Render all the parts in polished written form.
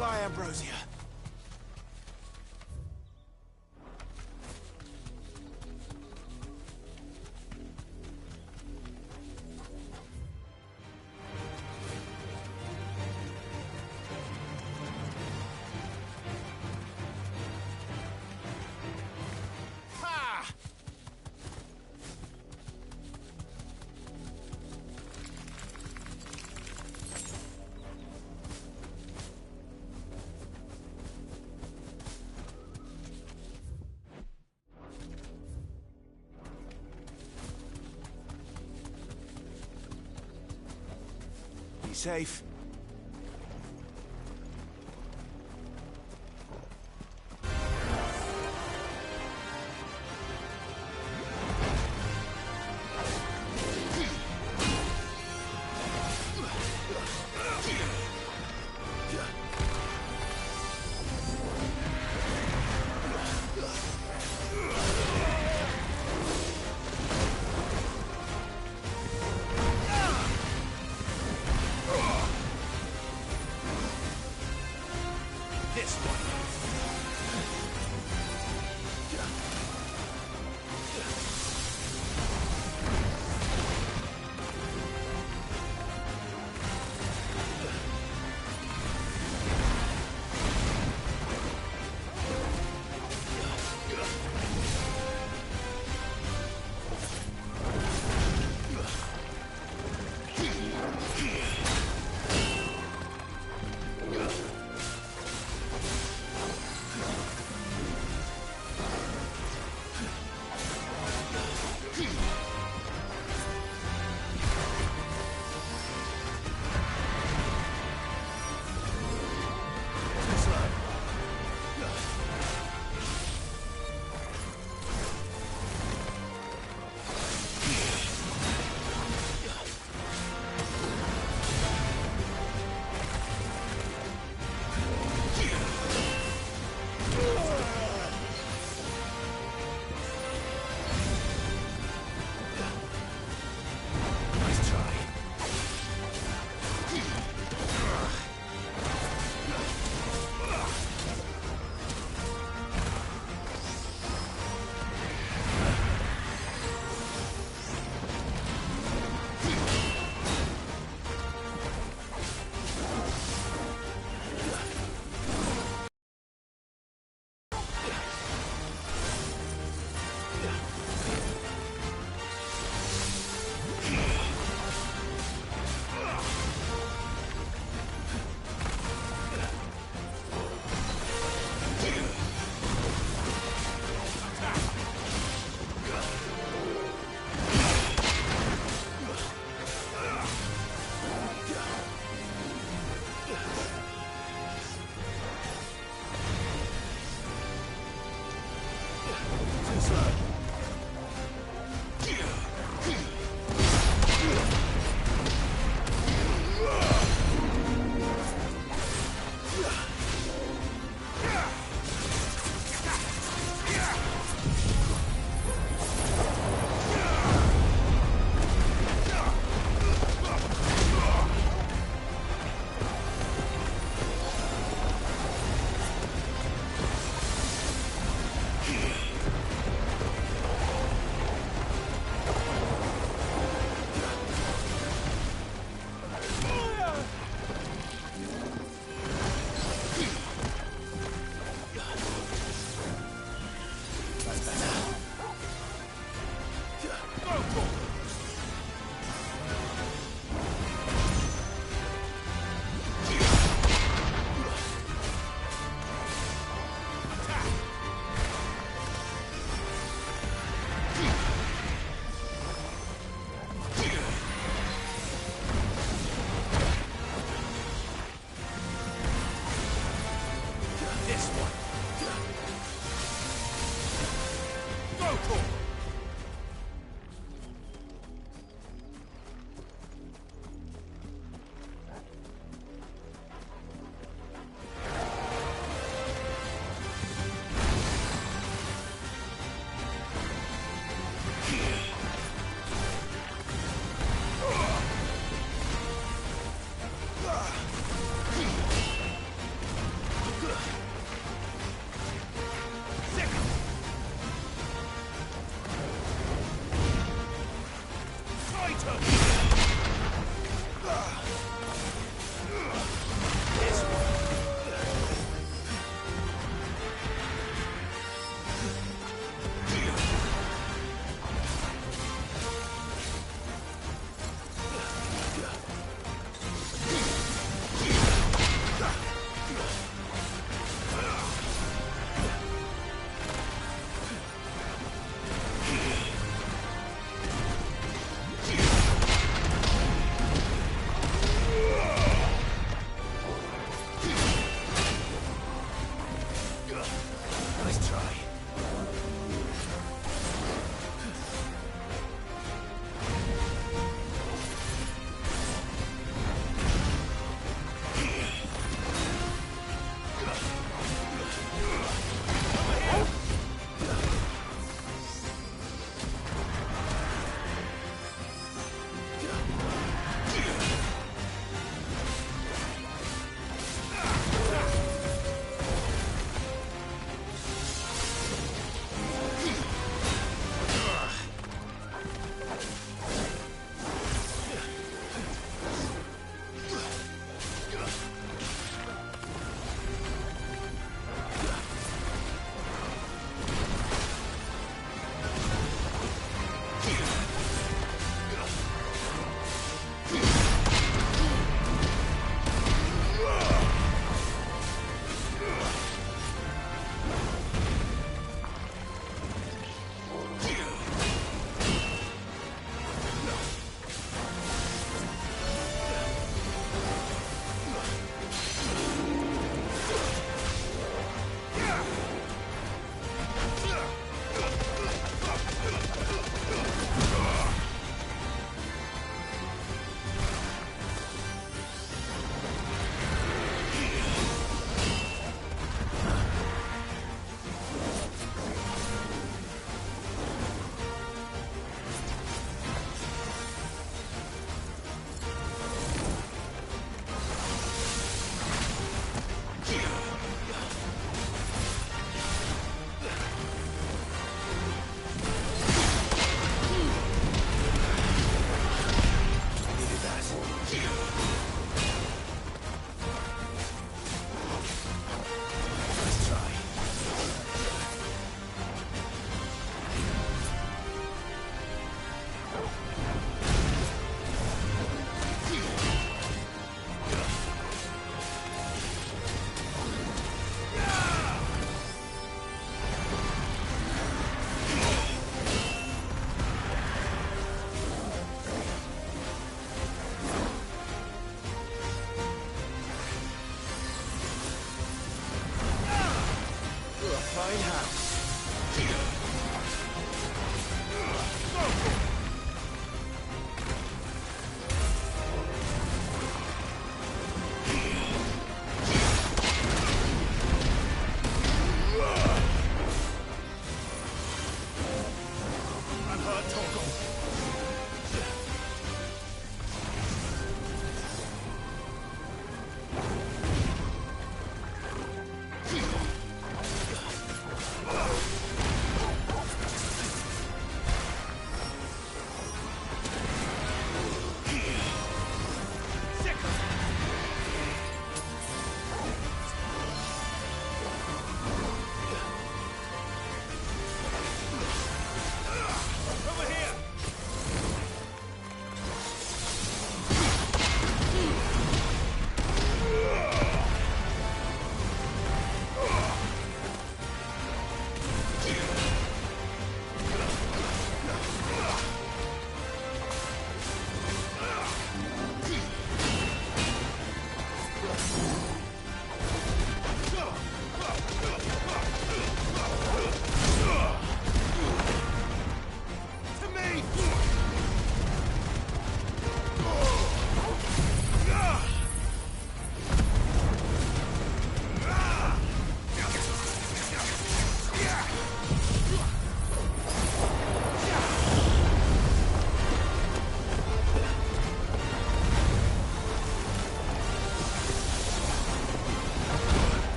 fly, Ambrosia. Be safe. fine house.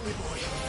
Help me, boy.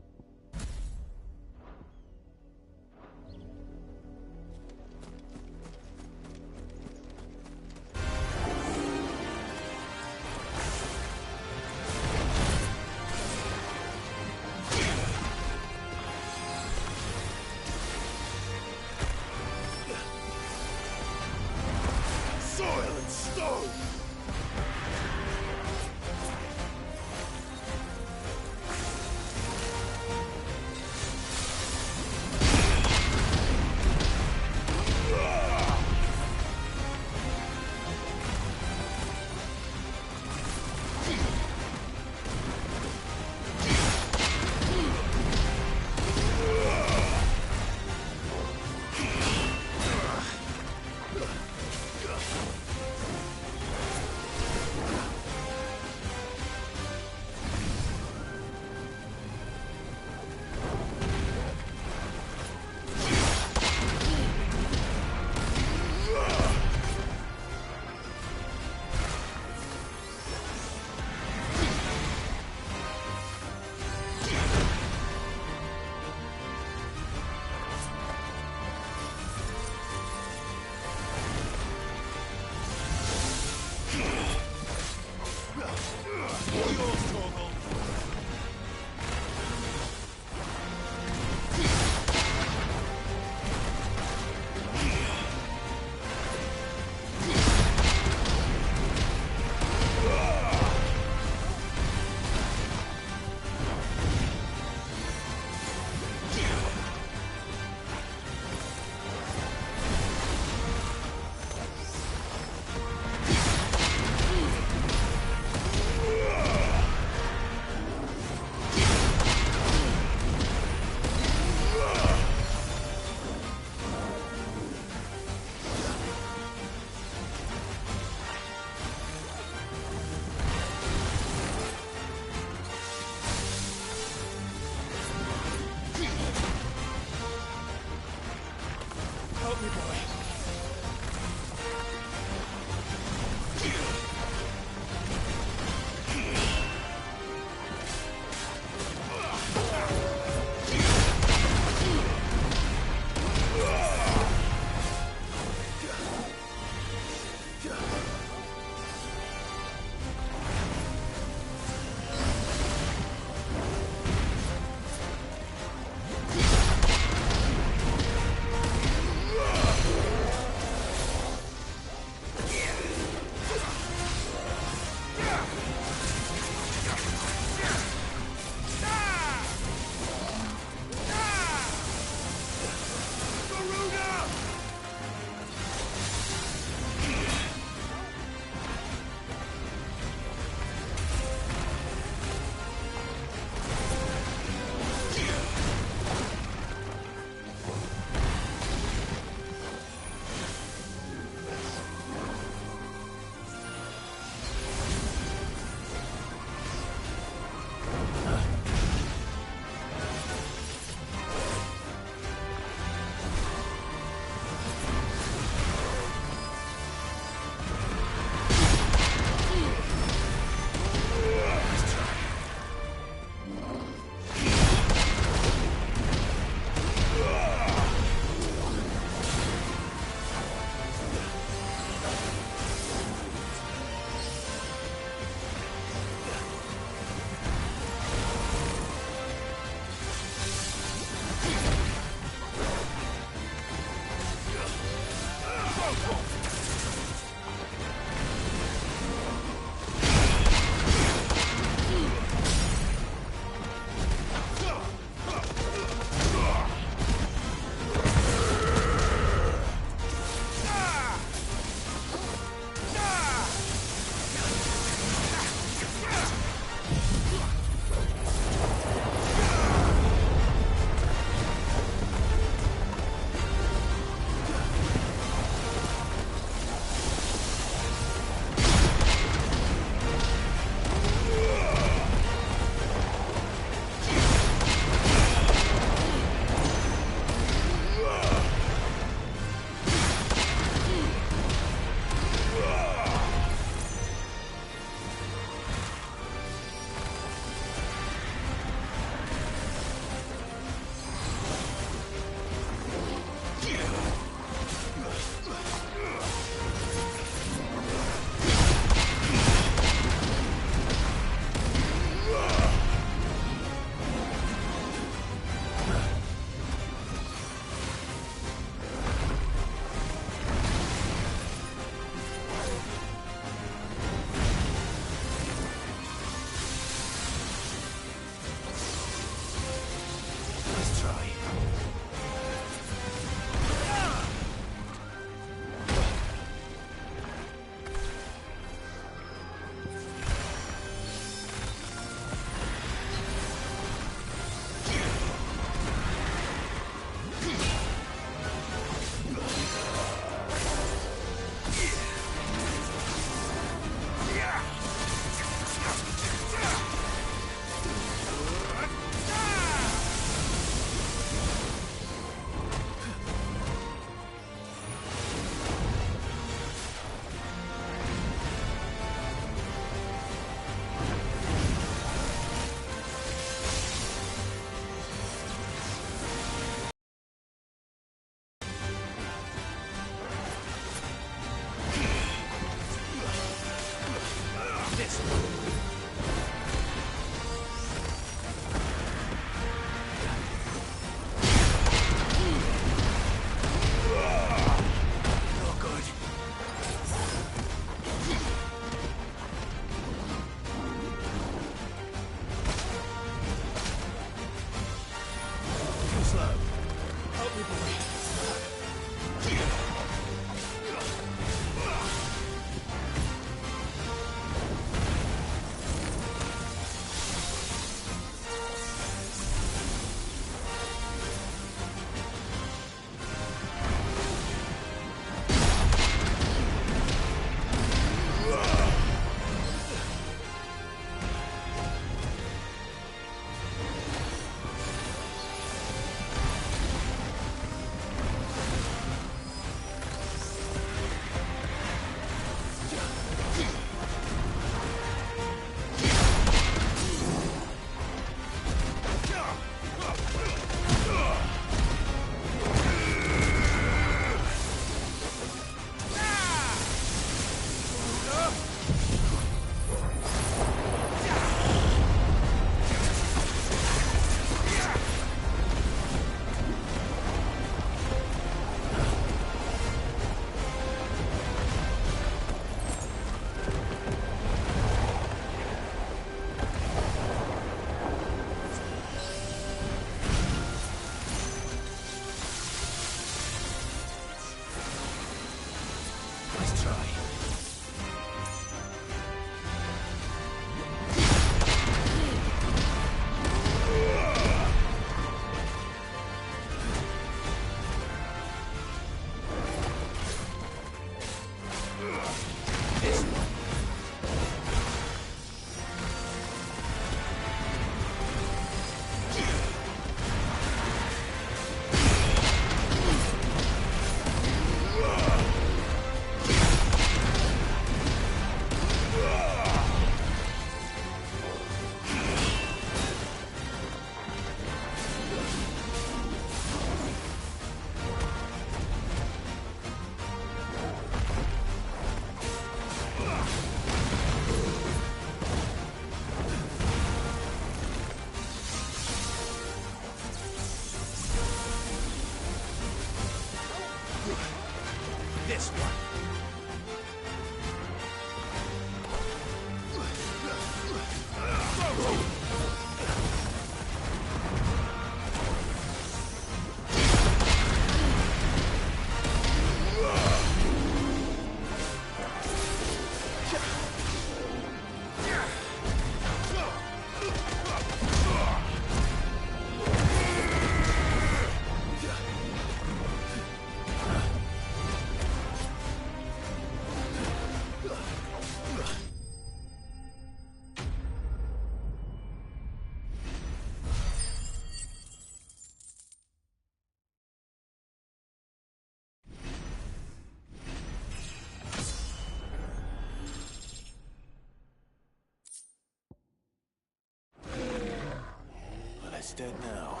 It's dead now.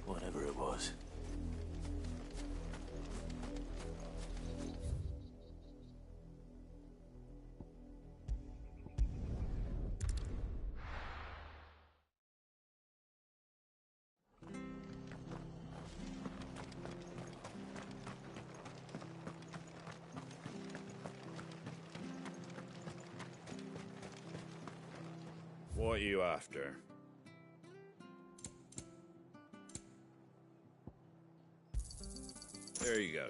Whatever it was. What are you after? There you go.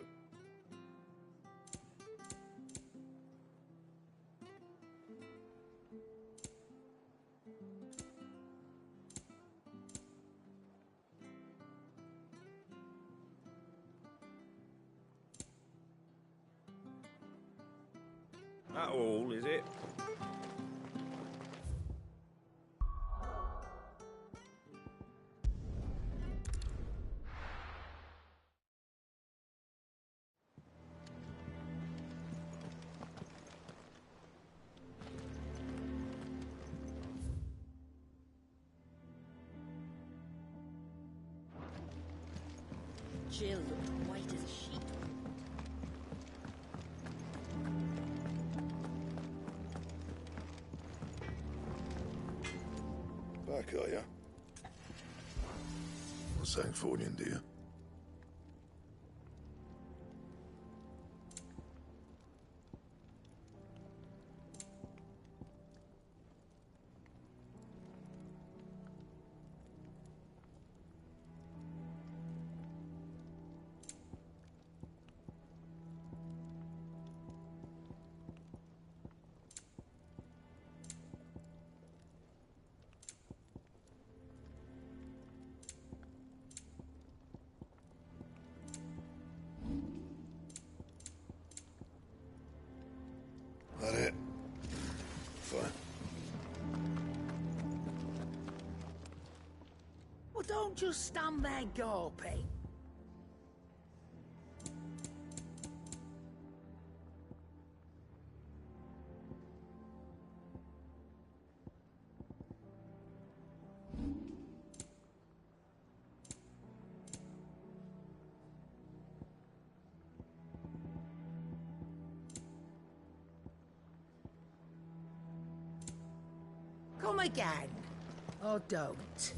That all, is it? Jill looked white as a sheet. Back, are ya? What's Sancfordian, dear? That it? Fine. Well, don't just stand there gawping. Come again. Or don't.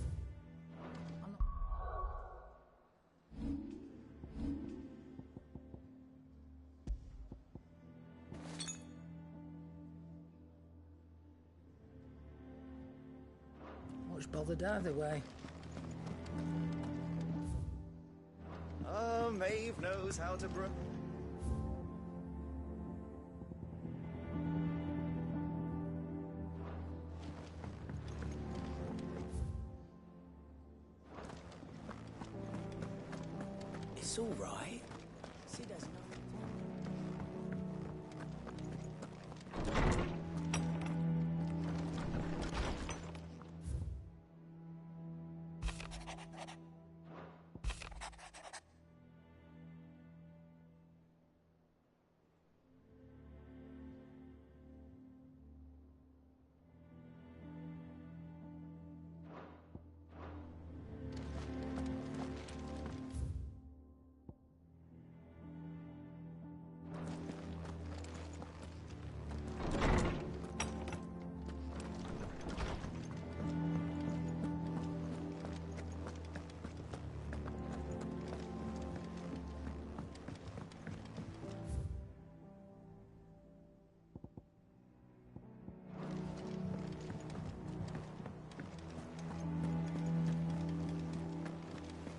Much bothered either way. Oh, Maeve knows how to brew. It's all right. She does nothing.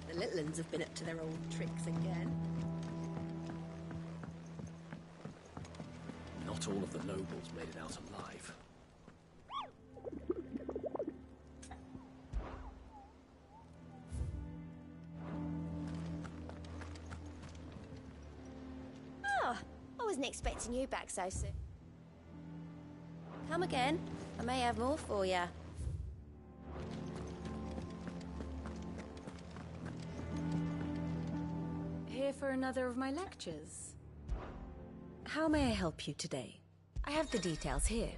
The little uns have been up to their old tricks again. Not all of the nobles made it out alive. Oh, I wasn't expecting you back so soon. Come again. I may have more for you. Here for another of my lectures. How may I help you today? I have the details here.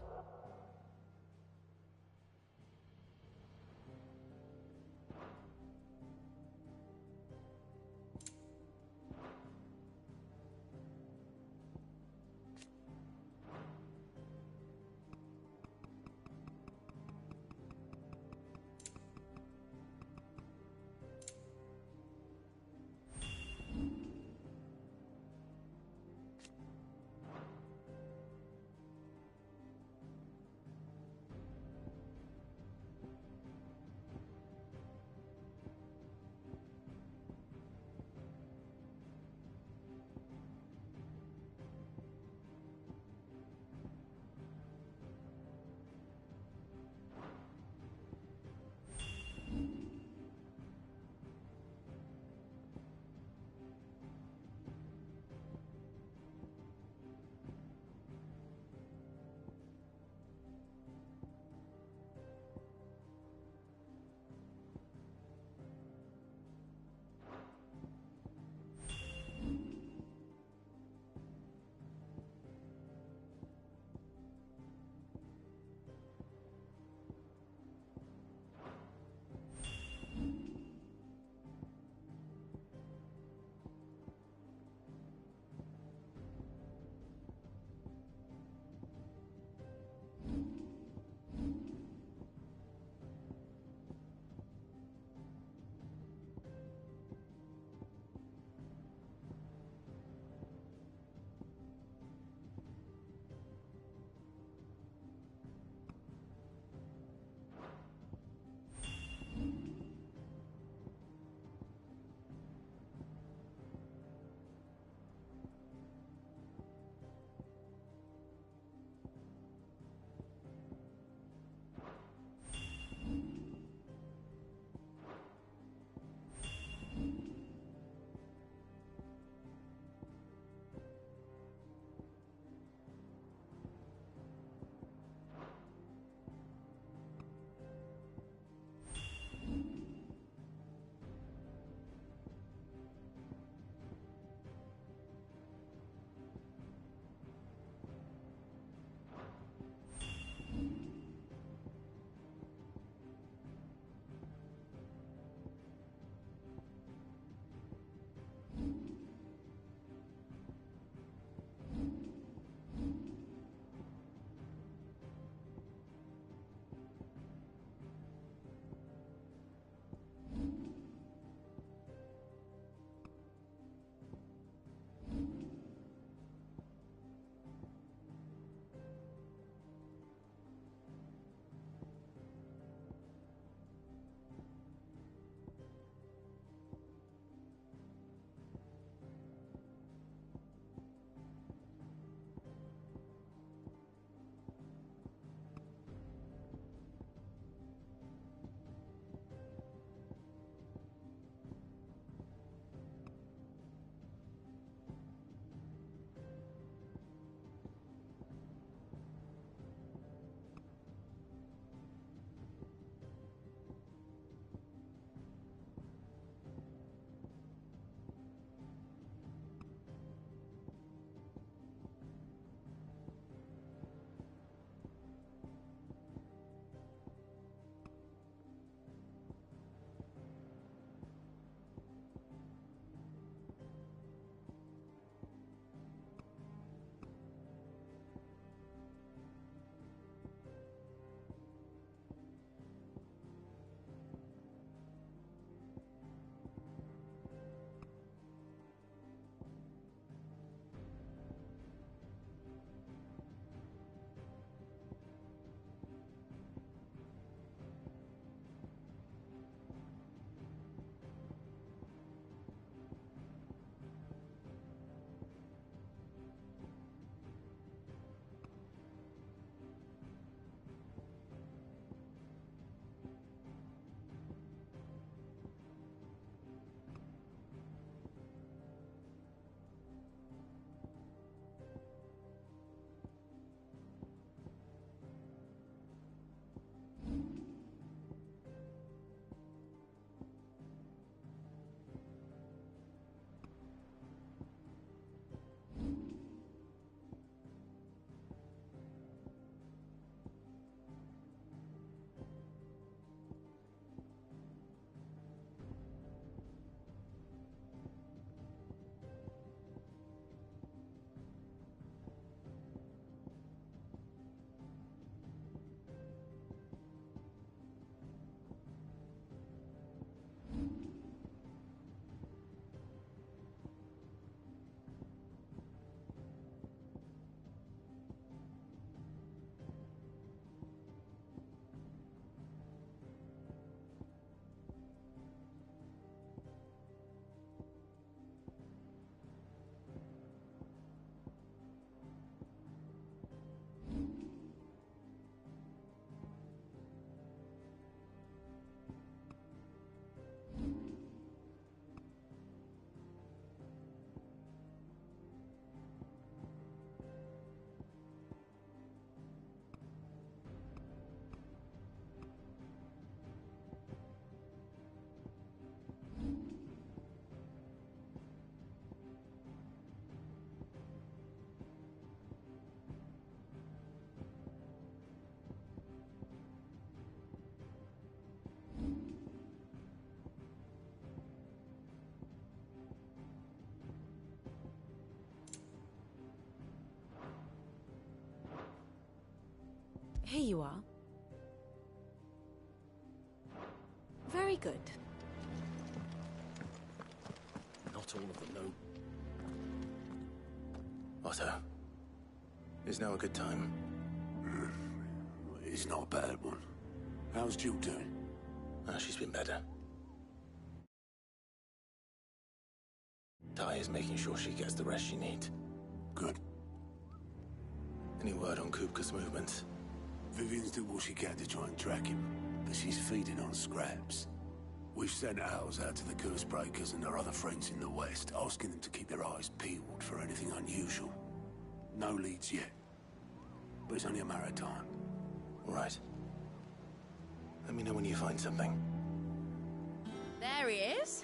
Here you are. Very good. Not all of them know. Otto, is now a good time? It's not a bad one. How's Jill doing? She's been better. Ty is making sure she gets the rest she needs. Good. Any word on Kupka's movements? Vivian's did what she can to try and track him, but she's feeding on scraps. We've sent ours out to the Curse Breakers and their other friends in the West, asking them to keep their eyes peeled for anything unusual. No leads yet, but it's only a matter of time. All right. Let me know when you find something. There he is.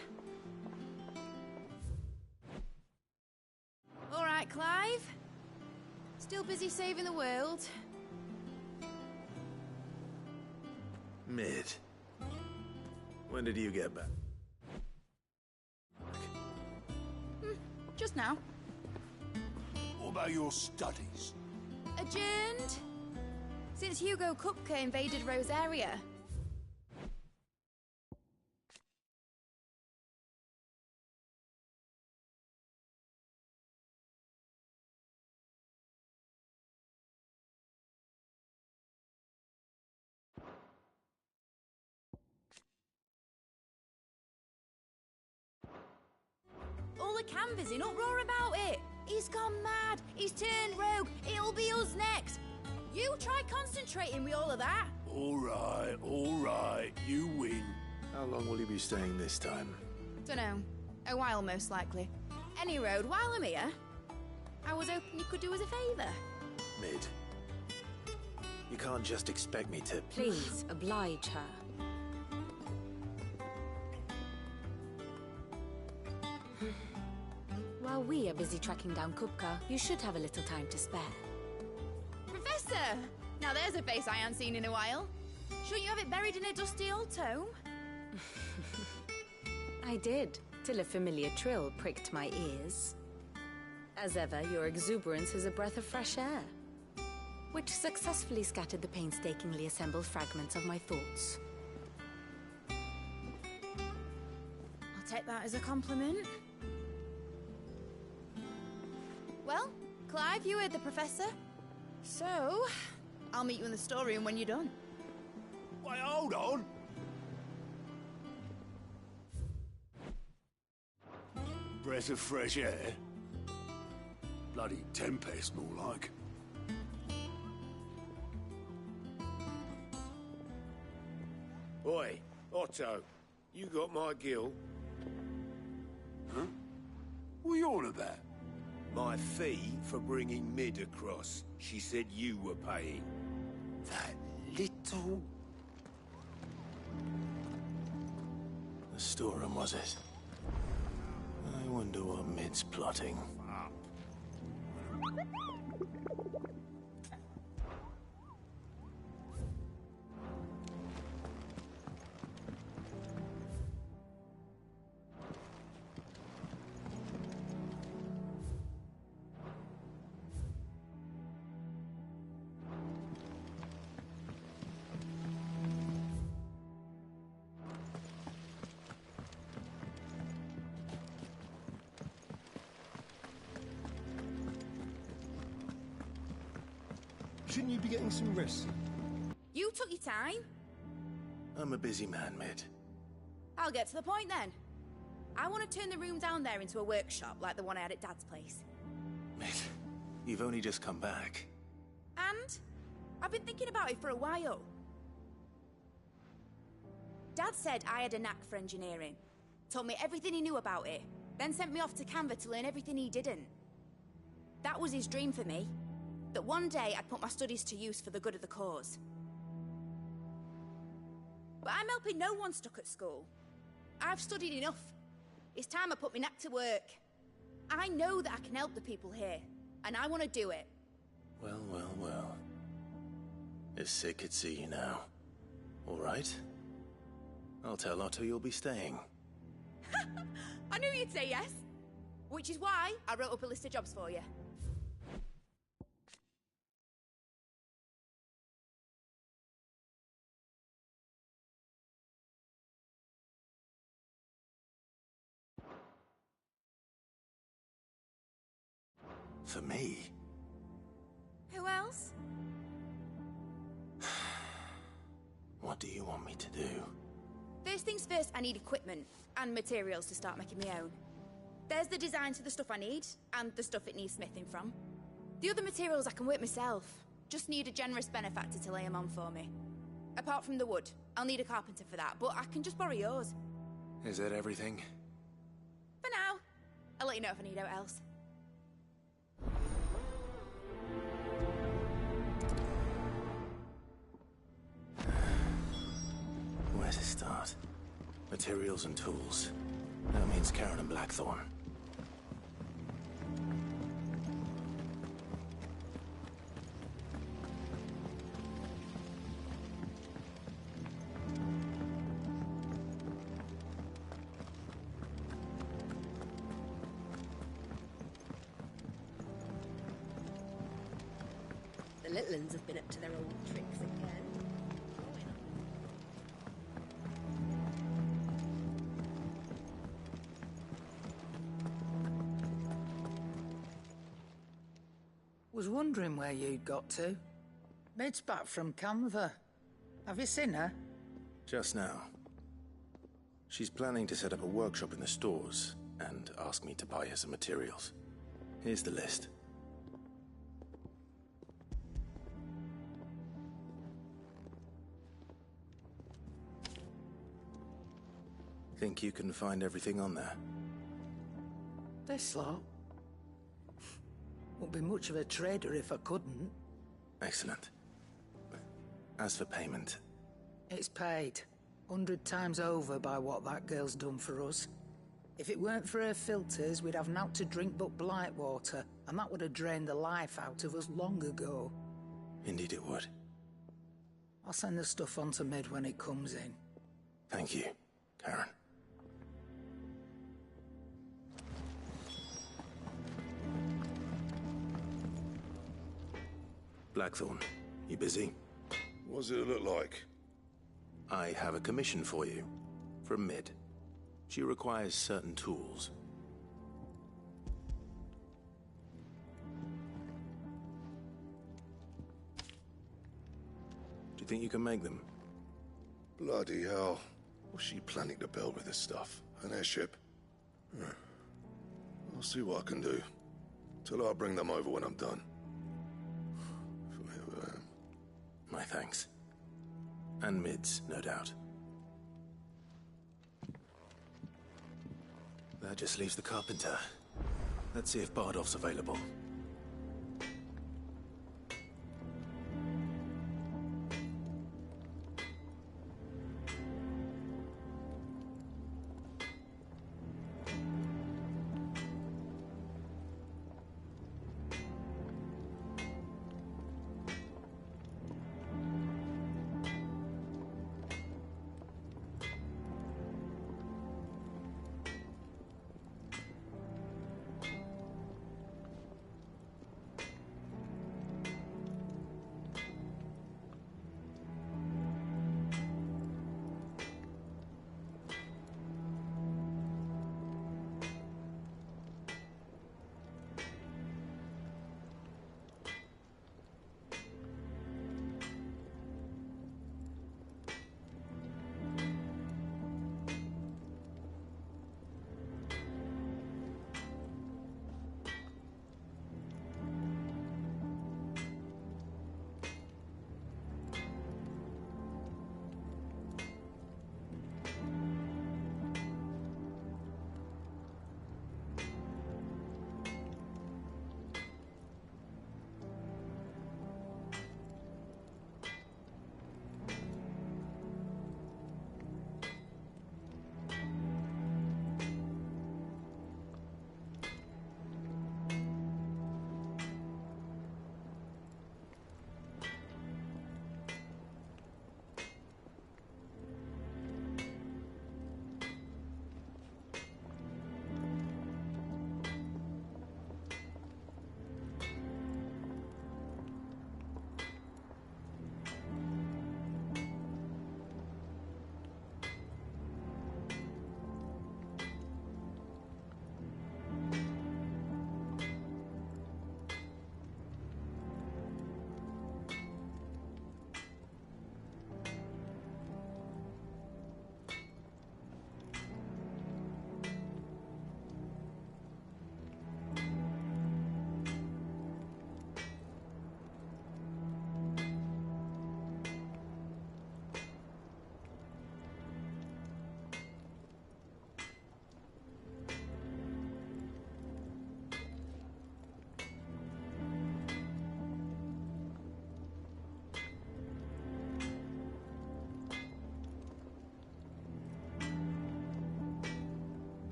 All right, Clive. Still busy saving the world. Mid. When did you get back? Just now. What about your studies? Adjourned. Since Hugo Kupka invaded Rosaria. All the canvassers in uproar about it. He's gone mad. He's turned rogue. It'll be us next. You try concentrating with all of that. All right, you win. How long will you be staying this time? Dunno. A while, most likely. Any road, while I'm here, I was hoping you could do us a favour. Mid. You can't just expect me to... Please, oblige her. While we are busy tracking down Kupka, you should have a little time to spare. Professor! Now there's a face I haven't seen in a while. Shouldn't you have it buried in a dusty old tome? I did, till a familiar trill pricked my ears. As ever, your exuberance is a breath of fresh air, which successfully scattered the painstakingly assembled fragments of my thoughts. I'll take that as a compliment. Well, Clive, you heard the Professor. So, I'll meet you in the storeroom when you're done. Wait, hold on. Breath of fresh air? Bloody tempest, more like. Oi, Otto, you got my gill? Huh? What are you on about? My fee for bringing Mid across. She said you were paying. That little... The storeroom, was it? I wonder what Mid's plotting. Shouldn't you be getting some rest? You took your time. I'm a busy man, Mid. I'll get to the point then. I want to turn the room down there into a workshop like the one I had at Dad's place. Mid, you've only just come back. And I've been thinking about it for a while. Dad said I had a knack for engineering. Told me everything he knew about it. Then sent me off to Canva to learn everything he didn't. That was his dream for me. That one day I'd put my studies to use for the good of the cause. But I'm helping no one stuck at school. I've studied enough. It's time I put my knack to work. I know that I can help the people here, and I want to do it. Well, well, well. It's sick could see you now. All right. I'll tell Otto you'll be staying. I knew you'd say yes. Which is why I wrote up a list of jobs for you. For me? Who else? What do you want me to do? First things first, I need equipment and materials to start making my own. There's the designs for the stuff I need, and the stuff it needs smithing from. The other materials I can work myself. Just need a generous benefactor to lay them on for me. Apart from the wood, I'll need a carpenter for that, but I can just borrow yours. Is that everything? For now. I'll let you know if I need out else. Where to start? Materials and tools. That means Karen and Blackthorn. The little uns have been up to their old tricks again. Was wondering where you'd got to. Mid's back from Canva. Have you seen her? Just now. She's planning to set up a workshop in the stores and ask me to buy her some materials. Here's the list. Think you can find everything on there? This lot? Wouldn't be much of a trader if I couldn't. Excellent. As for payment... It's paid. 100 times over by what that girl's done for us. If it weren't for her filters, we'd have naught to drink but blight water, and that would have drained the life out of us long ago. Indeed it would. I'll send the stuff on to Mid when it comes in. Thank you, Karen. Blackthorn, you busy? What does it look like? I have a commission for you. From Mid. She requires certain tools. Do you think you can make them? Bloody hell. What's she planning to build with this stuff? An airship? I'll see what I can do. Tell her I'll bring them over when I'm done. My thanks. And Mid's, no doubt. That just leaves the carpenter. Let's see if Bardolph's available.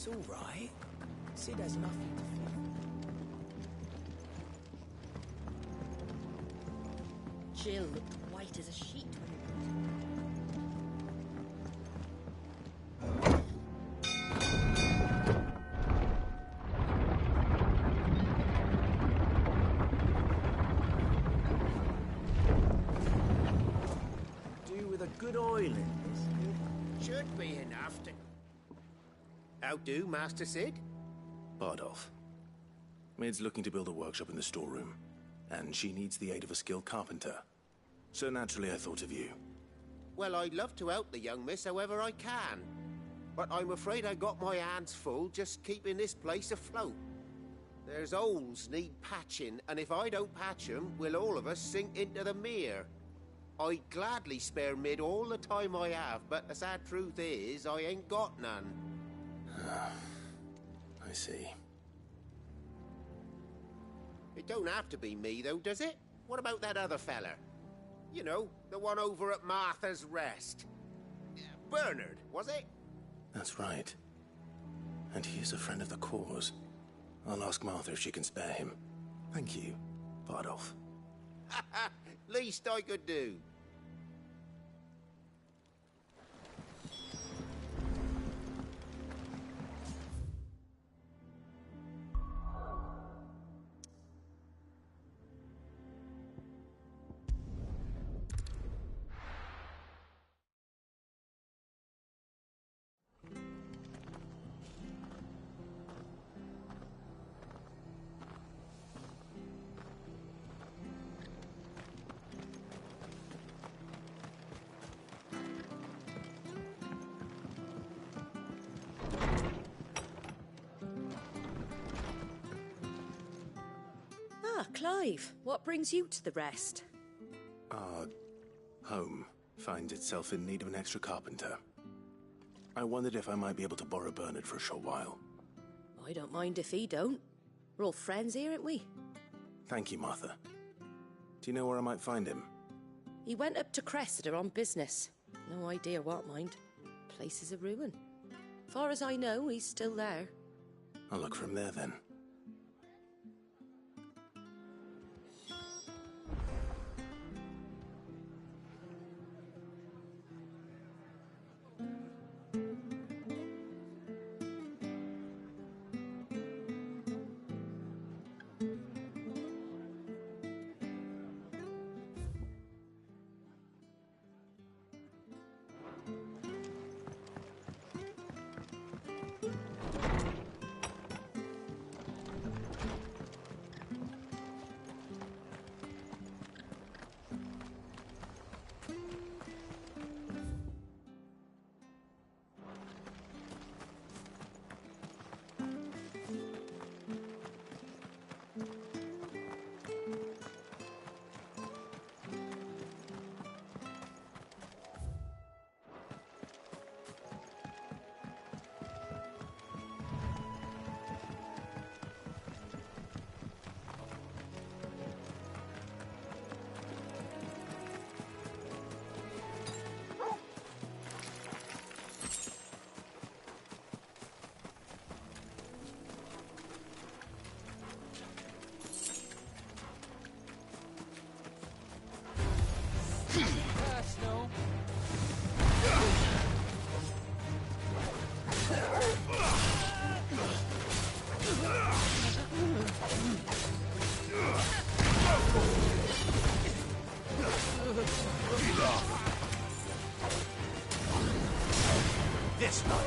It's all right. Sid has nothing to fear. Jill looked white as a sheet when we Do with a good oil in this. Should be enough to... How do, Master Sid? Bardolph. Maid's looking to build a workshop in the storeroom, and she needs the aid of a skilled carpenter. So naturally I thought of you. Well, I'd love to help the young miss however I can. But I'm afraid I got my hands full just keeping this place afloat. There's holes need patching, and if I don't patch them, will all of us sink into the mere. I'd gladly spare Mid all the time I have, but the sad truth is, I ain't got none. I see. It don't have to be me, though, does it? What about that other fella? You know, the one over at Martha's Rest. Bernard, was it? That's right. And he is a friend of the cause. I'll ask Martha if she can spare him. Thank you, Bardolph. Least I could do. Clive, what brings you to the Rest? Our home finds itself in need of an extra carpenter. I wondered if I might be able to borrow Bernard for a short while. I don't mind if he don't. We're all friends here, aren't we? Thank you, Martha. Do you know where I might find him? He went up to Cressida on business. No idea what, mind. Place is a ruin. Far as I know, he's still there. I'll look for him there, then. This one.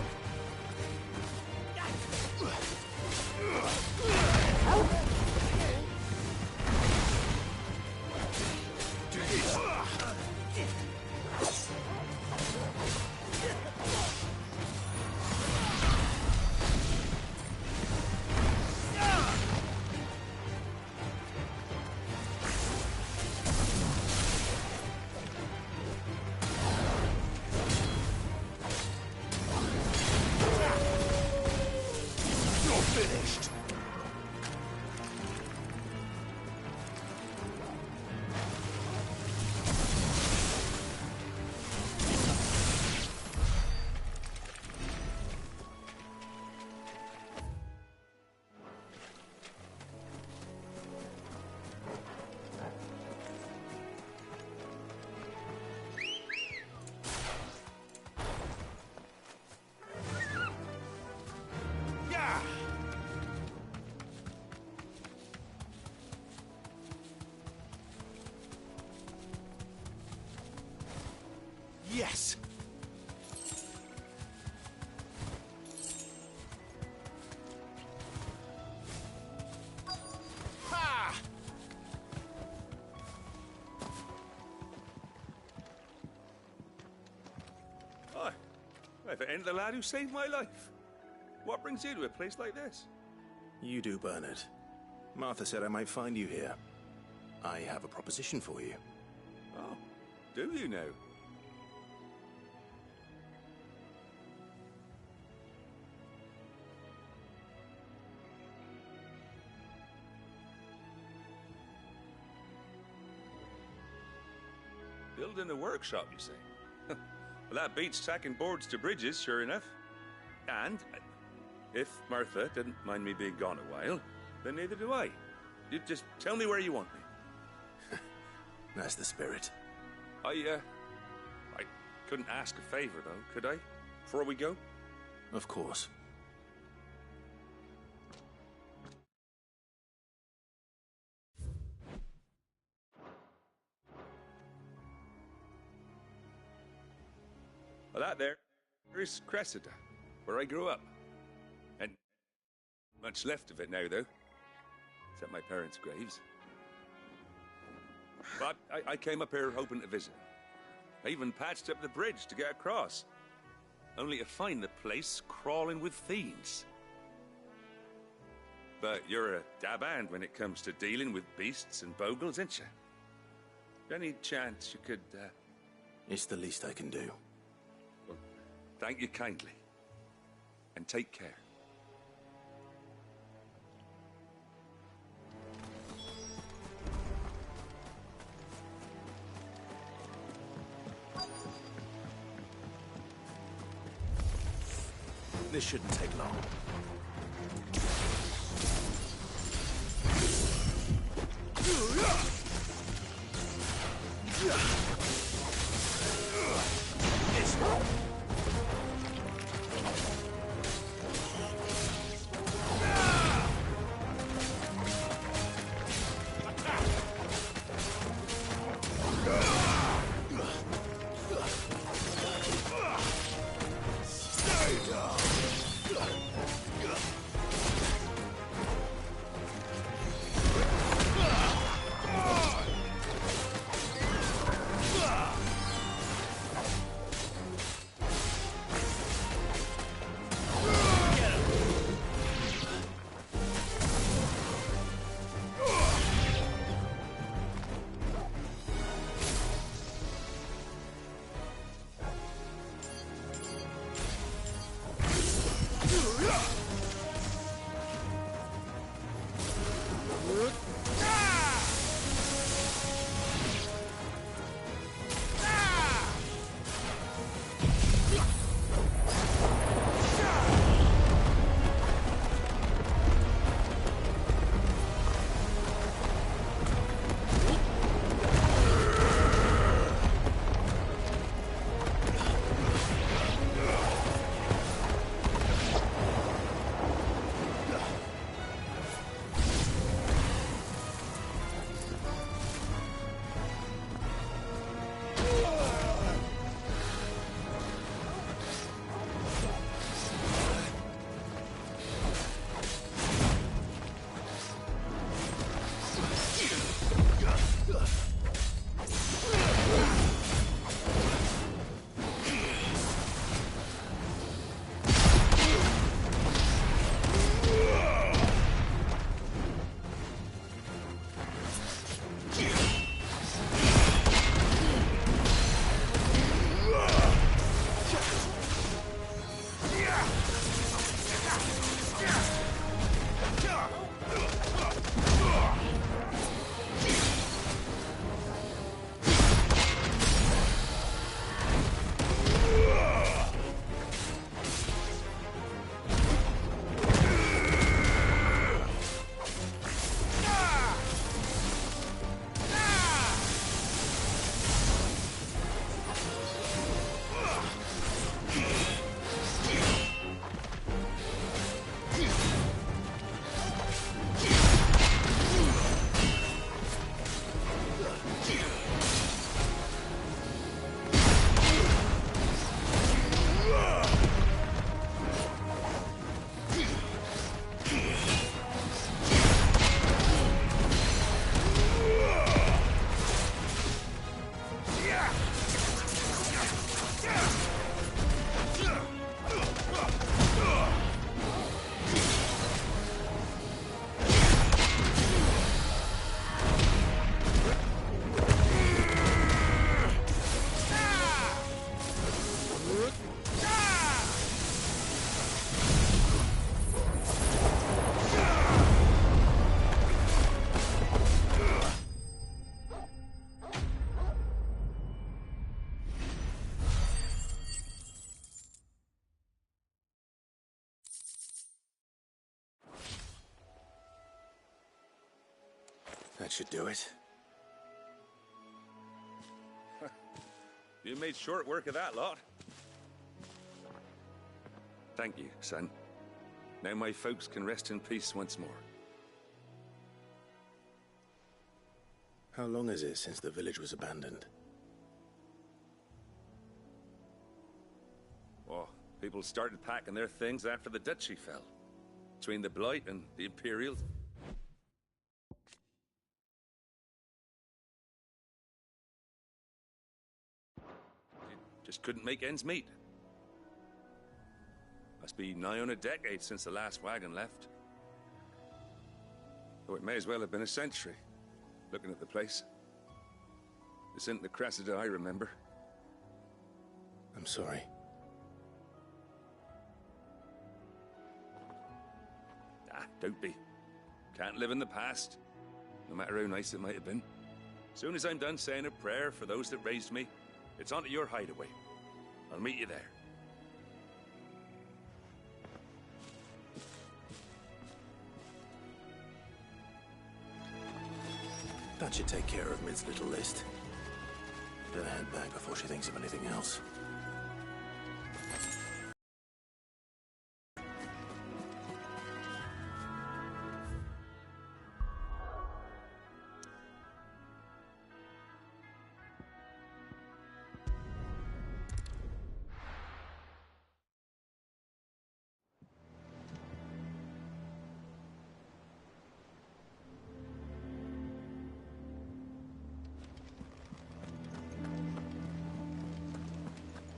Yes! Ha! Hi. If it ain't the lad who saved my life. What brings you to a place like this? You do, Bernard. Martha said I might find you here. I have a proposition for you. Oh, do you now? Building a workshop, you say? Well, that beats tacking boards to bridges, sure enough. And if Martha didn't mind me being gone a while, then neither do I. You just tell me where you want me. That's the spirit. I couldn't ask a favor, though, could I? Before we go? Of course. Well, that there is Cressida, where I grew up. And much left of it now, though. Except my parents' graves. But I came up here hoping to visit. I even patched up the bridge to get across. Only to find the place crawling with fiends. But you're a dab hand when it comes to dealing with beasts and bogles, ain't you? Any chance you could, It's the least I can do. Well, thank you kindly. And take care. This shouldn't take long. That should do it. You made short work of that lot. Thank you, son. Now my folks can rest in peace once more. How long is it since the village was abandoned? Oh, people started packing their things after the duchy fell. Between the Blight and the Imperials. Just couldn't make ends meet. Must be nigh on a decade since the last wagon left. Though it may as well have been a century, looking at the place. This isn't the Cressida I remember. I'm sorry. Ah, don't be. Can't live in the past, no matter how nice it might have been. Soon as I'm done saying a prayer for those that raised me, it's on to your hideaway. I'll meet you there. That should take care of Mid's little list. Better head back before she thinks of anything else.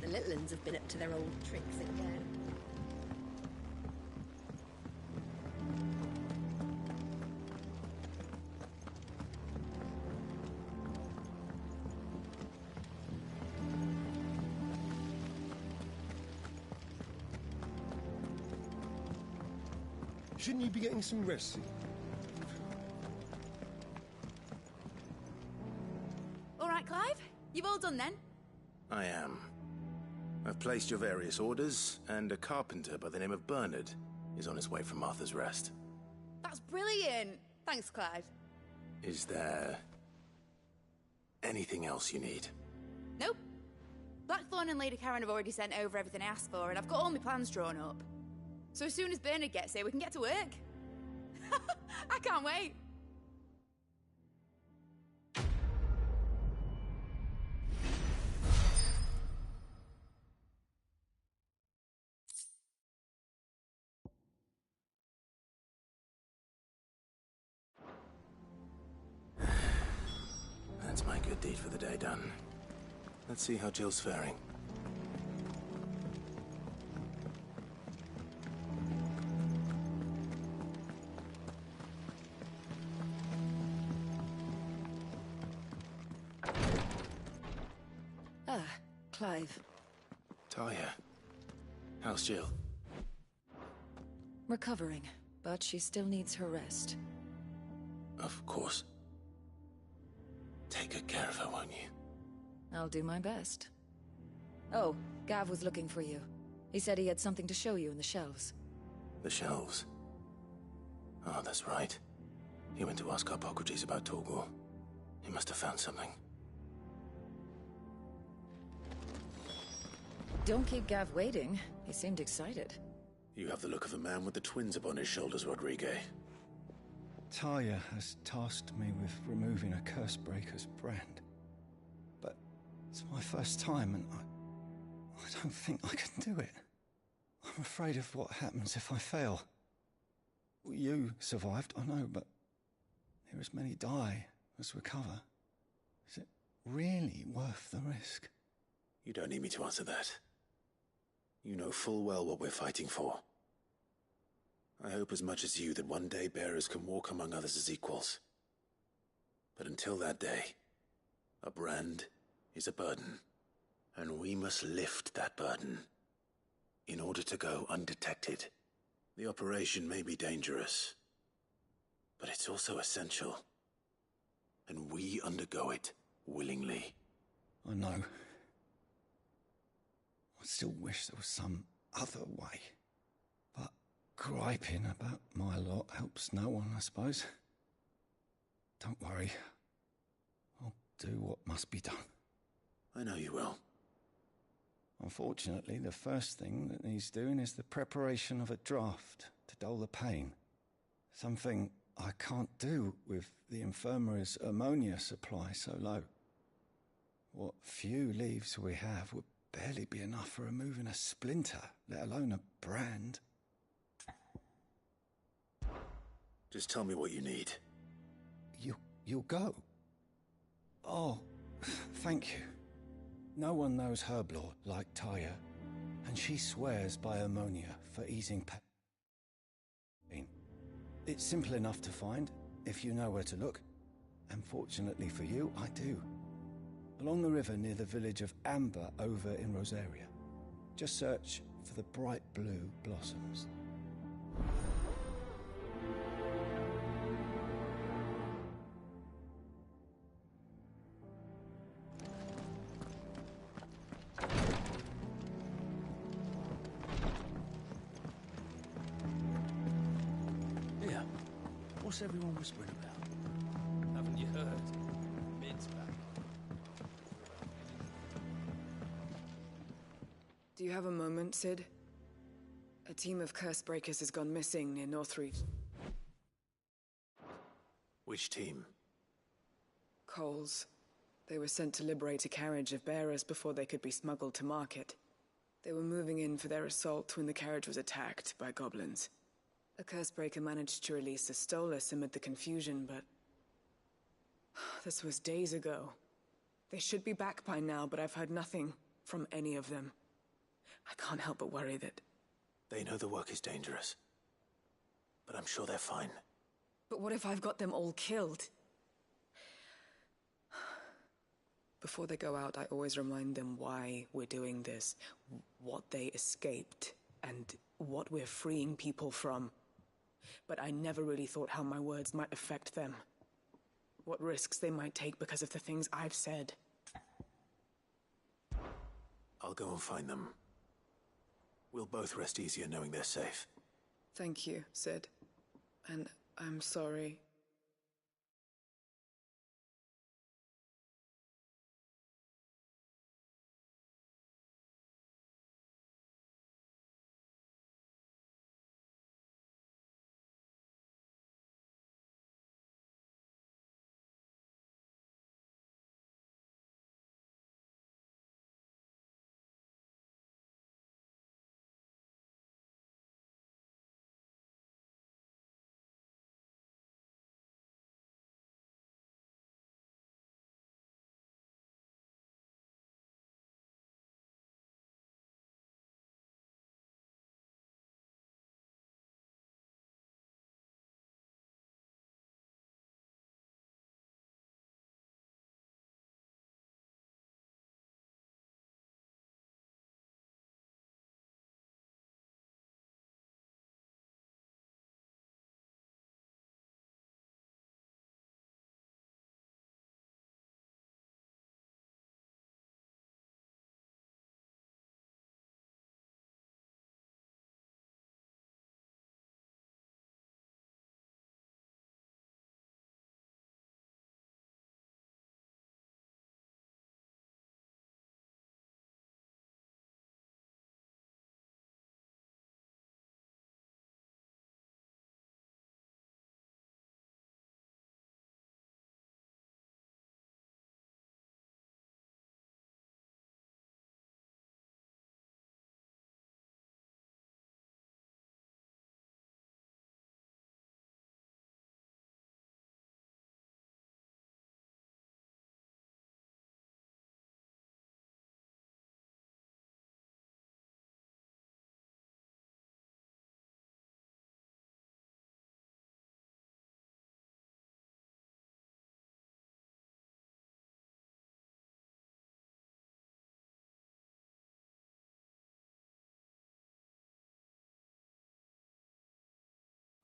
The little uns have been up to their old tricks again. Shouldn't you be getting some rest? All right, Clive? You've all done then? I am. I've placed your various orders, and a carpenter by the name of Bernard is on his way from Arthur's Rest. That's brilliant. Thanks, Clive. Is there anything else you need? Nope. Blackthorn and Lady Karen have already sent over everything I asked for, and I've got all my plans drawn up. So as soon as Bernard gets here, we can get to work. I can't wait. That's my good deed for the day done. Let's see how Jill's faring. Clive. Talia. How's Jill? Recovering, but she still needs her rest. Of course. Take good care of her, won't you? I'll do my best. Oh, Gav was looking for you. He said he had something to show you in the shelves. The shelves? Oh, that's right. He went to ask Harpocrates about Torgor. He must have found something. Don't keep Gav waiting. He seemed excited. You have the look of a man with the twins upon his shoulders, Rodrigue. Talia has tasked me with removing a Cursebreaker's brand. But it's my first time, and I don't think I can do it. I'm afraid of what happens if I fail. You survived, I know, but here as many die as recover. Is it really worth the risk? You don't need me to answer that. You know full well what we're fighting for. I hope as much as you that one day bearers can walk among others as equals. But until that day, a brand is a burden, and we must lift that burden in order to go undetected. The operation may be dangerous, but it's also essential, and we undergo it willingly. I know. I still wish there was some other way. But griping about my lot helps no one, I suppose. don't worry. I'll do what must be done. I know you will. Unfortunately, the first thing that needs doing is the preparation of a draft to dull the pain. Something I can't do with the infirmary's ammonia supply so low. What few leaves we have would barely be enough for removing a splinter, let alone a brand. Just tell me what you need. You'll go? Oh, thank you. No one knows Herblore like Taya, and she swears by ammonia for easing pain. It's simple enough to find, if you know where to look. And fortunately for you, I do. Along the river near the village of Amber over in Rosaria. Just search for the bright blue blossoms. Yeah. What's everyone whispering about? Haven't you heard? Mid's back. Do you have a moment, Sid? A team of curse breakers has gone missing near Northreach. Which team? Coles. They were sent to liberate a carriage of bearers before they could be smuggled to market. They were moving in for their assault when the carriage was attacked by goblins. A cursebreaker managed to release a Stolas amid the confusion, but... this was days ago. They should be back by now, but I've heard nothing from any of them. I can't help but worry that... They know the work is dangerous. But I'm sure they're fine. But what if I've got them all killed? Before they go out, I always remind them why we're doing this, what they escaped, and what we're freeing people from. But I never really thought how my words might affect them. What risks they might take because of the things I've said. I'll go and find them. We'll both rest easier knowing they're safe. Thank you, Sid. And I'm sorry.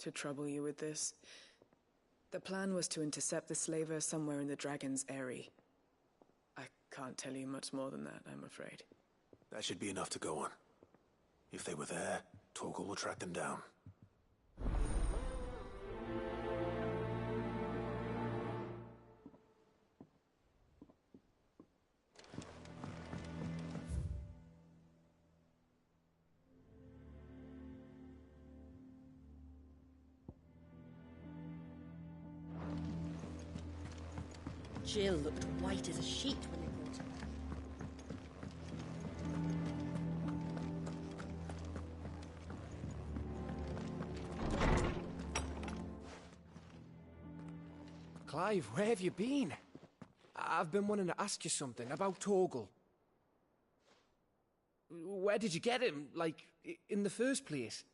To trouble you with this. The plan was to intercept the slaver somewhere in the Dragon's Eyrie. I can't tell you much more than that, I'm afraid. That should be enough to go on. If they were there, Torgal will track them down. Jill looked white as a sheet when they brought her. Clive, where have you been? I've been wanting to ask you something about Torgal. Where did you get him, like, in the first place?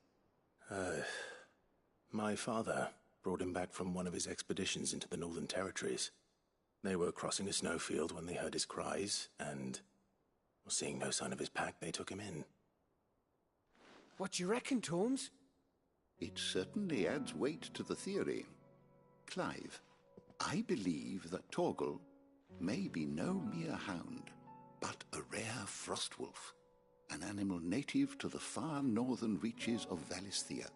My father brought him back from one of his expeditions into the Northern Territories. They were crossing a snowfield when they heard his cries, and, seeing no sign of his pack, they took him in. What do you reckon, Tomes? It certainly adds weight to the theory. Clive, I believe that Torgal may be no mere hound, but a rare frostwolf, an animal native to the far northern reaches of Valisthea.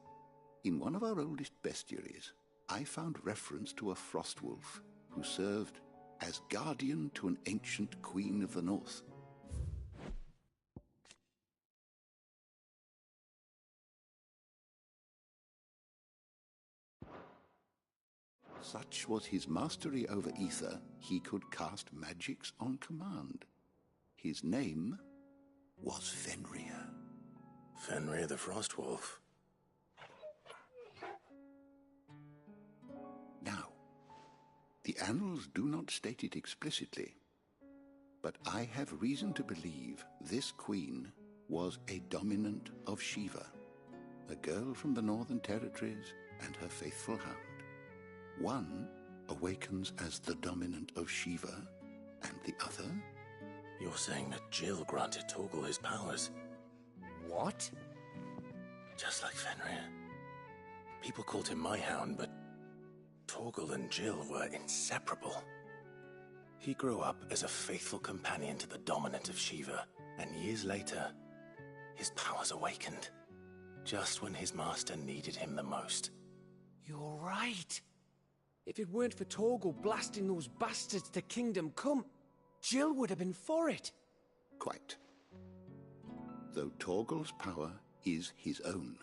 In one of our oldest bestiaries, I found reference to a frostwolf who served as guardian to an ancient queen of the north. Such was his mastery over ether, he could cast magics on command. His name was Fenrir. Fenrir the Frostwolf. Now, the annals do not state it explicitly, but I have reason to believe this queen was a dominant of Shiva, a girl from the Northern Territories and her faithful hound. One awakens as the dominant of Shiva, and the other? You're saying that Jill granted Torgal his powers? What? Just like Fenrir. People called him my hound, but Torgal and Jill were inseparable. He grew up as a faithful companion to the dominant of Shiva, and years later, his powers awakened, just when his master needed him the most. You're right. If it weren't for Torgal blasting those bastards to Kingdom Come, Jill would have been for it. Quite. Though Torgal's power is his own,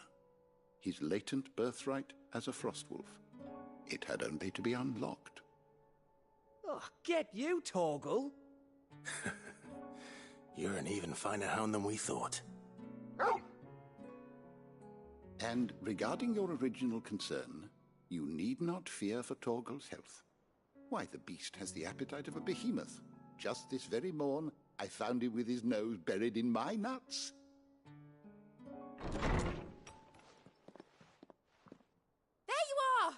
his latent birthright as a Frostwolf, it had only to be unlocked. Oh, get you, Torgal! You're an even finer hound than we thought. And regarding your original concern, you need not fear for Torgal's health. Why, the beast has the appetite of a behemoth. Just this very morn, I found him with his nose buried in my nuts. There you are!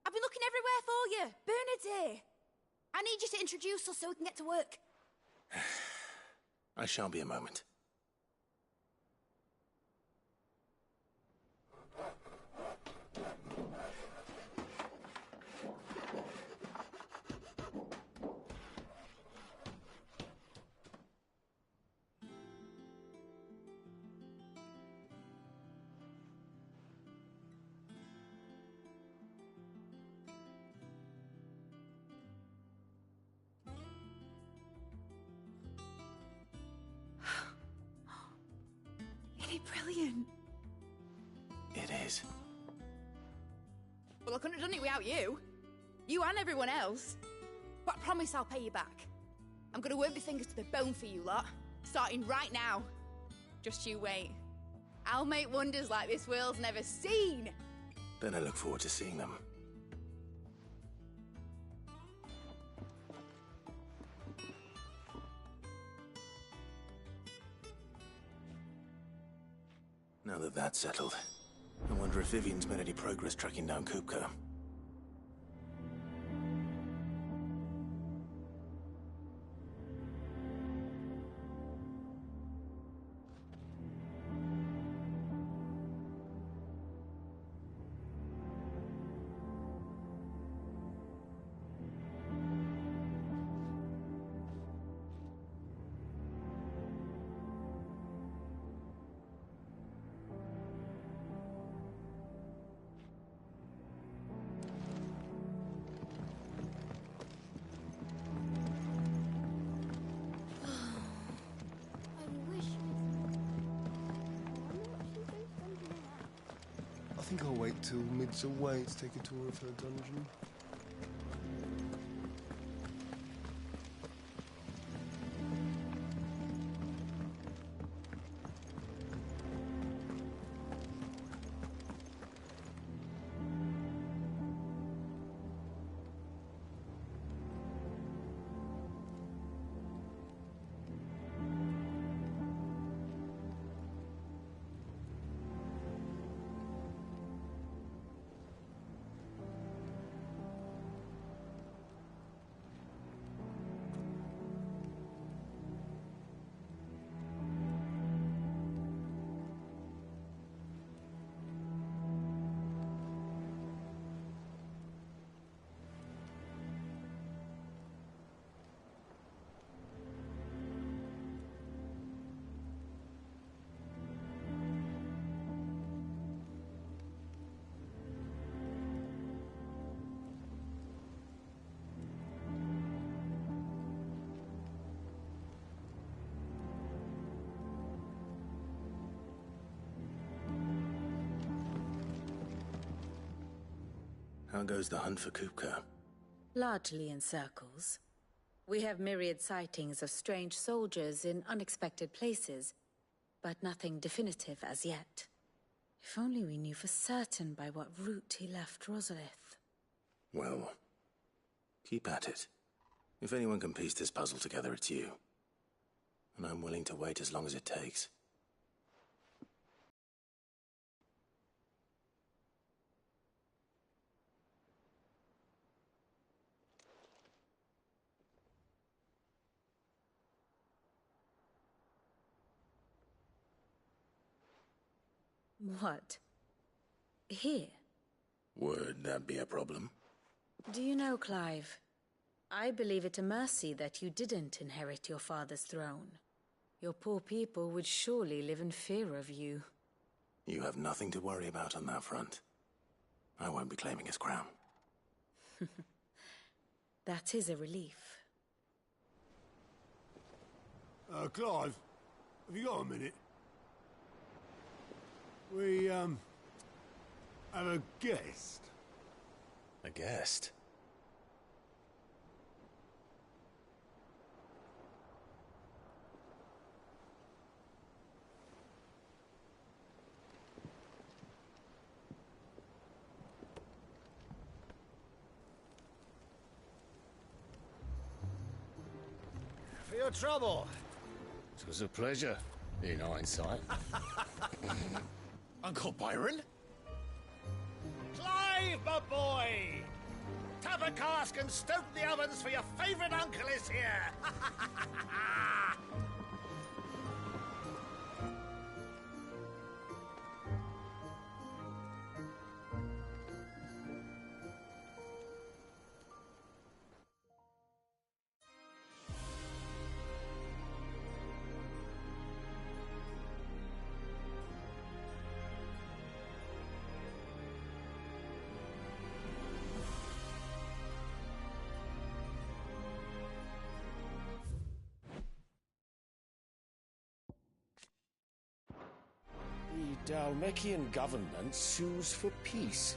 I've been looking everywhere for you. Bernard's here. I need you to introduce us so we can get to work. I shall be a moment. Brilliant. It is. Well, I couldn't have done it without you. You and everyone else. But I promise I'll pay you back. I'm gonna work my fingers to the bone for you lot, starting right now. Just you wait. I'll make wonders like this world's never seen. Then I look forward to seeing them. Now that that's settled, I wonder if Vivian's made any progress tracking down Kupka. I think I'll wait till Mid's away to take a tour of her dungeon. How goes the hunt for Kupka? Largely in circles. We have myriad sightings of strange soldiers in unexpected places, but nothing definitive as yet. If only we knew for certain by what route he left Rosalith. Well, keep at it. If anyone can piece this puzzle together, it's you. And I'm willing to wait as long as it takes. What? Here? Would that be a problem? Do you know, Clive? I believe it a mercy that you didn't inherit your father's throne. Your poor people would surely live in fear of you. You have nothing to worry about on that front. I won't be claiming his crown. That is a relief. Clive, have you got a minute? We, have a guest. A guest? For your trouble. It was a pleasure, in hindsight. Uncle Byron? Clive, my boy! Tap a cask and stoke the ovens, for your favourite uncle is here! The Dalmekian government sues for peace.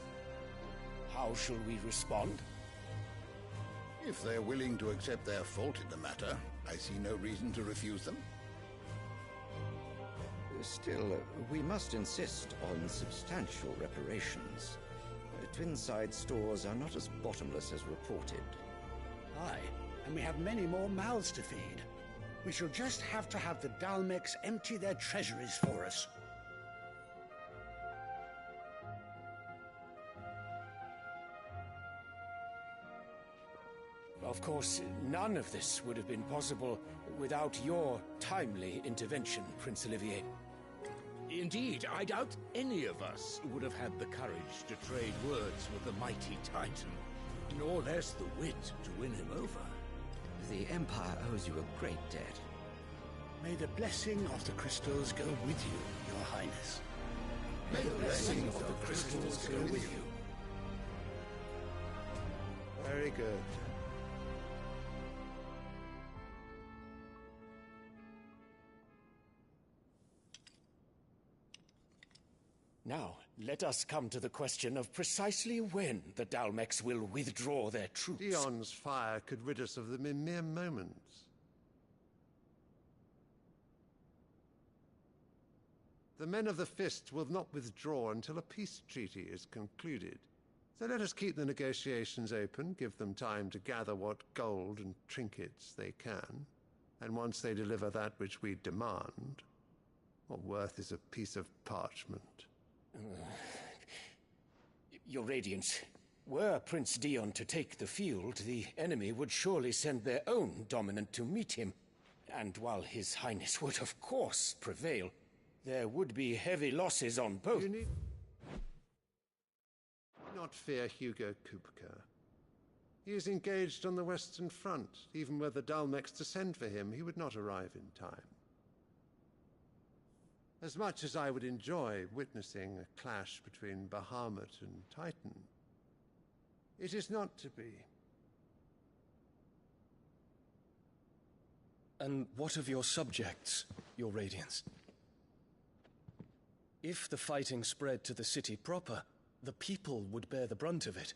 How shall we respond? If they're willing to accept their fault in the matter, I see no reason to refuse them. Still, we must insist on substantial reparations. Twinside stores are not as bottomless as reported. Aye, and we have many more mouths to feed. We shall just have to have the Dalmeks empty their treasuries for us. Of course, none of this would have been possible without your timely intervention, Prince Olivier. Indeed, I doubt any of us would have had the courage to trade words with the mighty Titan, nor less the wit to win him over. The Empire owes you a great debt. May the blessing of the crystals go with you, Your Highness. May the blessing of the crystals go with you. Very good. Now, let us come to the question of precisely when the Dalmeks will withdraw their troops. Dion's fire could rid us of them in mere moments. The men of the Fist will not withdraw until a peace treaty is concluded. So let us keep the negotiations open, give them time to gather what gold and trinkets they can, and once they deliver that which we demand, what worth is a piece of parchment? Your Radiance, were Prince Dion to take the field, the enemy would surely send their own dominant to meet him. And while His Highness would of course prevail, there would be heavy losses on both. You need not fear Hugo Kupka. He is engaged on the Western Front. Even were the Dalmeks to send for him, he would not arrive in time. As much as I would enjoy witnessing a clash between Bahamut and Titan, it is not to be. And what of your subjects, Your Radiance? If the fighting spread to the city proper, the people would bear the brunt of it.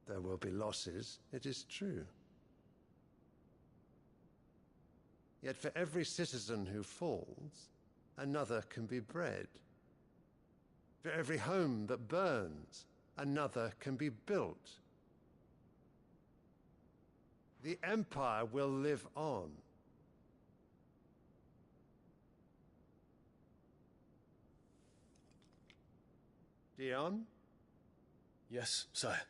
There will be losses, it is true. Yet for every citizen who falls, another can be bred. For every home that burns, another can be built. The Empire will live on. Dion? Yes, sire.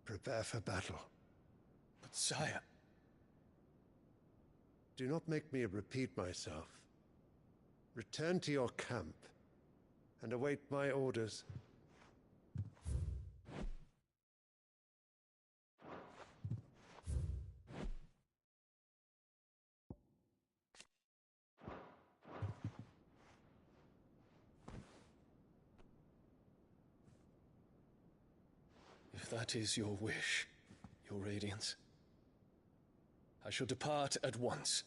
Prepare for battle. But sire... Do not make me repeat myself. Return to your camp and await my orders. If that is your wish, your Radiance, I shall depart at once.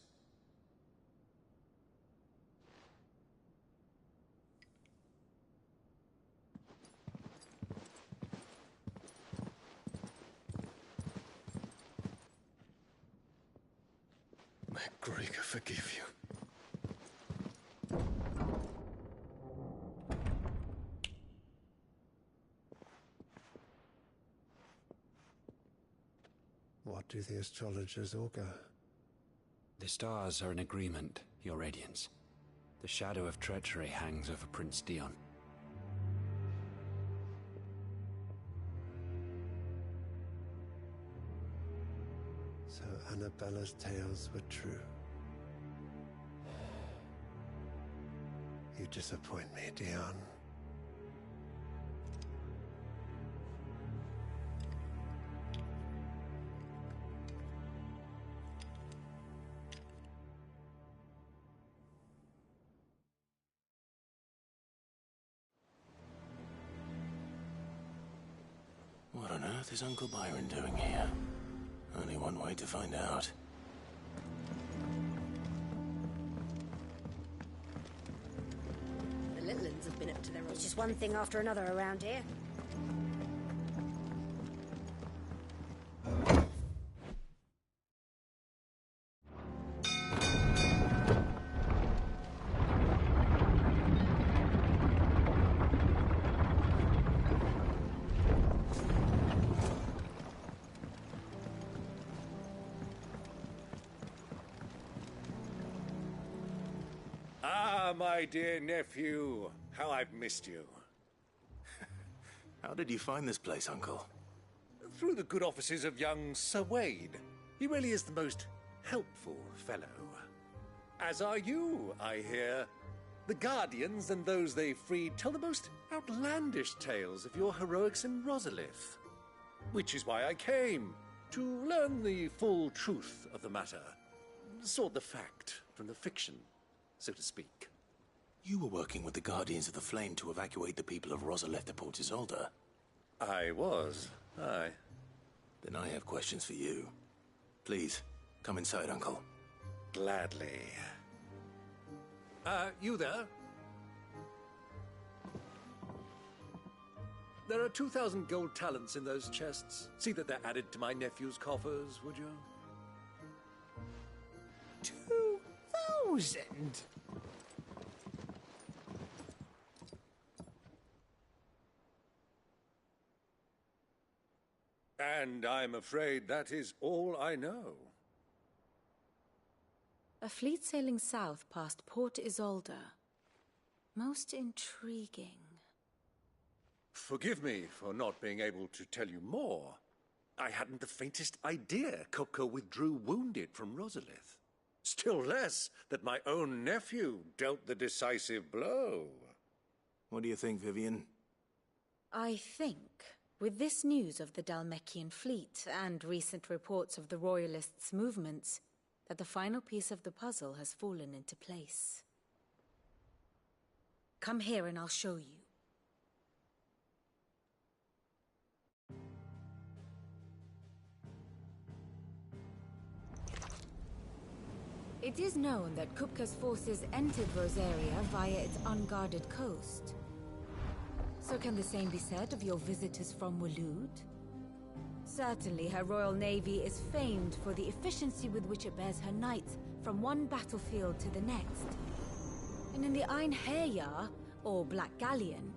May Gregor forgive you. What do the astrologers augur? The stars are in agreement, Your Radiance. The shadow of treachery hangs over Prince Dion. So Annabella's tales were true. You disappoint me, Dion. What on earth is Uncle Byron doing here? Only one way to find out. The little ones have been up to their... It's just one thing after another around here. My dear nephew, how I've missed you. How did you find this place, Uncle? Through the good offices of young Sir Wade. He really is the most helpful fellow. As are you, I hear. The Guardians and those they freed tell the most outlandish tales of your heroics in Rosalith. Which is why I came, to learn the full truth of the matter. Sort the fact from the fiction, so to speak. You were working with the Guardians of the Flame to evacuate the people of Rosalith to Port Isolde. I was, aye. Then I have questions for you. Please, come inside, Uncle. Gladly. You there? There are 2,000 gold talents in those chests. See that they're added to my nephew's coffers, would you? 2,000? And I'm afraid that is all I know. A fleet sailing south past Port Isolde. Most intriguing. Forgive me for not being able to tell you more. I hadn't the faintest idea Kupka withdrew wounded from Rosalith. Still less that my own nephew dealt the decisive blow. What do you think, Vivian? I think, with this news of the Dalmekian fleet and recent reports of the Royalists' movements, that the final piece of the puzzle has fallen into place. Come here and I'll show you. It is known that Kupka's forces entered Rosaria via its unguarded coast. So can the same be said of your visitors from Waloed? Certainly her Royal Navy is famed for the efficiency with which it bears her knights from one battlefield to the next. And in the Einherjar, or Black Galleon,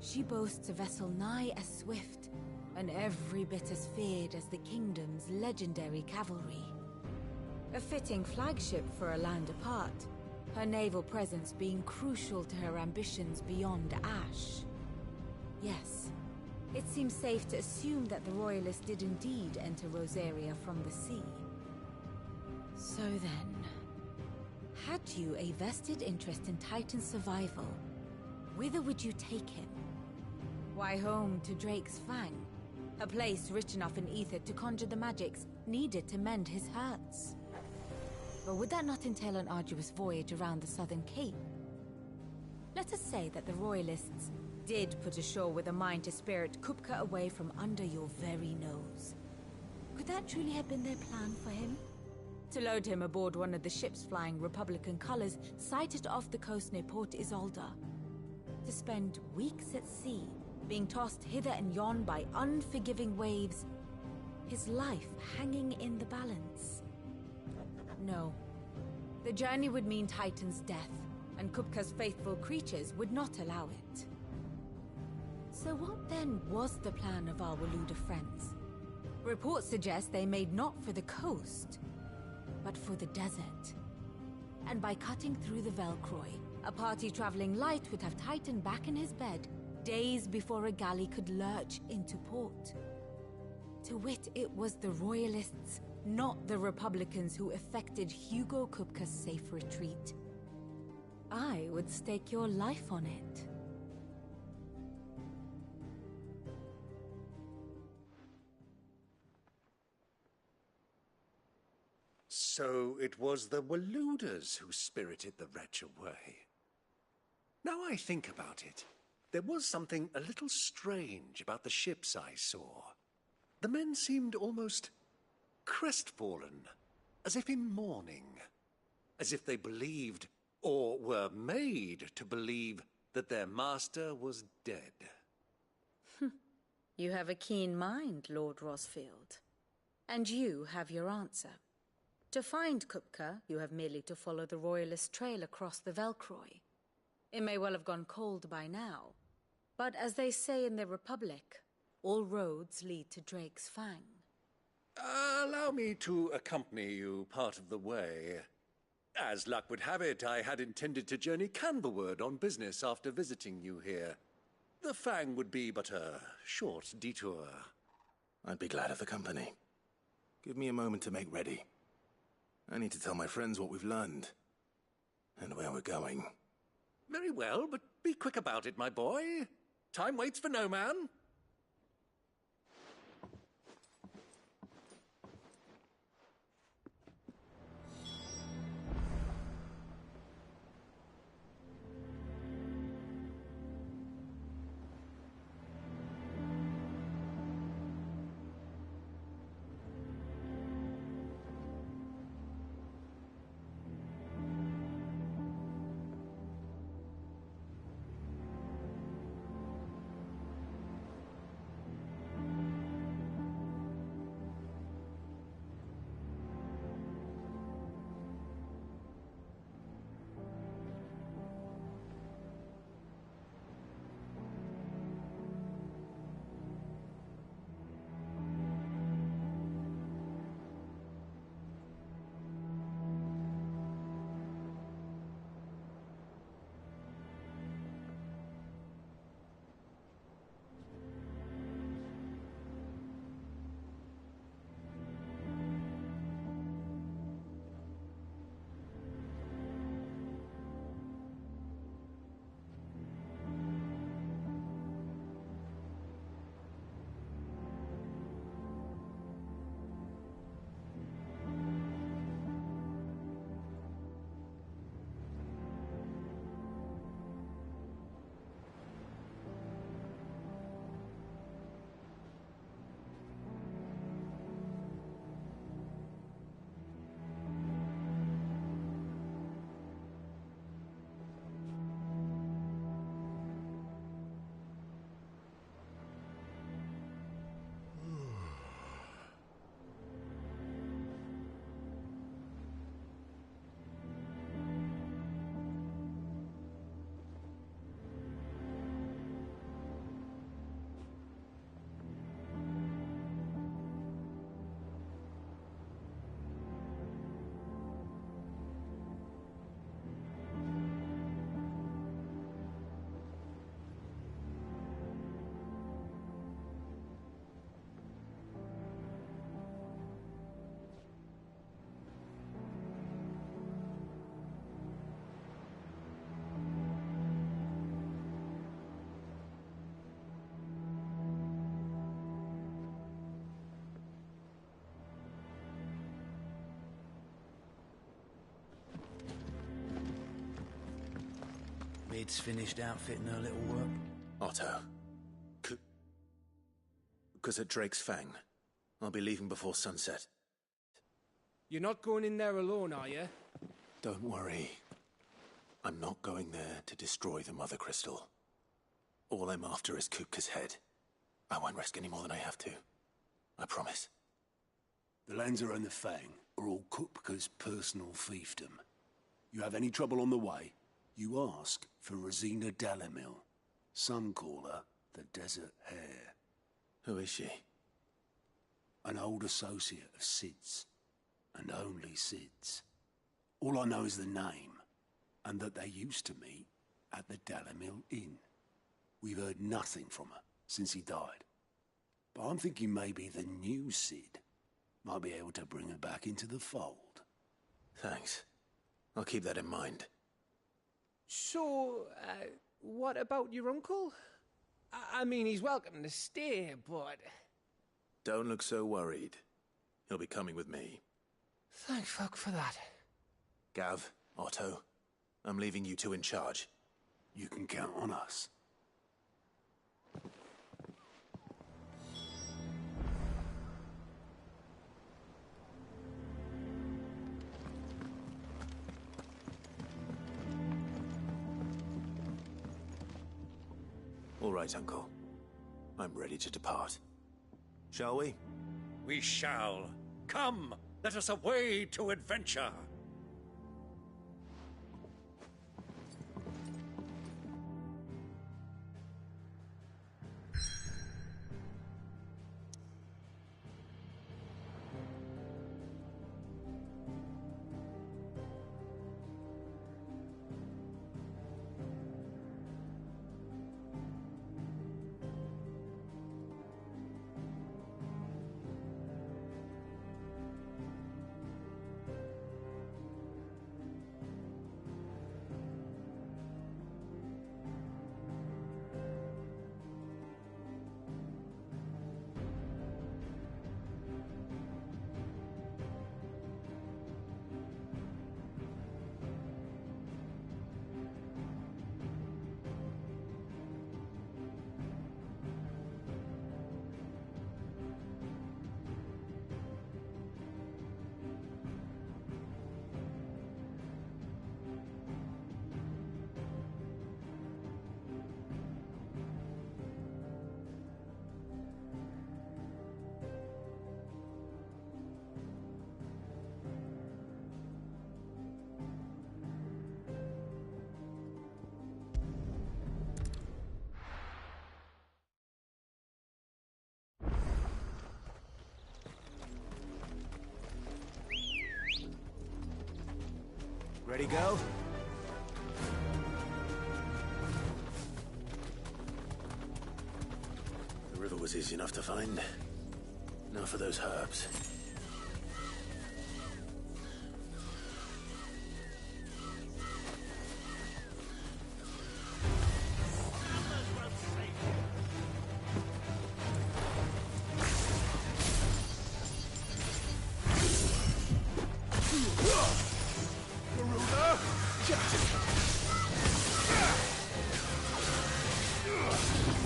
she boasts a vessel nigh as swift and every bit as feared as the kingdom's legendary cavalry. A fitting flagship for a land apart, her naval presence being crucial to her ambitions beyond Ash. Yes, it seems safe to assume that the Royalists did indeed enter Rosaria from the sea. So then, had you a vested interest in Titan's survival, whither would you take him? Why, home to Drake's Fang, a place rich enough in ether to conjure the magics needed to mend his hurts. But would that not entail an arduous voyage around the southern cape? Let us say that the Royalists did put ashore with a mind to spirit Kupka away from under your very nose. Could that truly have been their plan for him? To load him aboard one of the ships flying Republican colors sighted off the coast near Port Isolde. To spend weeks at sea, being tossed hither and yon by unforgiving waves, his life hanging in the balance. No. The journey would mean Titan's death, and Kupka's faithful creatures would not allow it. So what then was the plan of our Waluda friends? Reports suggest they made not for the coast, but for the desert. And by cutting through the Velcroy, a party traveling light would have Titan back in his bed days before a galley could lurch into port. To wit, it was the Royalists, not the Republicans, who effected Hugo Kupka's safe retreat. I would stake your life on it. So it was the Waluders who spirited the wretch away. Now I think about it, there was something a little strange about the ships I saw. The men seemed almost crestfallen, as if in mourning, as if they believed, or were made to believe, that their master was dead. You have a keen mind, Lord Rosfield. And you have your answer. To find Kupka, you have merely to follow the Royalist trail across the Velcroy. It may well have gone cold by now, but as they say in the Republic, all roads lead to Drake's Fang. Allow me to accompany you part of the way. As luck would have it, I had intended to journey Canberward on business after visiting you here. The Fang would be but a short detour. I'd be glad of the company. Give me a moment to make ready. I need to tell my friends what we've learned, and where we're going. Very well, but be quick about it, my boy. Time waits for no man. Lid's finished outfitting her little work? Otto. Because at Drake's Fang, I'll be leaving before sunset. You're not going in there alone, are you? Don't worry. I'm not going there to destroy the Mother Crystal. All I'm after is Kupka's head. I won't risk any more than I have to. I promise. The Lanza and the Fang are all Kupka's personal fiefdom. You have any trouble on the way, you ask for Rosina Dalamil. Some call her the Desert Hare. Who is she? An old associate of Sid's. And only Sid's. All I know is the name, and that they used to meet at the Dalamil Inn. We've heard nothing from her since he died. But I'm thinking maybe the new Sid might be able to bring her back into the fold. Thanks. I'll keep that in mind. So, what about your uncle? I mean, he's welcome to stay, but... Don't look so worried. He'll be coming with me. Thank fuck for that. Gav, Otto, I'm leaving you two in charge. You can count on us. All right, Uncle. I'm ready to depart. Shall we? We shall. Come, let us away to adventure. Ready, go? The river was easy enough to find. Now for those herbs.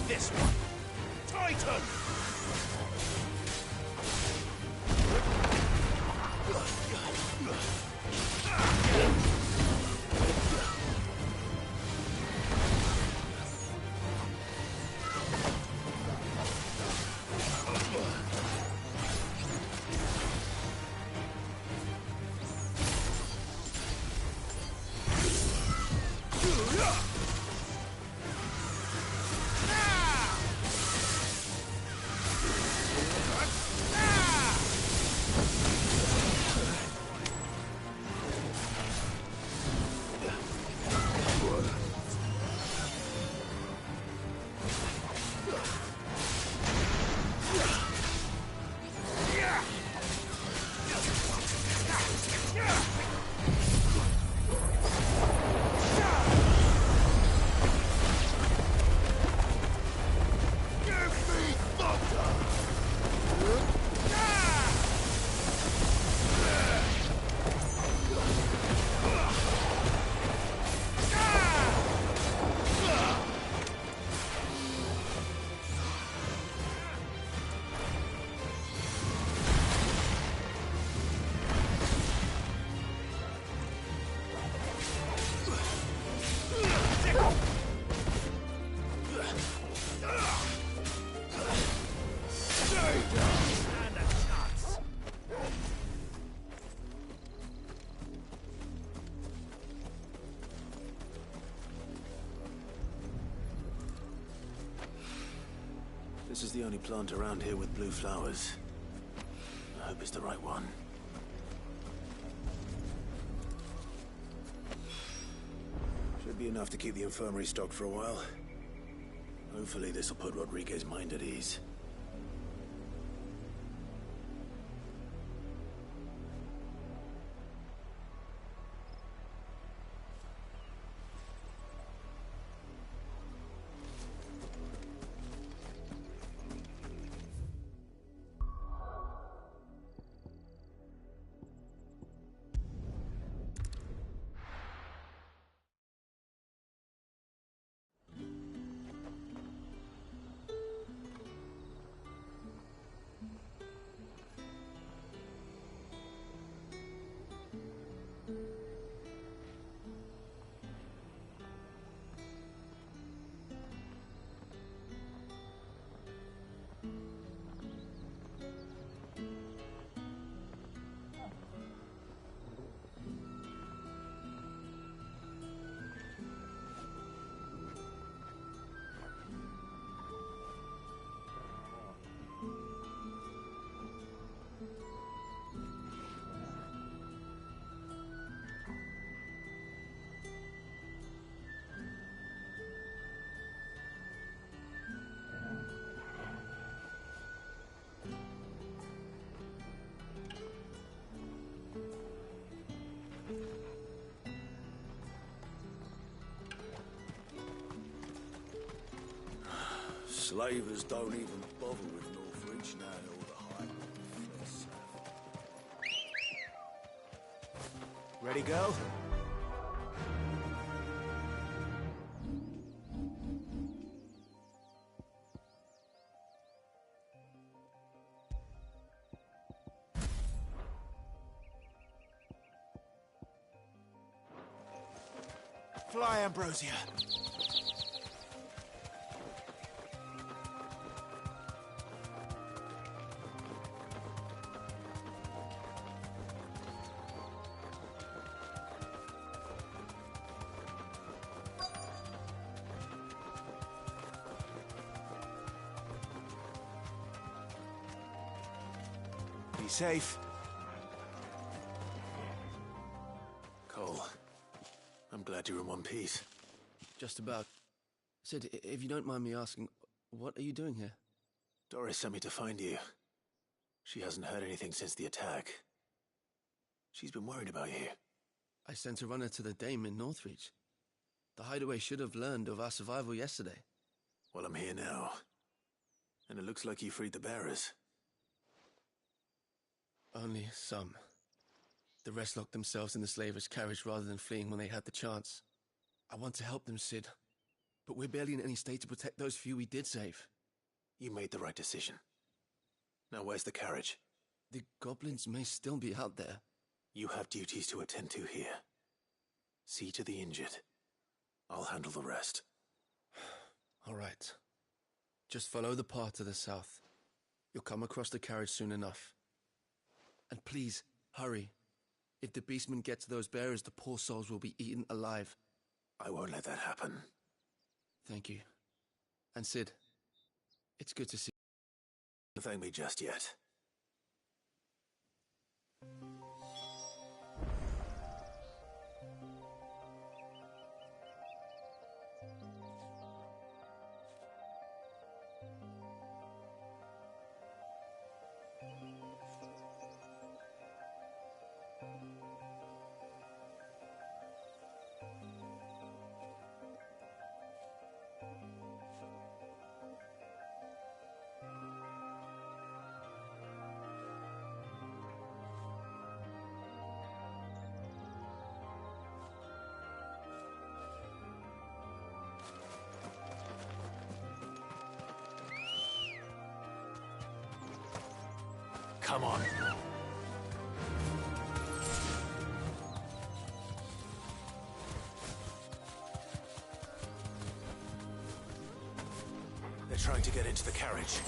This one. Titan! This is the only plant around here with blue flowers. I hope it's the right one. Should be enough to keep the infirmary stocked for a while. Hopefully this will put Rodriguez's mind at ease. Slavers don't even bother with Northreach now, all the hype. Ready, go? Fly, Ambrosia. Be safe. Cole, I'm glad you're in one piece. Just about. Sid, if you don't mind me asking, what are you doing here? Doris sent me to find you. She hasn't heard anything since the attack. She's been worried about you. I sent a runner to the Dame in Northreach. The hideaway should have learned of our survival yesterday. Well, I'm here now. And it looks like you freed the bearers. Only some. The rest locked themselves in the slavers' carriage rather than fleeing when they had the chance. I want to help them, Sid. But we're barely in any state to protect those few we did save. You made the right decision. Now where's the carriage? The goblins may still be out there. You have duties to attend to here. See to the injured. I'll handle the rest. All right. Just follow the path to the south. You'll come across the carriage soon enough. And please, hurry. If the beastmen get to those bearers, the poor souls will be eaten alive. I won't let that happen. Thank you. And Sid, it's good to see you. Don't thank me just yet. Come on. They're trying to get into the carriage.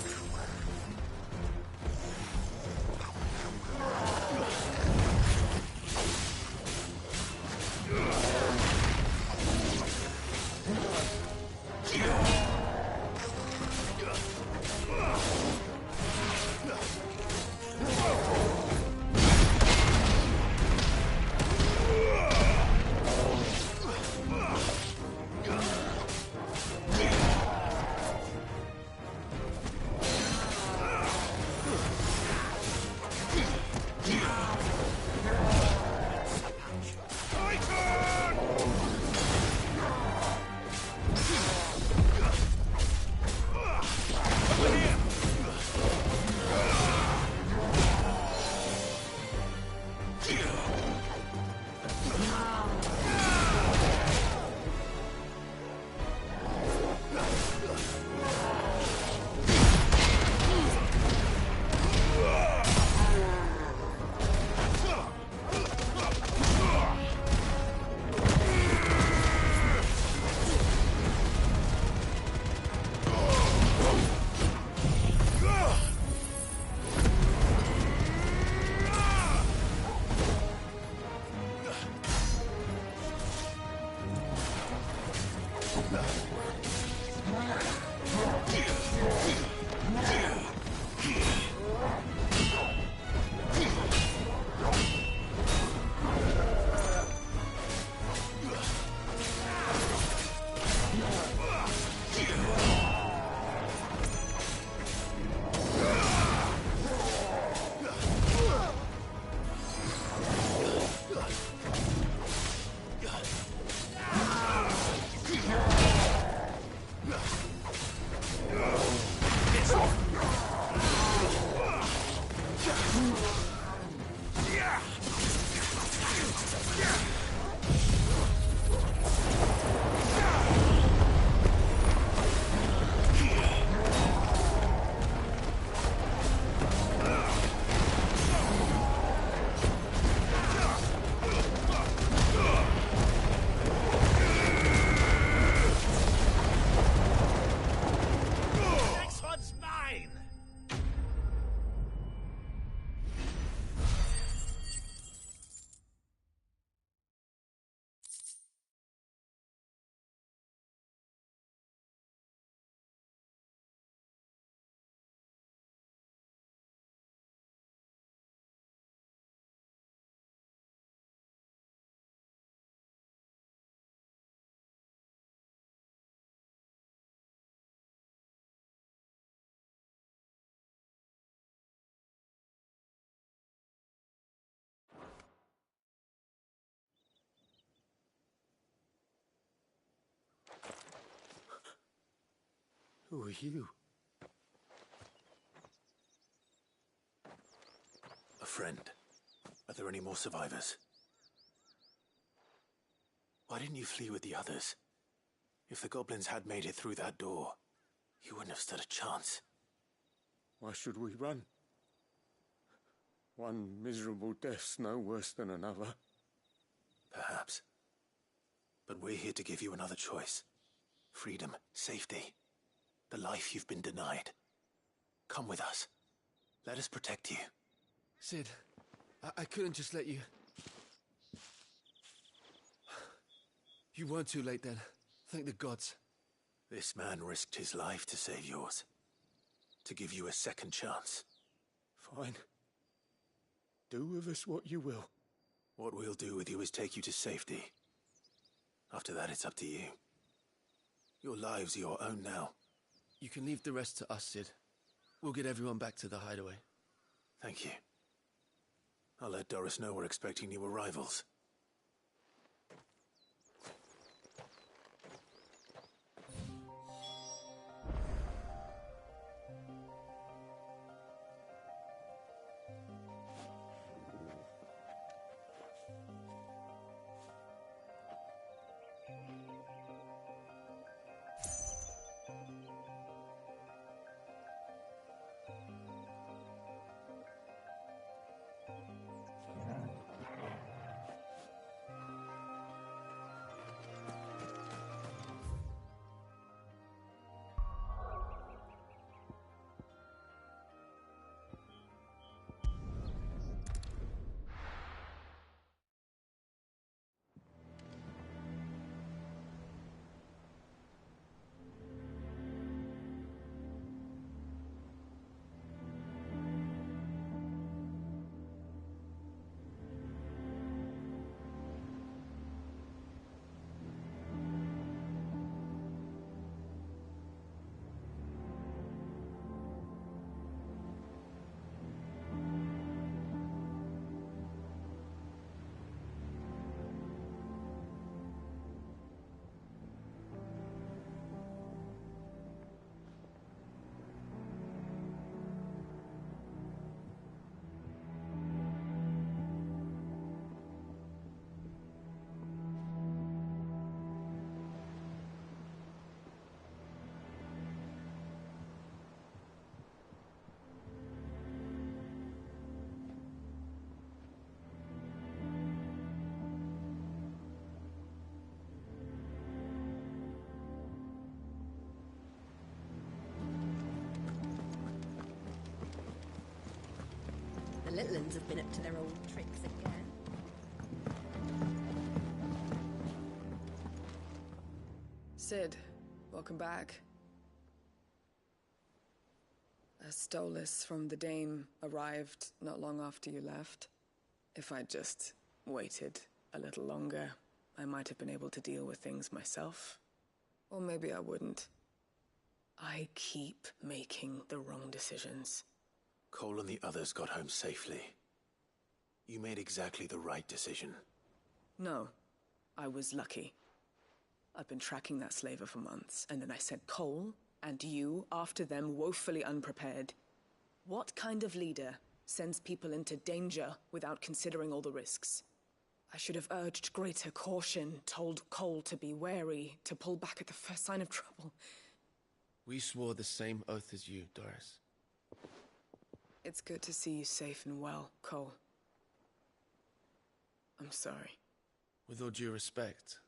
Who are you? A friend. Are there any more survivors? Why didn't you flee with the others? If the goblins had made it through that door, you wouldn't have stood a chance. Why should we run? One miserable death's no worse than another. Perhaps. But we're here to give you another choice. Freedom, safety, the life you've been denied. Come with us. Let us protect you. Sid, I couldn't just let you... You weren't too late then. Thank the gods. This man risked his life to save yours. To give you a second chance. Fine. Do with us what you will. What we'll do with you is take you to safety. After that, it's up to you. Your lives are your own now. You can leave the rest to us, Sid. We'll get everyone back to the hideaway. Thank you. I'll let Doris know we're expecting new arrivals. The Litlans have been up to their old tricks again. Sid, welcome back. A Stolas from the Dame arrived not long after you left. If I'd just waited a little longer, I might have been able to deal with things myself. Or maybe I wouldn't. I keep making the wrong decisions. Cole and the others got home safely. You made exactly the right decision. No, I was lucky. I've been tracking that slaver for months, and then I sent Cole and you after them, woefully unprepared. What kind of leader sends people into danger without considering all the risks? I should have urged greater caution, told Cole to be wary, to pull back at the first sign of trouble. We swore the same oath as you, Doris. It's good to see you safe and well, Cole. I'm sorry. With all due respect,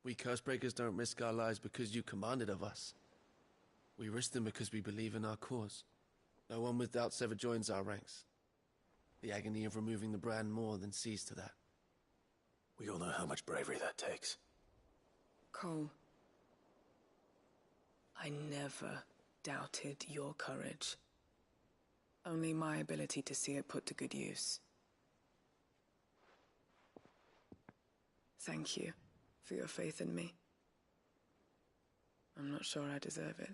we Cursebreakers don't risk our lives because you commanded of us. We risk them because we believe in our cause. No one with doubts ever joins our ranks. The agony of removing the brand more than sees to that. We all know how much bravery that takes. Cole, I never doubted your courage. Only my ability to see it put to good use. Thank you for your faith in me. I'm not sure I deserve it.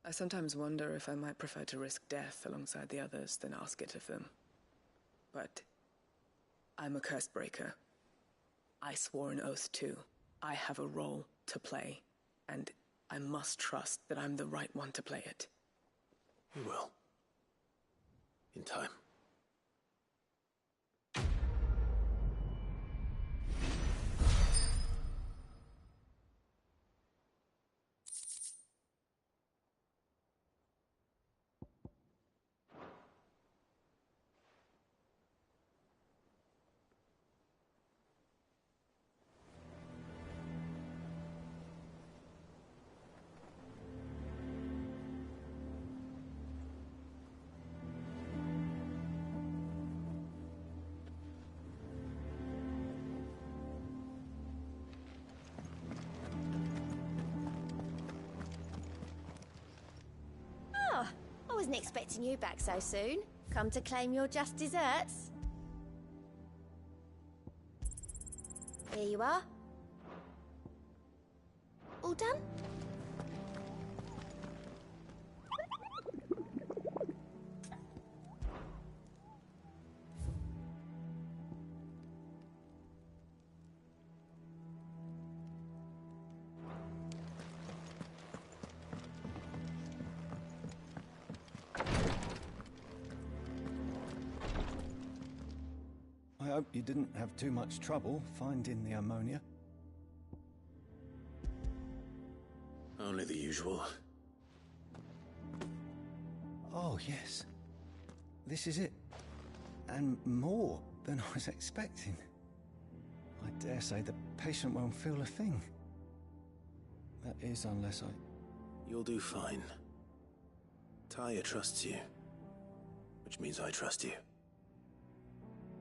I sometimes wonder if I might prefer to risk death alongside the others than ask it of them. But I'm a Cursebreaker. I swore an oath too. I have a role to play, and I must trust that I'm the right one to play it. You will. In time. Oh, I wasn't expecting you back so soon. Come to claim your just desserts? Here you are. All done? I hope you didn't have too much trouble finding the ammonia. Only the usual. Oh, yes. This is it. And more than I was expecting. I dare say the patient won't feel a thing. That is, unless I... You'll do fine. Taya trusts you. Which means I trust you.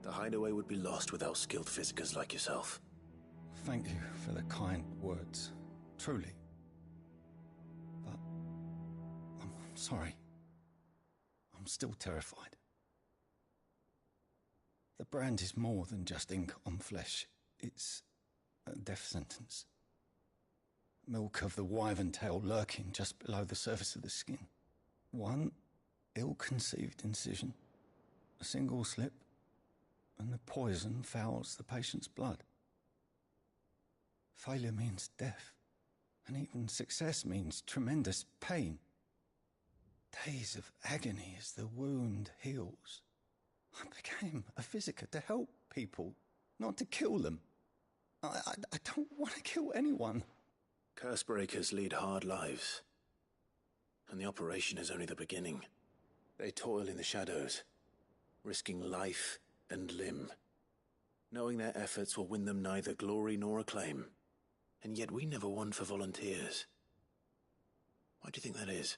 The hideaway would be lost without skilled physicers like yourself. Thank you for the kind words. Truly. But... I'm sorry. I'm still terrified. The brand is more than just ink on flesh. It's a death sentence. Milk of the wyvern tail lurking just below the surface of the skin. One ill-conceived incision, a single slip, and the poison fouls the patient's blood. Failure means death, and even success means tremendous pain. Days of agony as the wound heals. I became a physiker to help people, not to kill them. I don't want to kill anyone. Cursebreakers lead hard lives, and the operation is only the beginning. They toil in the shadows, risking life and limb, knowing their efforts will win them neither glory nor acclaim. And yet we never won for volunteers. Why do you think that is?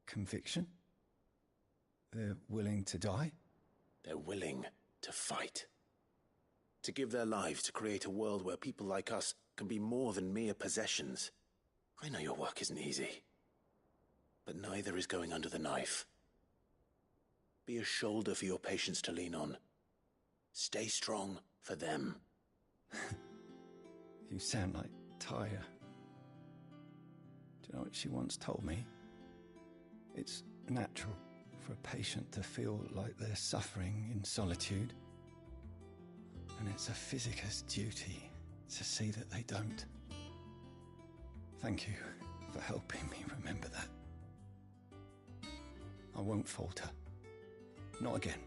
Conviction? They're willing to die? They're willing to fight. To give their lives to create a world where people like us can be more than mere possessions. I know your work isn't easy, but neither is going under the knife. Be a shoulder for your patients to lean on. Stay strong for them. You sound like Taya. Do you know what she once told me? It's natural for a patient to feel like they're suffering in solitude. And it's a physicist's duty to see that they don't. Thank you for helping me remember that. I won't falter. Not again.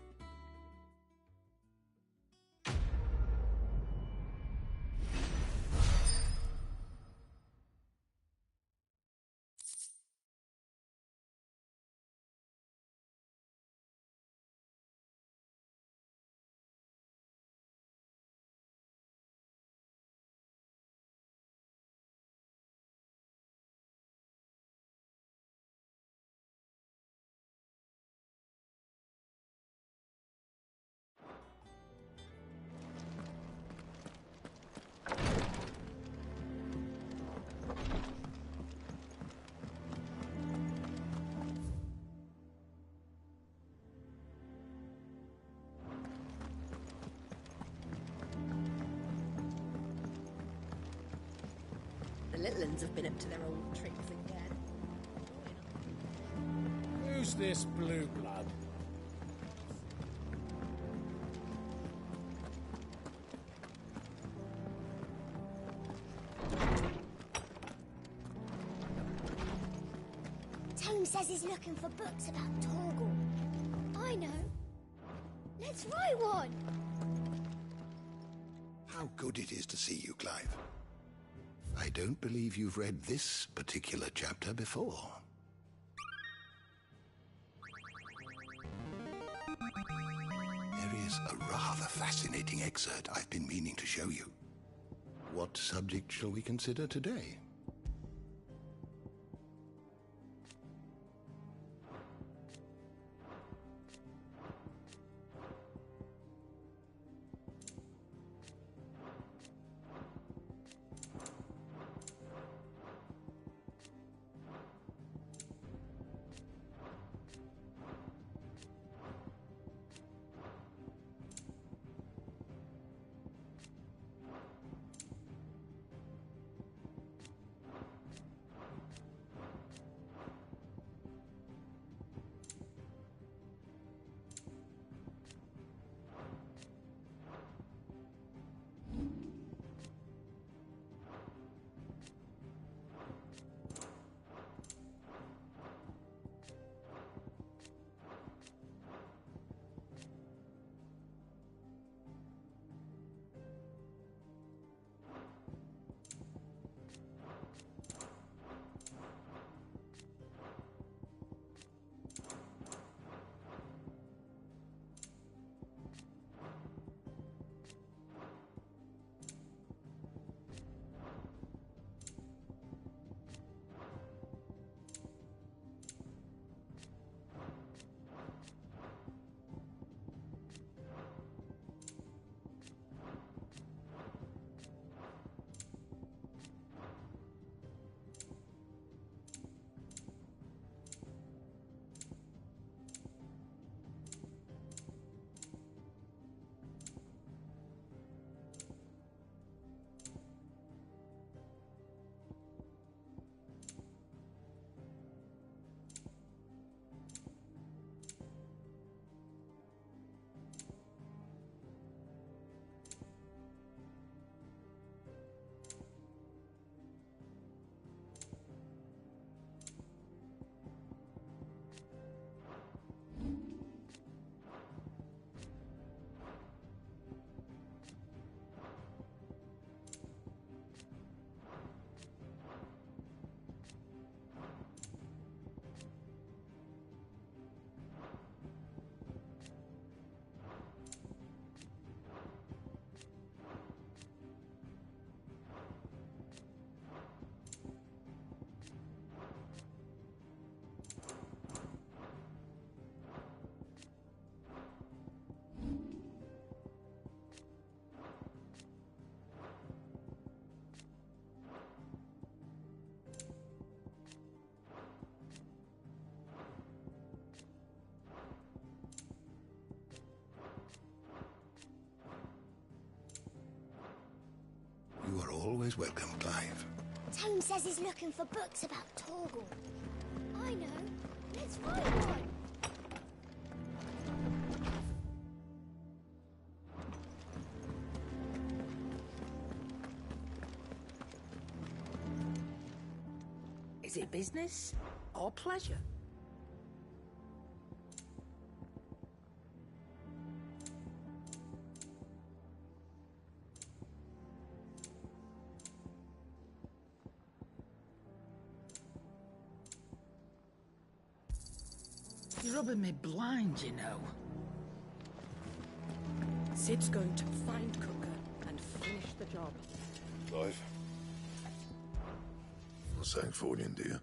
The little uns have been up to their old tricks again. Who's this blue blood? says he's looking for books about Torgal. I know. Let's write one! How good it is to see you, Clive. I don't believe you've read this particular chapter before. There is a rather fascinating excerpt I've been meaning to show you. What subject shall we consider today? You are always welcome, Clive. Tone says he's looking for books about Torgal. I know. Let's write one. Is it business or pleasure? You're rubbing me blind, you know. Sid's going to find Cooker and finish the job. Clive? You're Sancfordian, do you?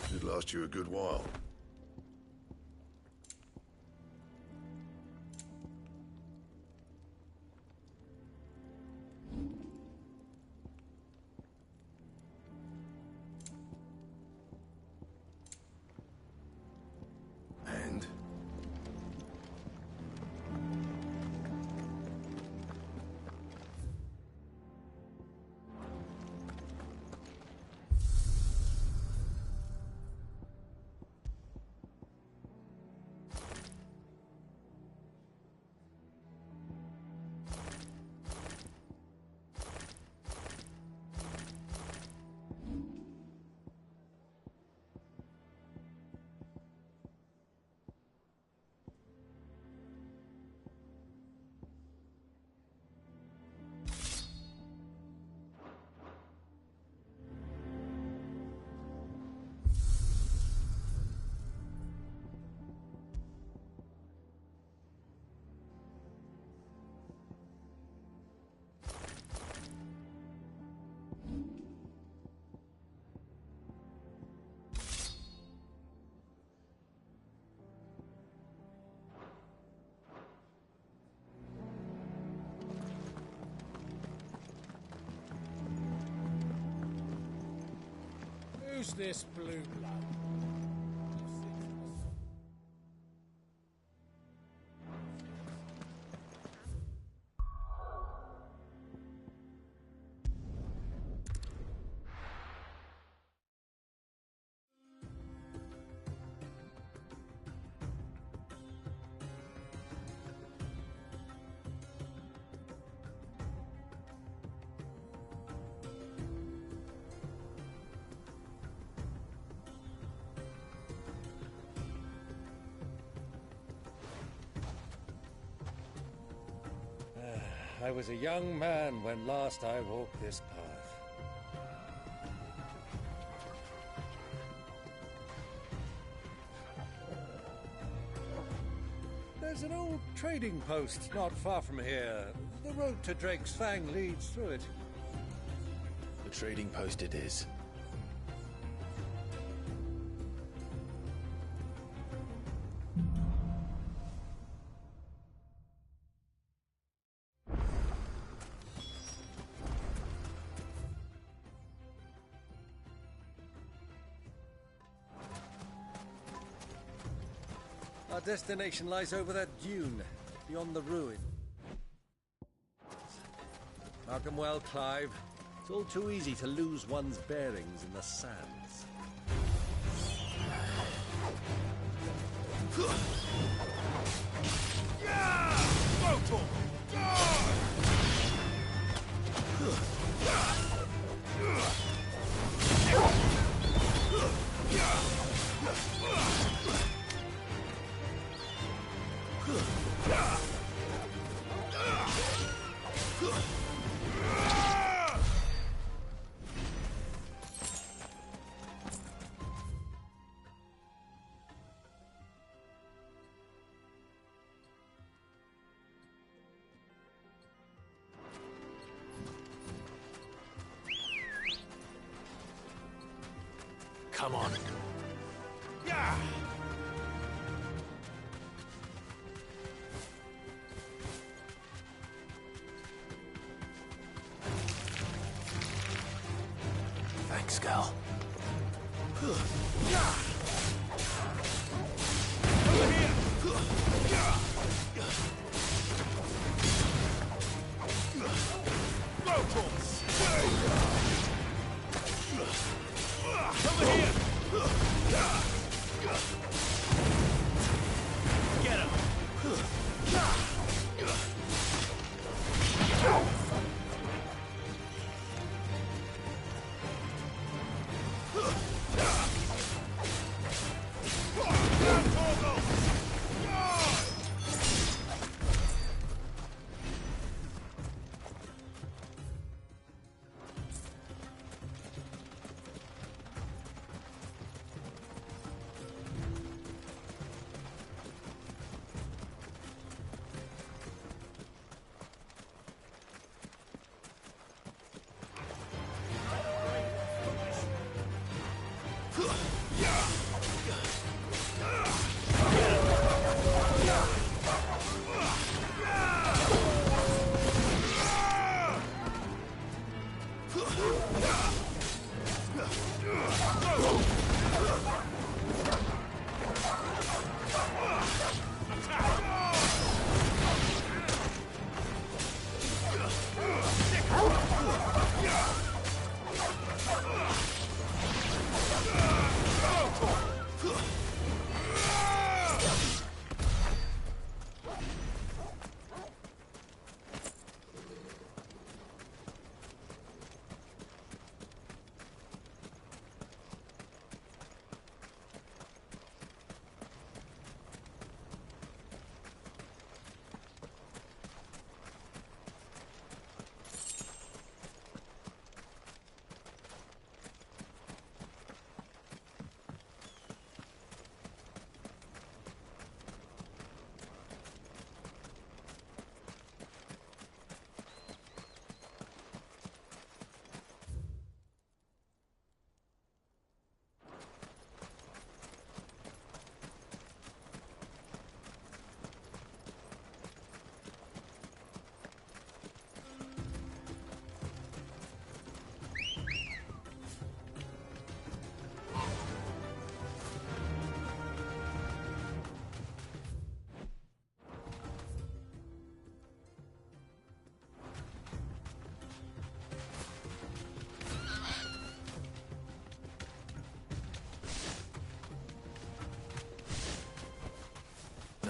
Should last you a good while. And? Who's this blue blood? I was a young man when last I walked this path. There's an old trading post not far from here. The road to Drake's Fang leads through it. The trading post it is. Our destination lies over that dune, beyond the ruin. Mark 'em well, Clive. It's all too easy to lose one's bearings in the sands. Go for it! Come on. Yeah! Thanks, Gal.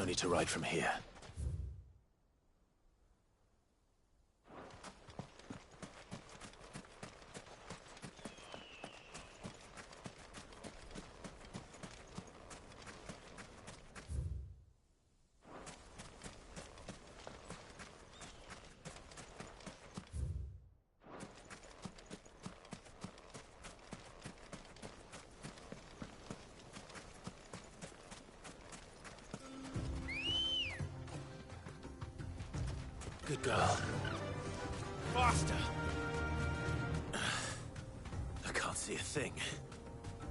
only to ride from here. Good girl. Faster! I can't see a thing.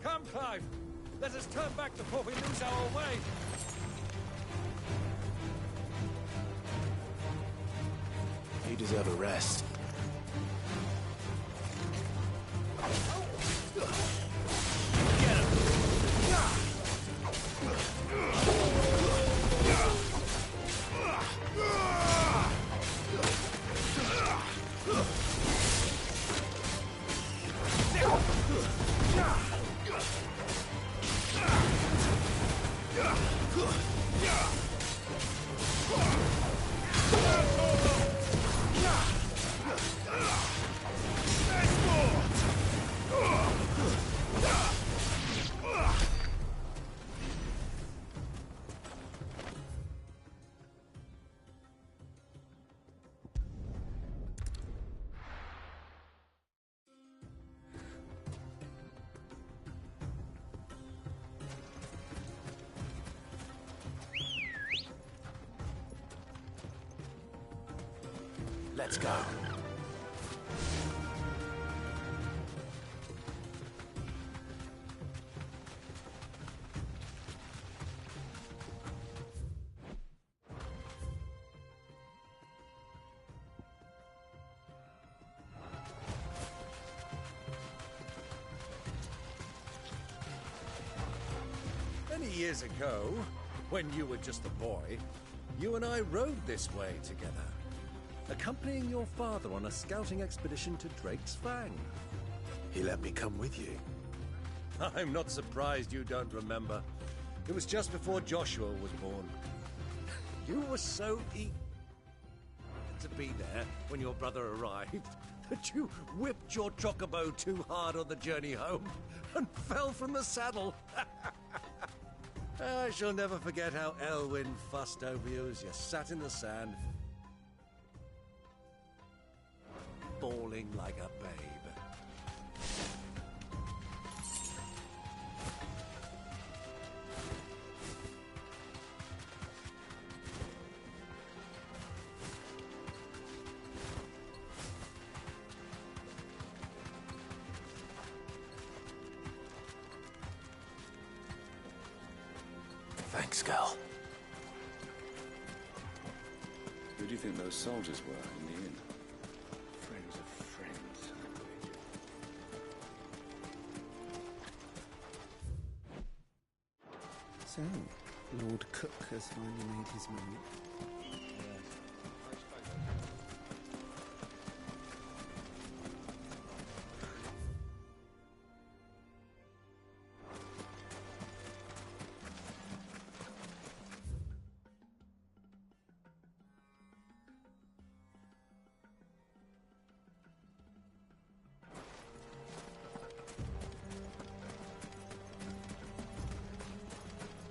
Come, Clive! Let us turn back before we lose our way! You deserve a rest. Let's go. Many years ago, when you were just a boy, you and I rode this way together, accompanying your father on a scouting expedition to Drake's Fang. He let me come with you. I'm not surprised you don't remember. It was just before Joshua was born. You were so eager to be there when your brother arrived that you whipped your chocobo too hard on the journey home and fell from the saddle. I shall never forget how Elwyn fussed over you as you sat in the sand, bawling like a babe. Thanks, girl. Who do you think those soldiers were in the inn? Friends of friends, I So, Lord Cook has finally made his money.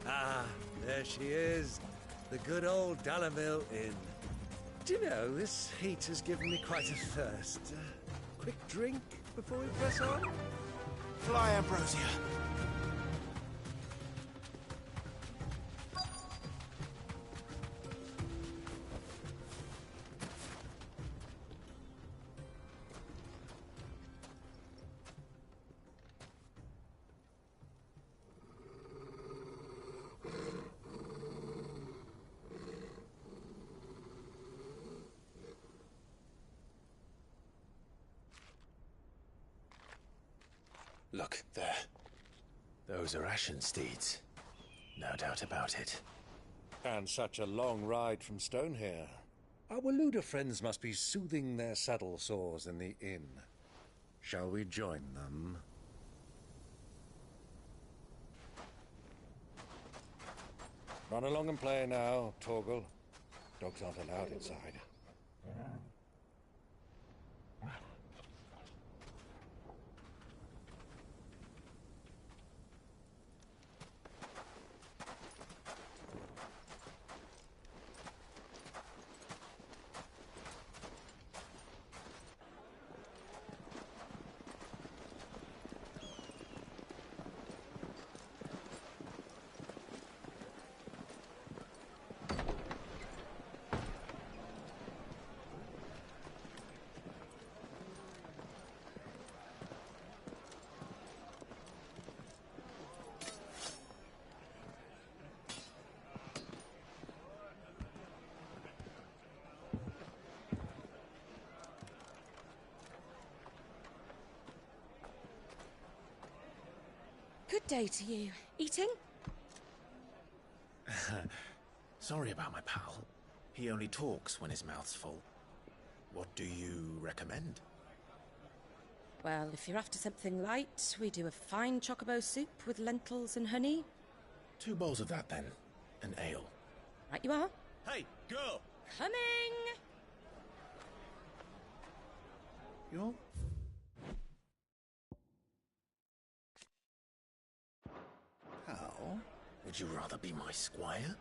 Ah, there she is. The good old Dalamil Inn. Do you know, this heat has given me quite a thirst. Quick drink before we press on? Fly, Ambrosia. Look, there. Those are Ashen steeds. No doubt about it. And such a long ride from Stonehair. Our Luda friends must be soothing their saddle sores in the inn. Shall we join them? Run along and play now, Torgal. Dogs aren't allowed inside. Good day to you. Eating? Sorry about my pal. He only talks when his mouth's full. What do you recommend? Well, if you're after something light, we do a fine chocobo soup with lentils and honey. 2 bowls of that, then. An ale. Right you are. Hey, girl! Coming! You're... How? Would you rather be my squire?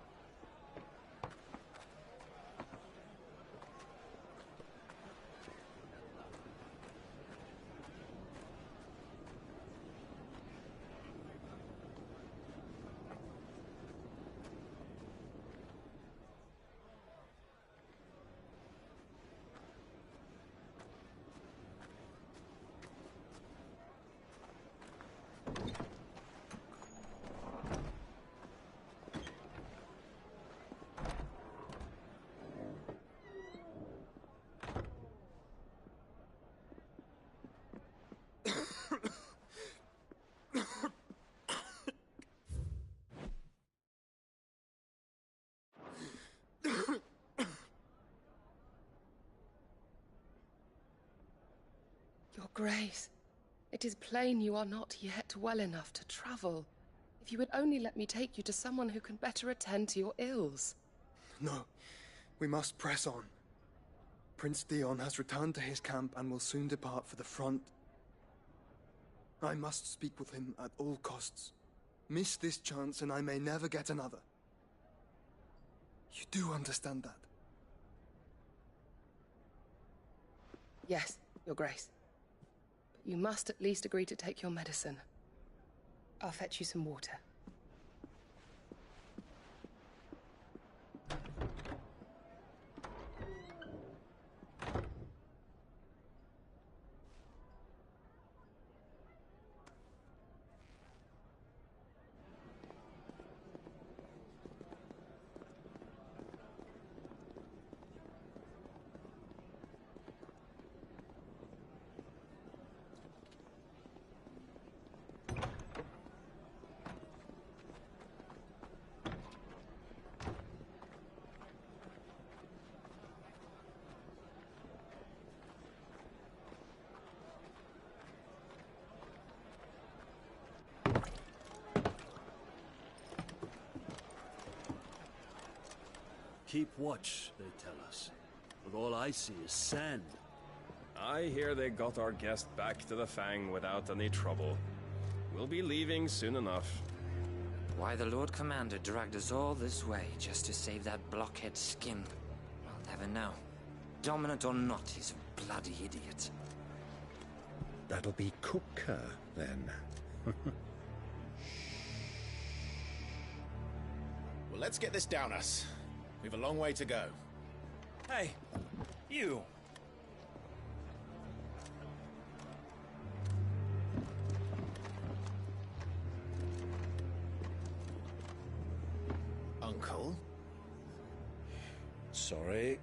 Your Grace, it is plain you are not yet well enough to travel. If you would only let me take you to someone who can better attend to your ills. No, we must press on. Prince Dion has returned to his camp and will soon depart for the front. I must speak with him at all costs. Miss this chance and I may never get another. You do understand that? Yes, Your Grace. But you must at least agree to take your medicine. I'll fetch you some water. Keep watch, they tell us. But all I see is sand. I hear they got our guest back to the Fang without any trouble. We'll be leaving soon enough. Why the Lord Commander dragged us all this way just to save that blockhead skin, I'll never know. Dominant or not, he's a bloody idiot. That'll be Cooker, then. Well, let's get this down us. We've a long way to go. Hey, you! Uncle? Sorry.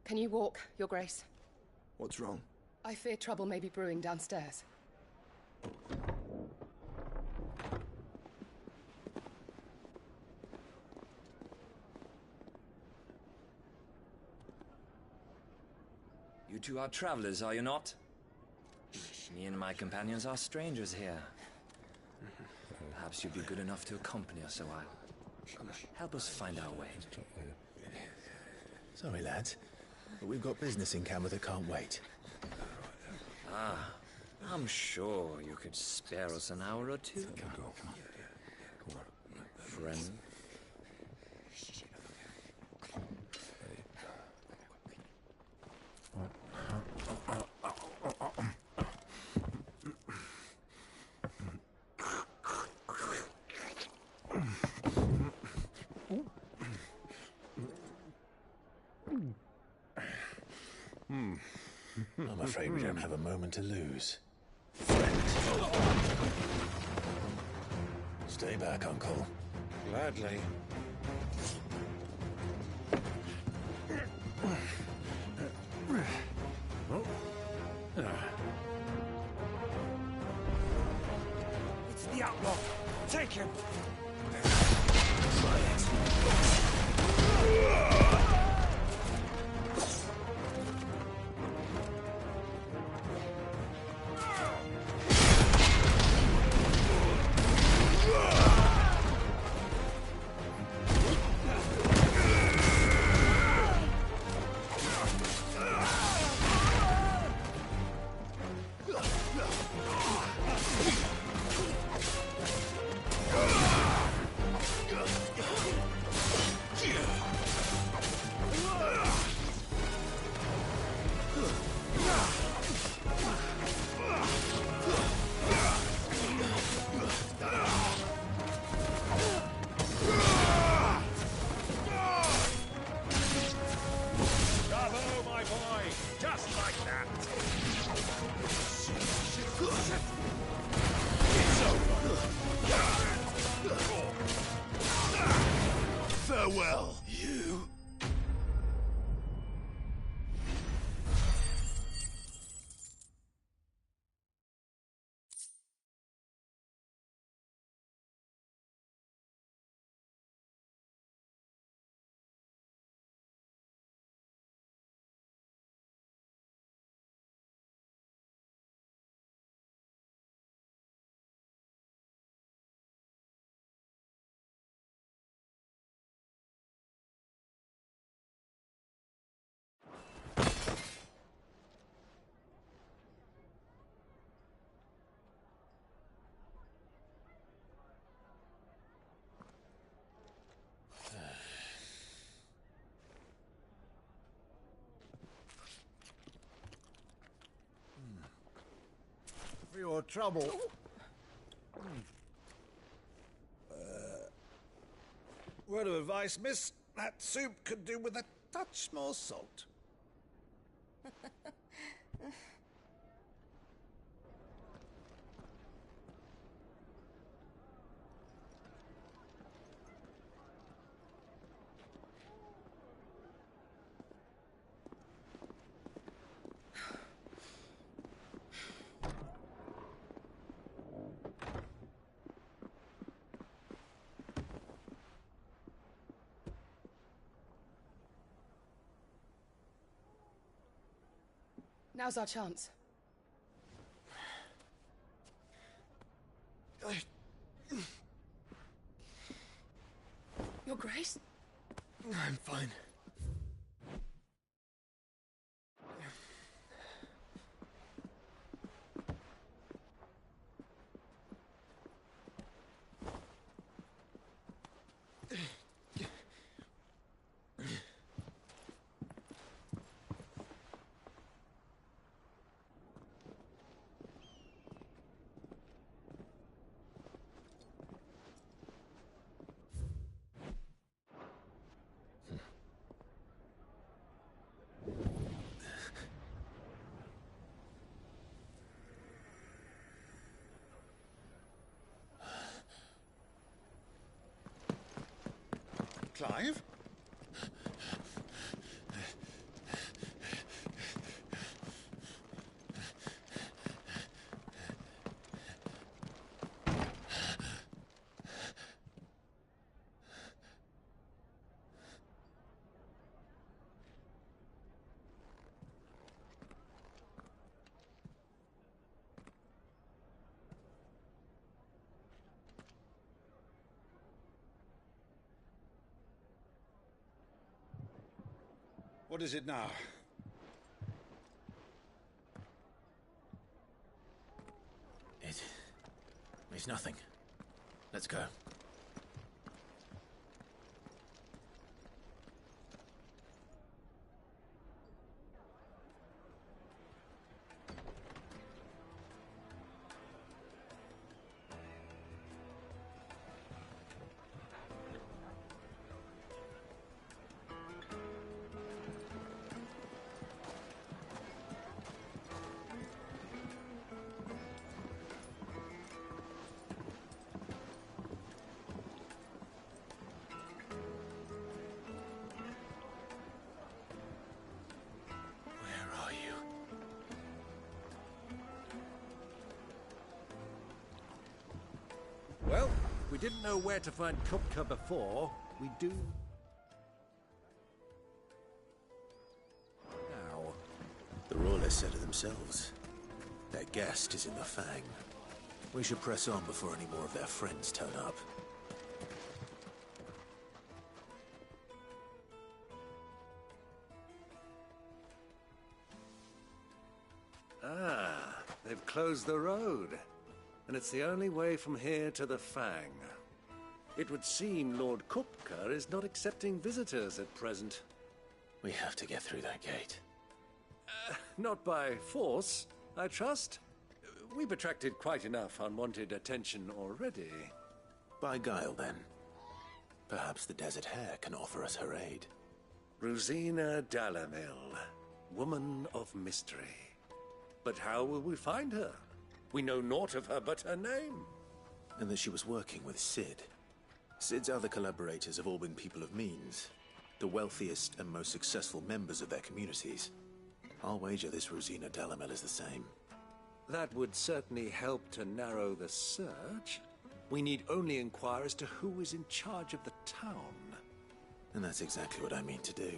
Can you walk, Your Grace? What's wrong? I fear trouble may be brewing downstairs. You two are travelers, are you not? Me and my companions are strangers here. Perhaps you'd be good enough to accompany us a while. Help us find our way. Sorry, lads, but we've got business in camera that can't wait. Ah, I'm sure you could spare us an hour or two. Friend. I'm afraid we don't have a moment to lose. Stay back, Uncle. Gladly. It's the outlaw. Take him. Farewell, you. For your trouble. Word of advice, miss. That soup could do with a touch more salt. Now's our chance. Your Grace? I'm fine. Clive? What is it now? It's nothing. Let's go. Well, we didn't know where to find Kupka before. We do now. The Royalists said it themselves. Their guest is in the Fang. We should press on before any more of their friends turn up. Ah, they've closed the road. And it's the only way from here to the Fang. It would seem Lord Kupka is not accepting visitors at present. We have to get through that gate. Not by force, I trust. We've attracted quite enough unwanted attention already. By guile, then. Perhaps the Desert Hare can offer us her aid. Rosina Dalamil, woman of mystery. But how will we find her? We know naught of her but her name. And that she was working with Sid. Sid's other collaborators have all been people of means, the wealthiest and most successful members of their communities. I'll wager this Rosina Dalamel is the same. That would certainly help to narrow the search. We need only inquire as to who is in charge of the town. And that's exactly what I mean to do.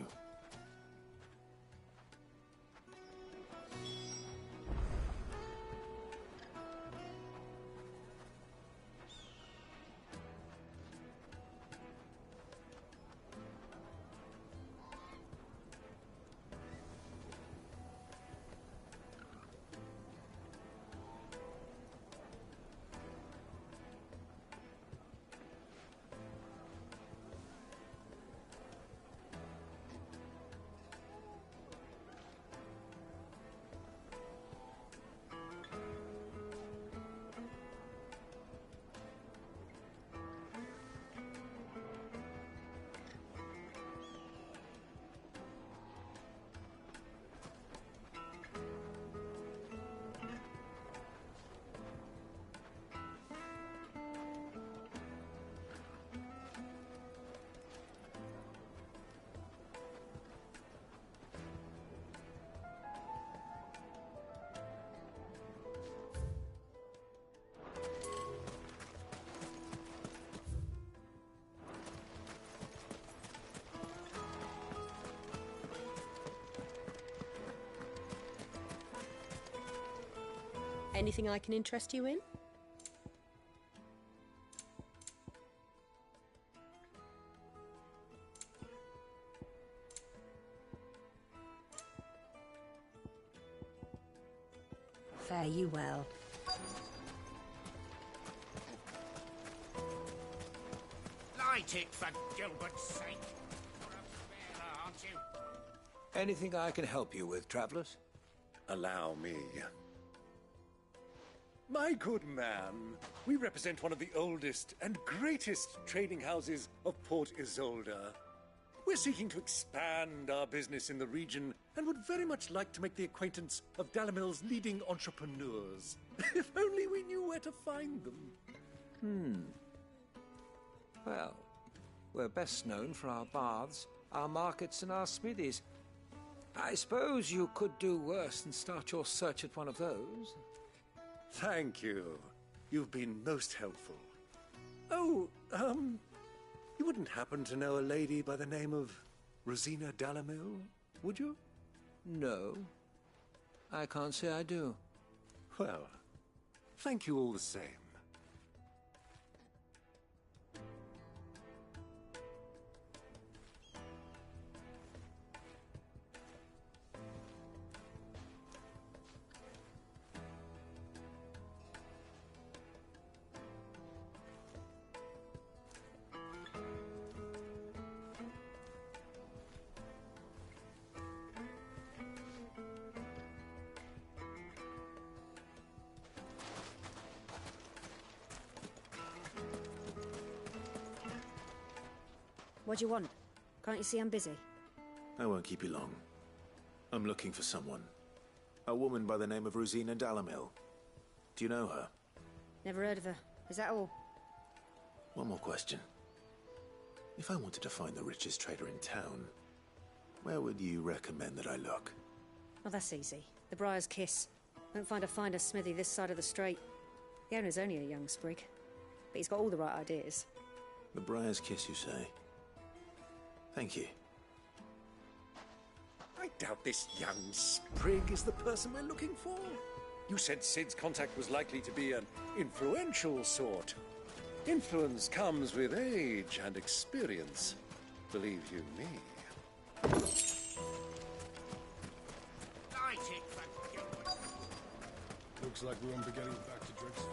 Anything I can interest you in? Fare you well. Light it, for Gilbert's sake. You're a sparer, aren't you? Anything I can help you with, travelers? Allow me. My good man, we represent one of the oldest and greatest trading houses of Port Isolde. We're seeking to expand our business in the region and would very much like to make the acquaintance of Dalamil's leading entrepreneurs. If only we knew where to find them. Well, we're best known for our baths, our markets, and our smithies. I suppose you could do worse than start your search at one of those. Thank you. You've been most helpful. Oh, you wouldn't happen to know a lady by the name of Rosina Dalamil, would you? No. I can't say I do. Well, thank you all the same. What do you want? Can't you see I'm busy? I won't keep you long. I'm looking for someone. A woman by the name of Rosina Dalamil. Do you know her? Never heard of her. Is that all? One more question. If I wanted to find the richest trader in town, where would you recommend that I look? Oh, that's easy. The Briar's Kiss. Won't find a finer smithy this side of the strait. The owner's only a young sprig, but he's got all the right ideas. The Briar's Kiss, you say? Thank you. I doubt this young sprig is the person we're looking for. You said Sid's contact was likely to be an influential sort. Influence comes with age and experience, believe you me. Looks like we won't be getting back to Drexel.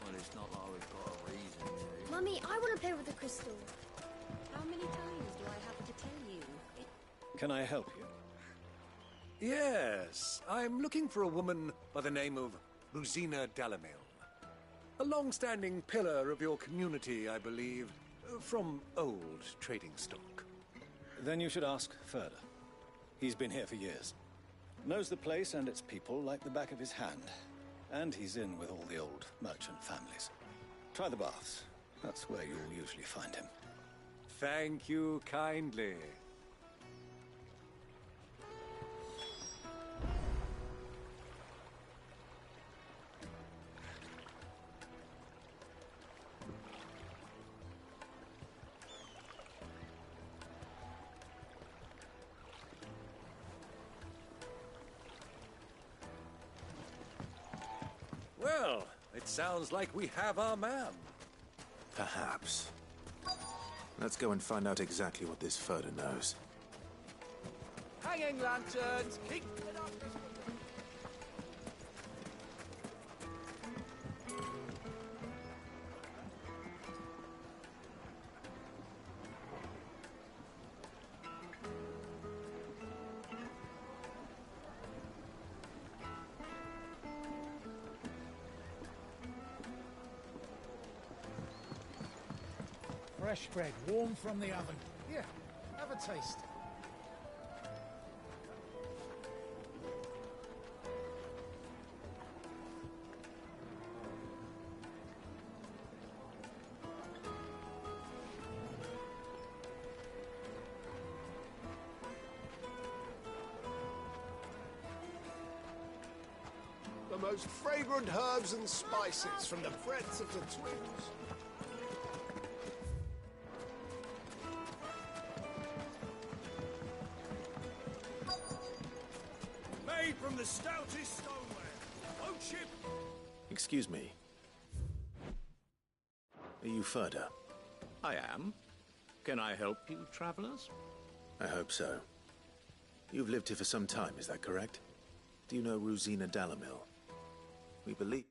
Well, it's not like we've got a reason to. Mummy, I want to play with the crystal. How many times do I have to tell you? Can I help you? Yes, I'm looking for a woman by the name of Rosina Dalamil. A long-standing pillar of your community, I believe, from old trading stock. Then you should ask further. He's been here for years. Knows the place and its people like the back of his hand. And he's in with all the old merchant families. Try the baths. That's where you'll usually find him. Thank you kindly. Well, it sounds like we have our man. Perhaps. Let's go and find out exactly what this Furder knows. Hanging lanterns! Keep it up! Fresh bread, warm from the oven. Here, have a taste. The most fragrant herbs and spices from the breadth of the twins. Made from the stoutest stoneware. Oak ship. Excuse me. Are you Furder? I am. Can I help you, travelers? I hope so. You've lived here for some time, is that correct? Do you know Rosina Dalamil? We believe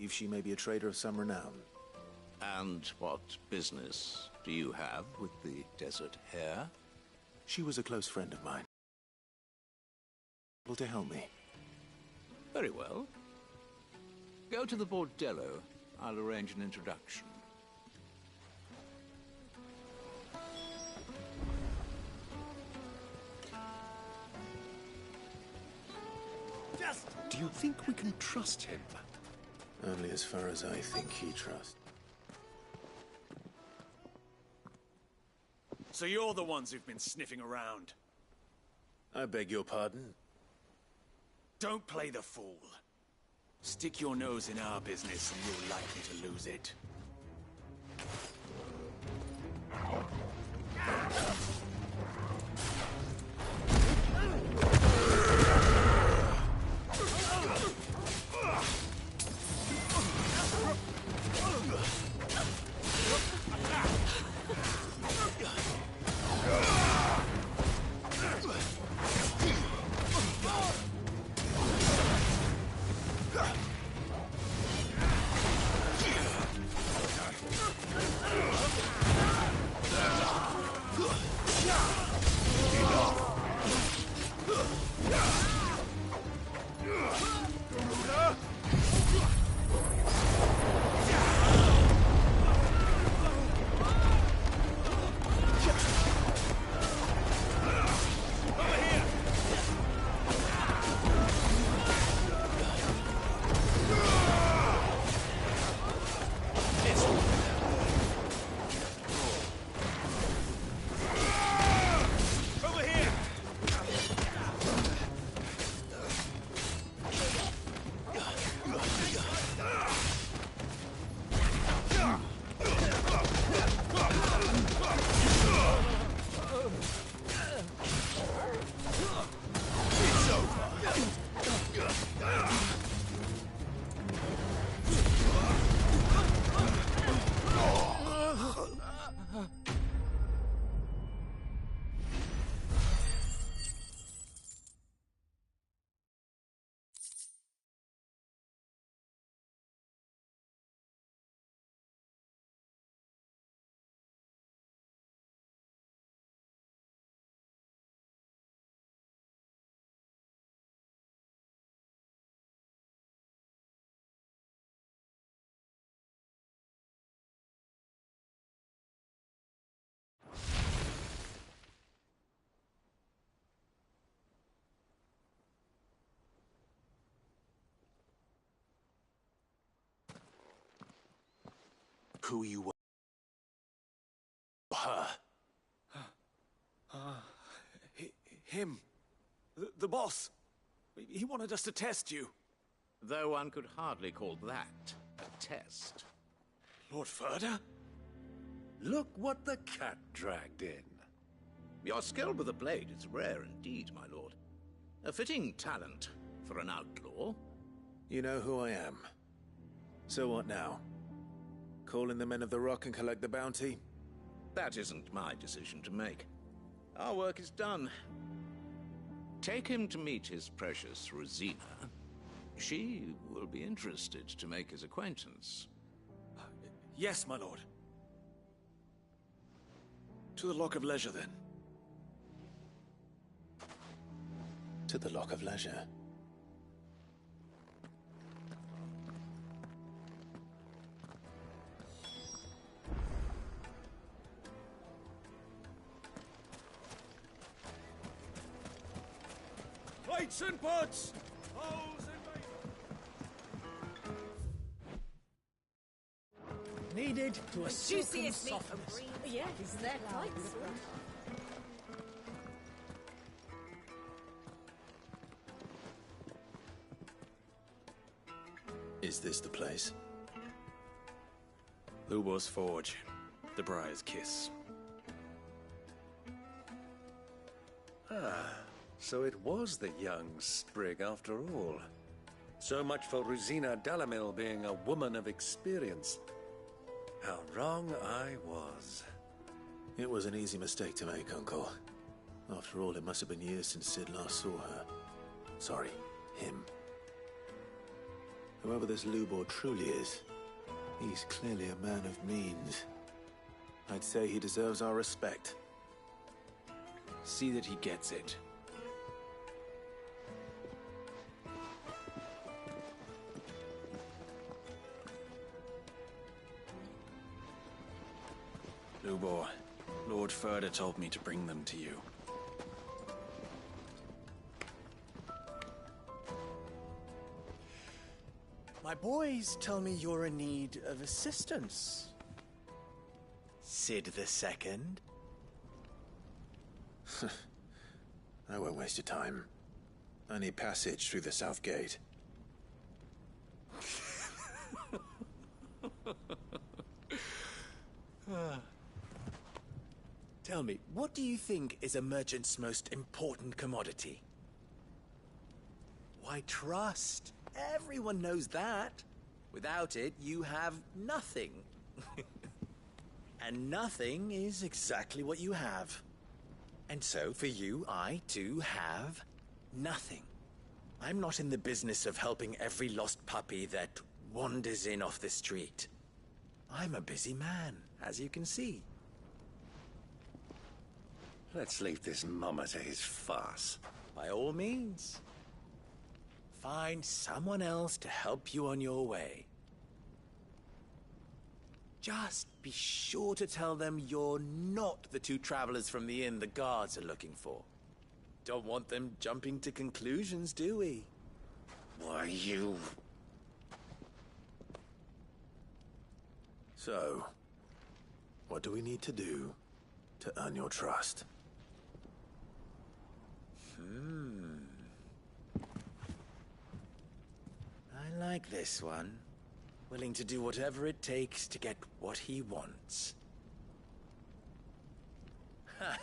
she may be a trader of some renown. And what business do you have with the desert hare? She was a close friend of mine. Able to help me? Very well. Go to the bordello. I'll arrange an introduction. Do you think we can trust him? Only as far as I think he trusts. So you're the ones who've been sniffing around. I beg your pardon? Don't play the fool. Stick your nose in our business and you're likely to lose it. who you were. Her. Him. The boss. He wanted us to test you. Though one could hardly call that a test. Lord Ferda? Look what the cat dragged in. Your skill with the blade is rare indeed, my lord. A fitting talent for an outlaw. You know who I am. So what now? Call in the Men of the Rock and collect the bounty? That isn't my decision to make. Our work is done. Take him to meet his precious Rosina. She will be interested to make his acquaintance. Yes, my lord. To the Lock of Leisure, then. To the Lock of Leisure. Plates and pots! Needed to a silken Juiciest meat softness. Yeah, they're quite sweet. Is this the place? Lubor's Forge. The Briar's Kiss. Ah, so it was the young sprig after all. So much for Rosina Dalamil being a woman of experience. How wrong I was. It was an easy mistake to make, Uncle. After all, it must have been years since Sid last saw her. Sorry, him. Whoever this Lubor truly is, he's clearly a man of means. I'd say he deserves our respect. See that he gets it. Lubor, Lord Ferda told me to bring them to you. My boys tell me you're in need of assistance. Sid the Second? I won't waste your time. I need passage through the south gate. Tell me, what do you think is a merchant's most important commodity? Why, trust. Everyone knows that. Without it, you have nothing. And nothing is exactly what you have. And so, for you, I, too, have nothing. I'm not in the business of helping every lost puppy that wanders in off the street. I'm a busy man, as you can see. Let's leave this mummer to his farce. By all means. Find someone else to help you on your way. Just be sure to tell them you're not the two travelers from the inn the guards are looking for. Don't want them jumping to conclusions, do we? Why, you... So, what do we need to do to earn your trust? I like this one. Willing to do whatever it takes to get what he wants. Ha!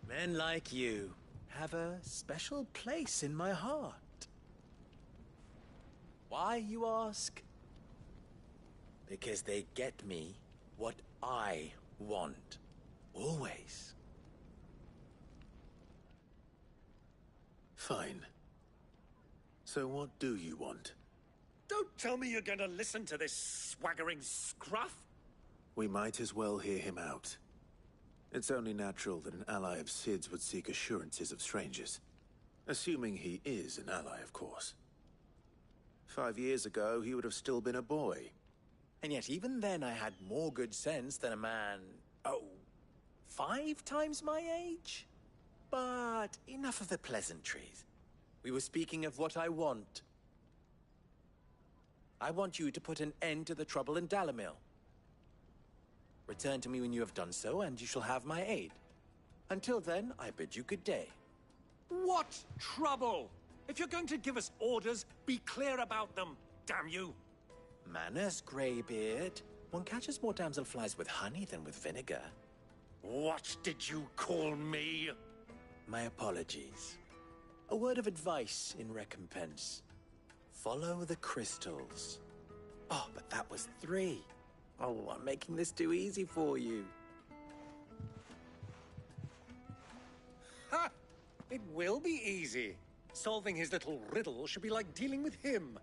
Men like you have a special place in my heart. Why, you ask? Because they get me what I want. Always. Fine. So what do you want? Don't tell me you're going to listen to this swaggering scruff! We might as well hear him out. It's only natural that an ally of Sid's would seek assurances of strangers. Assuming he is an ally, of course. 5 years ago, he would have still been a boy. And yet even then I had more good sense than a man, 5 times my age? But enough of the pleasantries. We were speaking of what I want. I want you to put an end to the trouble in Dalamil. Return to me when you have done so, and you shall have my aid. Until then, I bid you good day. What trouble? If you're going to give us orders, be clear about them, damn you! Manners, Greybeard. One catches more damselflies with honey than with vinegar. What did you call me? My apologies. A word of advice in recompense. Follow the crystals. Oh, but that was 3. Oh, I'm making this too easy for you. Ha! It will be easy. Solving his little riddle should be like dealing with him.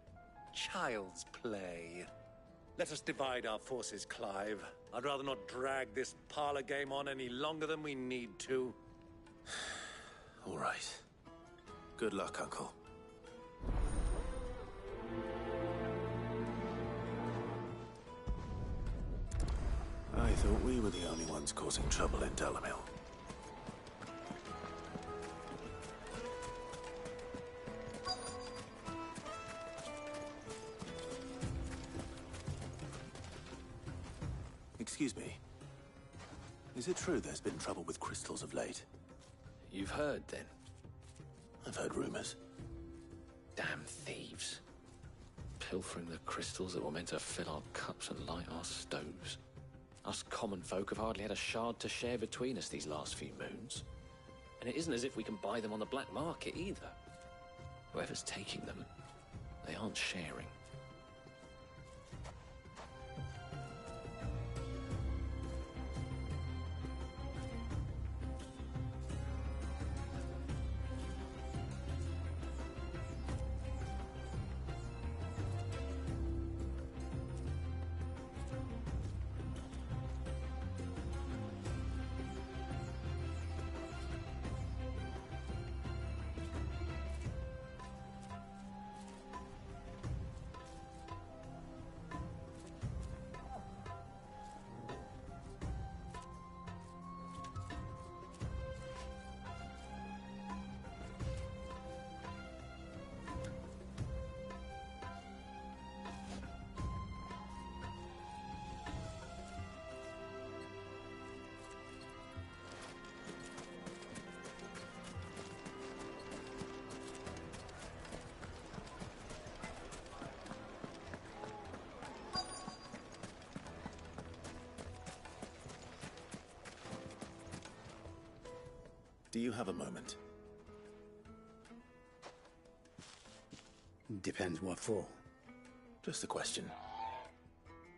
Child's play. Let us divide our forces, Clive. I'd rather not drag this parlor game on any longer than we need to. All right. Good luck, Uncle. I thought we were the only ones causing trouble in Dalamil. Excuse me. Is it true there's been trouble with crystals of late? You've heard, then? I've heard rumors. Damn thieves. Pilfering the crystals that were meant to fill our cups and light our stoves. Us common folk have hardly had a shard to share between us these last few moons. And it isn't as if we can buy them on the black market either. Whoever's taking them, they aren't sharing. Do you have a moment? Depends what for. Just a question.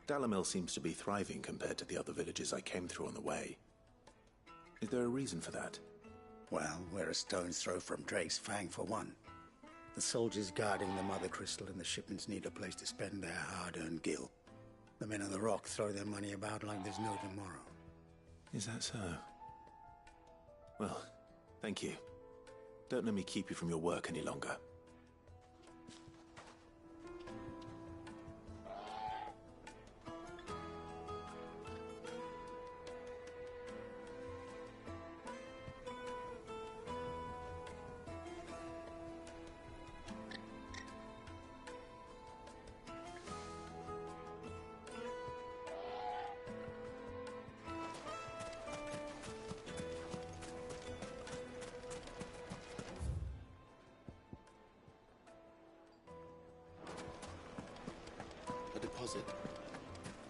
Dalamil seems to be thriving compared to the other villages I came through on the way. Is there a reason for that? Well, we're a stone's throw from Drake's Fang, for one. The soldiers guarding the Mother Crystal and the shipments need a place to spend their hard-earned gil. The men of the Rock throw their money about like there's no tomorrow. Is that so? Well, thank you. Don't let me keep you from your work any longer.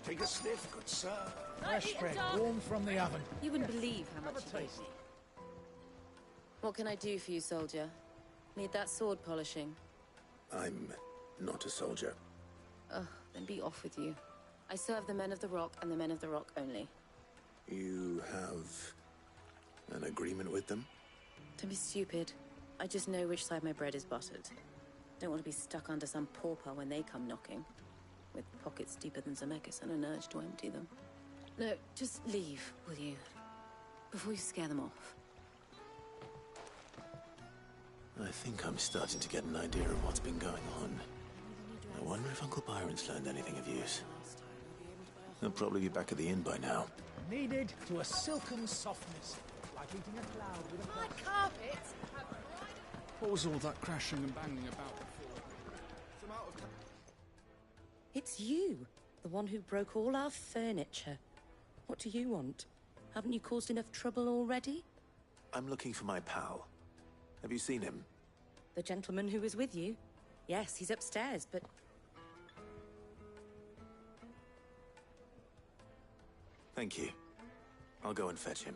Take a sniff, good sir. Fresh bread, warm from the oven. You wouldn't believe how much you gave me. What can I do for you, soldier? Need that sword polishing? I'm not a soldier. Ugh, then be off with you. I serve the men of the Rock and the men of the Rock only. You have an agreement with them? Don't be stupid. I just know which side my bread is buttered. Don't want to be stuck under some pauper when they come knocking. With pockets deeper than Zemeckis and an urge to empty them. No, just leave, will you? Before you scare them off. I think I'm starting to get an idea of what's been going on. I wonder if Uncle Byron's learned anything of use. He'll probably be back at the inn by now. Kneaded to a silken softness, like eating a cloud with a My carpets have What was all that crashing and banging about before? Some out of It's you, the one who broke all our furniture. What do you want? Haven't you caused enough trouble already? I'm looking for my pal. Have you seen him? The gentleman who was with you? Yes, he's upstairs, but... Thank you. I'll go and fetch him.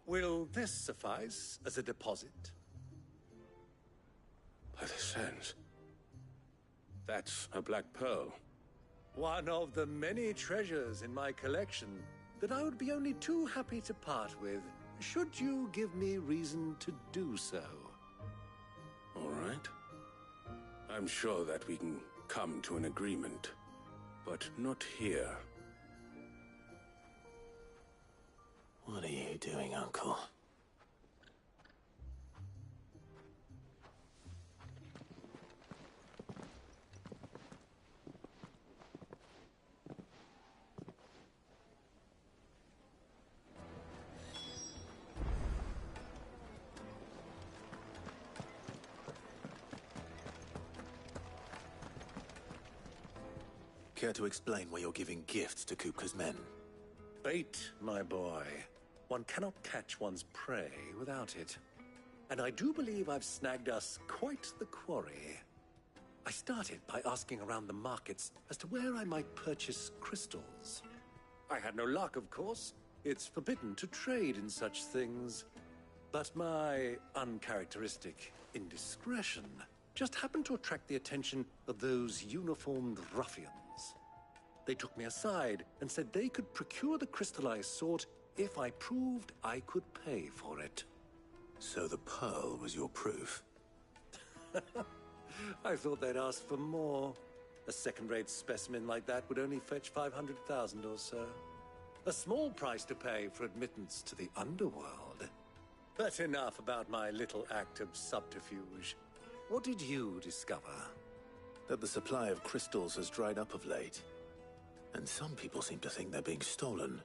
Will this suffice as a deposit? By the sands. That's a black pearl. One of the many treasures in my collection that I would be only too happy to part with, should you give me reason to do so. All right. I'm sure that we can come to an agreement, but not here. What are you doing, Uncle? Care to explain why you're giving gifts to Kupka's men? Bait, my boy. One cannot catch one's prey without it. And I do believe I've snagged us quite the quarry. I started by asking around the markets as to where I might purchase crystals. I had no luck, of course. It's forbidden to trade in such things. But my uncharacteristic indiscretion just happened to attract the attention of those uniformed ruffians. They took me aside and said they could procure the crystal I sought if I proved I could pay for it. So the pearl was your proof? I thought they'd ask for more. A second-rate specimen like that would only fetch 500,000 or so. A small price to pay for admittance to the underworld. But enough about my little act of subterfuge. What did you discover? That the supply of crystals has dried up of late. And some people seem to think they're being stolen.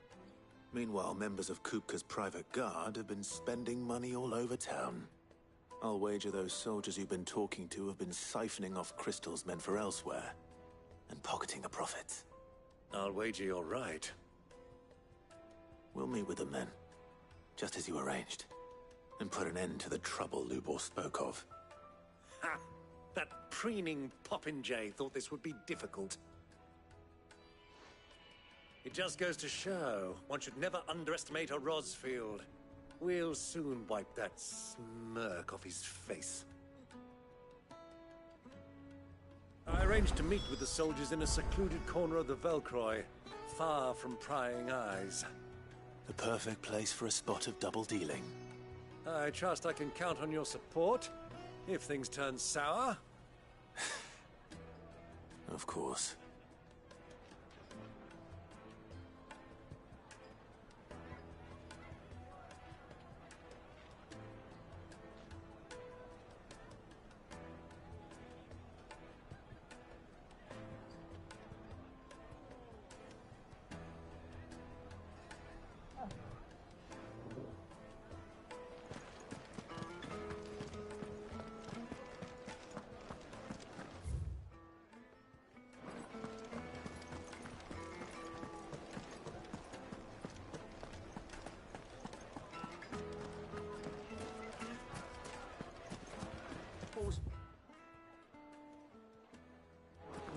Meanwhile, members of Kupka's private guard have been spending money all over town. I'll wager those soldiers you've been talking to have been siphoning off crystals meant for elsewhere, and pocketing the profits. I'll wager you're right. We'll meet with them then, just as you arranged, and put an end to the trouble Lubor spoke of. Ha! That preening popinjay thought this would be difficult. It just goes to show one should never underestimate a Rosfield. We'll soon wipe that smirk off his face. I arranged to meet with the soldiers in a secluded corner of the Velcroy, far from prying eyes. The perfect place for a spot of double dealing. I trust I can count on your support, if things turn sour. Of course.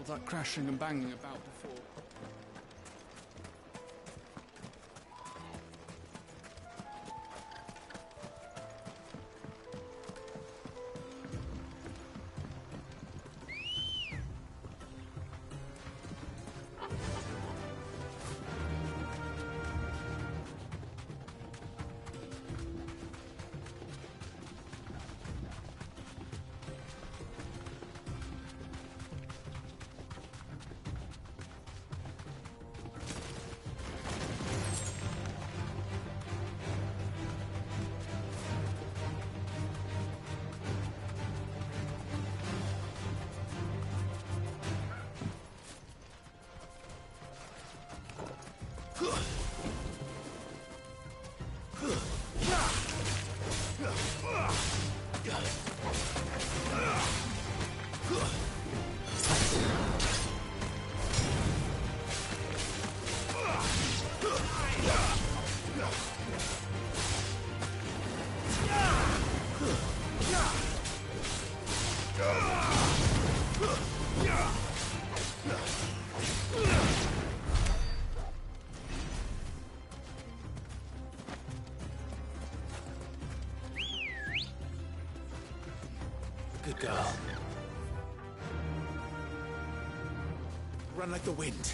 All that crashing and banging about before. Good girl. Run like the wind.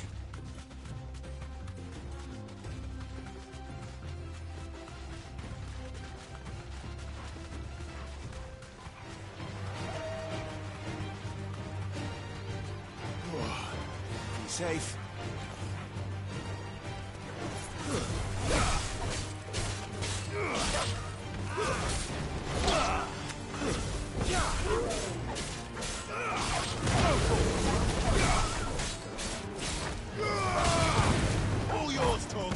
Be safe. All yours, Torgal.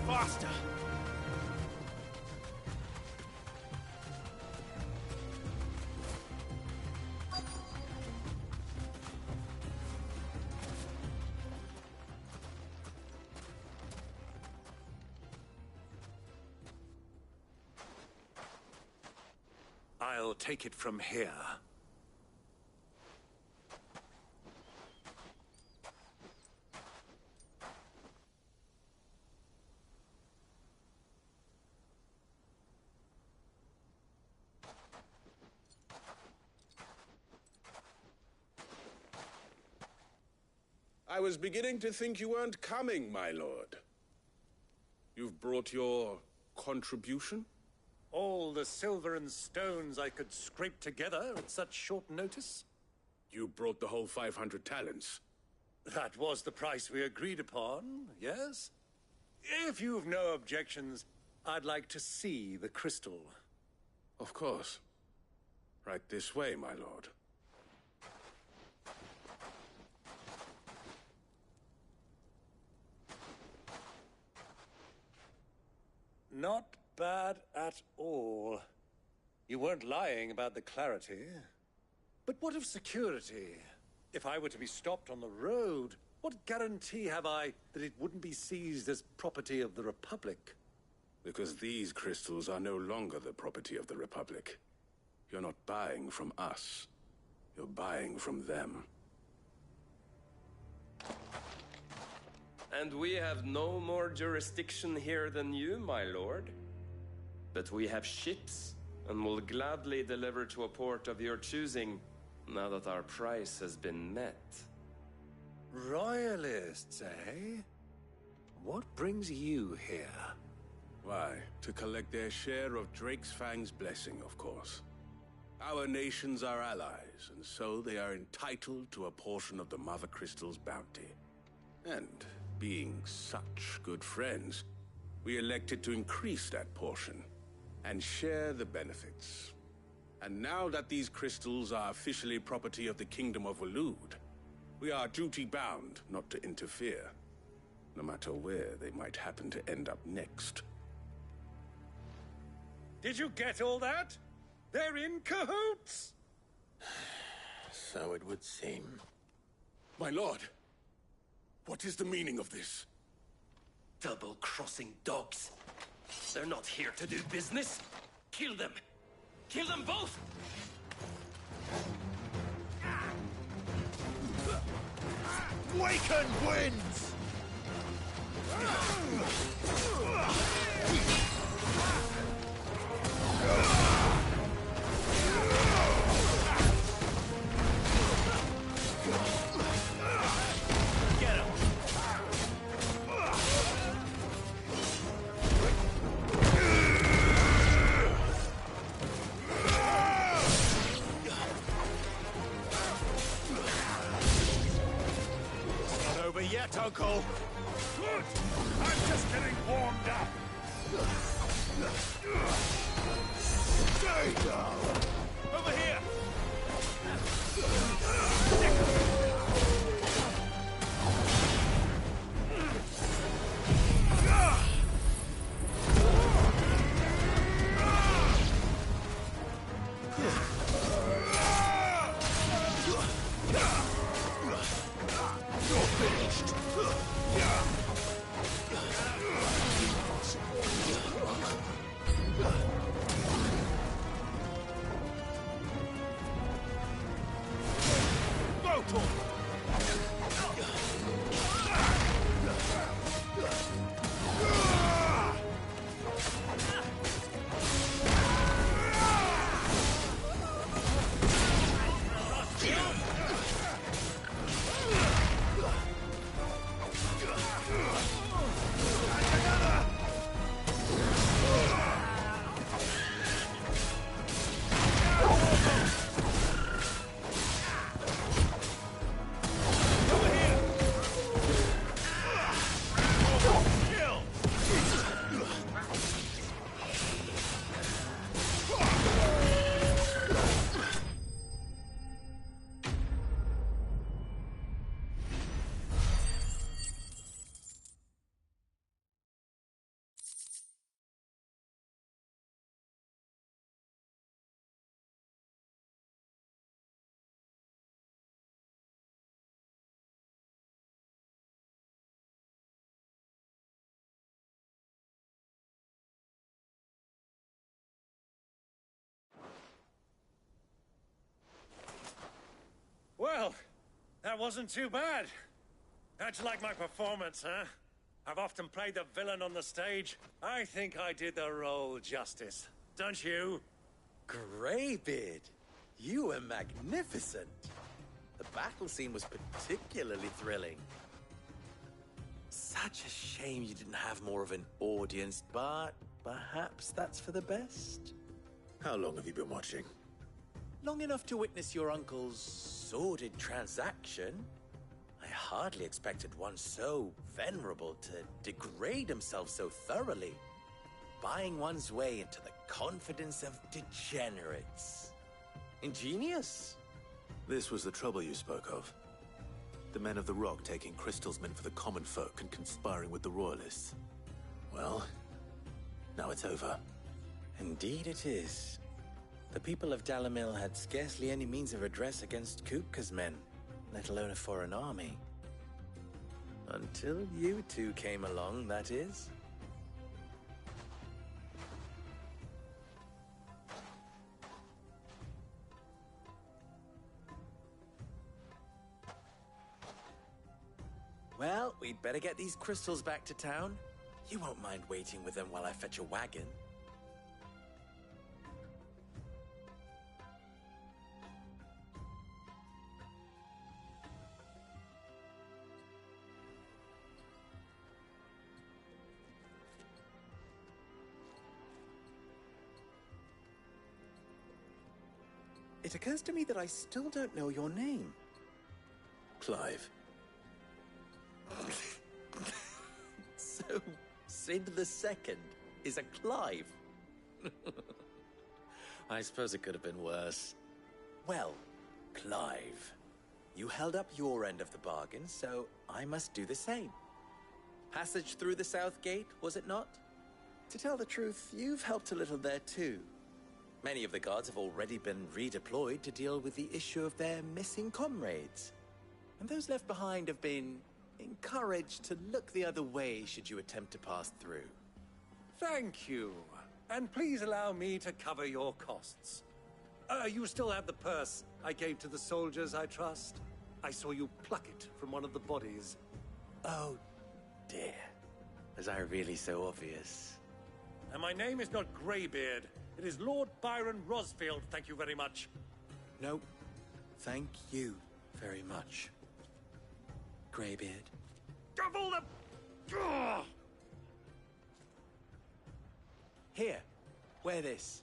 Faster! I'll take it from here. I was beginning to think you weren't coming, my lord. You've brought your contribution? All the silver and stones I could scrape together at such short notice? You brought the whole 500 talents. That was the price we agreed upon, yes? If you've no objections, I'd like to see the crystal. Of course. Right this way, my lord. Not bad at all. You weren't lying about the clarity. But what of security? If I were to be stopped on the road, what guarantee have I that it wouldn't be seized as property of the Republic? Because these crystals are no longer the property of the Republic. You're not buying from us. You're buying from them. And we have no more jurisdiction here than you, my lord. But we have ships, and will gladly deliver to a port of your choosing, now that our price has been met. Royalists, eh? What brings you here? Why, to collect their share of Drake's Fang's blessing, of course. Our nations are allies, and so they are entitled to a portion of the Mother Crystal's bounty. And being such good friends, we elected to increase that portion and share the benefits. And now that these crystals are officially property of the Kingdom of Waloed, we are duty-bound not to interfere, no matter where they might happen to end up next. Did you get all that? They're in cahoots! So it would seem. My lord, what is the meaning of this? Double-crossing dogs. They're not here to do business. Kill them! Kill them both! Waken winds! Get him! Not over yet, Uncle. Good! I'm just getting warmed up! Stay down! Over here! Well, that wasn't too bad. How'd you like my performance, huh? I've often played the villain on the stage. I think I did the role justice. Don't you? Greybeard, you were magnificent. The battle scene was particularly thrilling. Such a shame you didn't have more of an audience, but perhaps that's for the best. How long have you been watching? Long enough to witness your uncle's sordid transaction. I hardly expected one so venerable to degrade himself so thoroughly, buying one's way into the confidence of degenerates. Ingenious. This was the trouble you spoke of. The men of the Rock taking crystals meant for the common folk and conspiring with the Royalists. Well, now it's over. Indeed it is. The people of Dalamil had scarcely any means of redress against Kupka's men, let alone a foreign army. Until you two came along, that is. Well, we'd better get these crystals back to town. You won't mind waiting with them while I fetch a wagon. It occurs to me that I still don't know your name. Clive. So, Sid the Second is a Clive? I suppose it could have been worse. Well, Clive, you held up your end of the bargain, so I must do the same. Passage through the South Gate, was it not? To tell the truth, you've helped a little there too. Many of the guards have already been redeployed to deal with the issue of their missing comrades. And those left behind have been encouraged to look the other way should you attempt to pass through. Thank you. And please allow me to cover your costs. You still have the purse I gave to the soldiers, I trust? I saw you pluck it from one of the bodies. Oh, dear. Was I really so obvious? And my name is not Greybeard. It is Lord Byron Rosfield, thank you very much. No, thank you very much, Greybeard. Double the... Ugh! Here, wear this.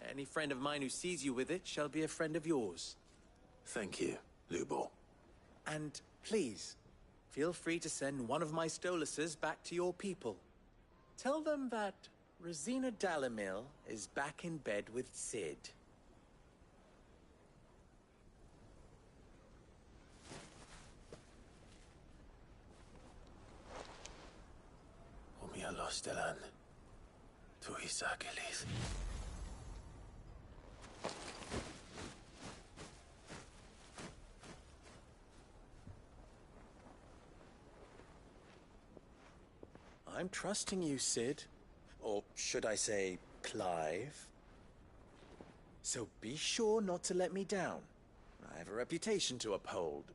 Any friend of mine who sees you with it shall be a friend of yours. Thank you, Lubor. And please, feel free to send one of my Stoluses back to your people. Tell them that Rosina Dalamil is back in bed with Sid. Omia los Delan. Tu Isakelis. I'm trusting you, Sid. Or should I say, Clive? So be sure not to let me down. I have a reputation to uphold.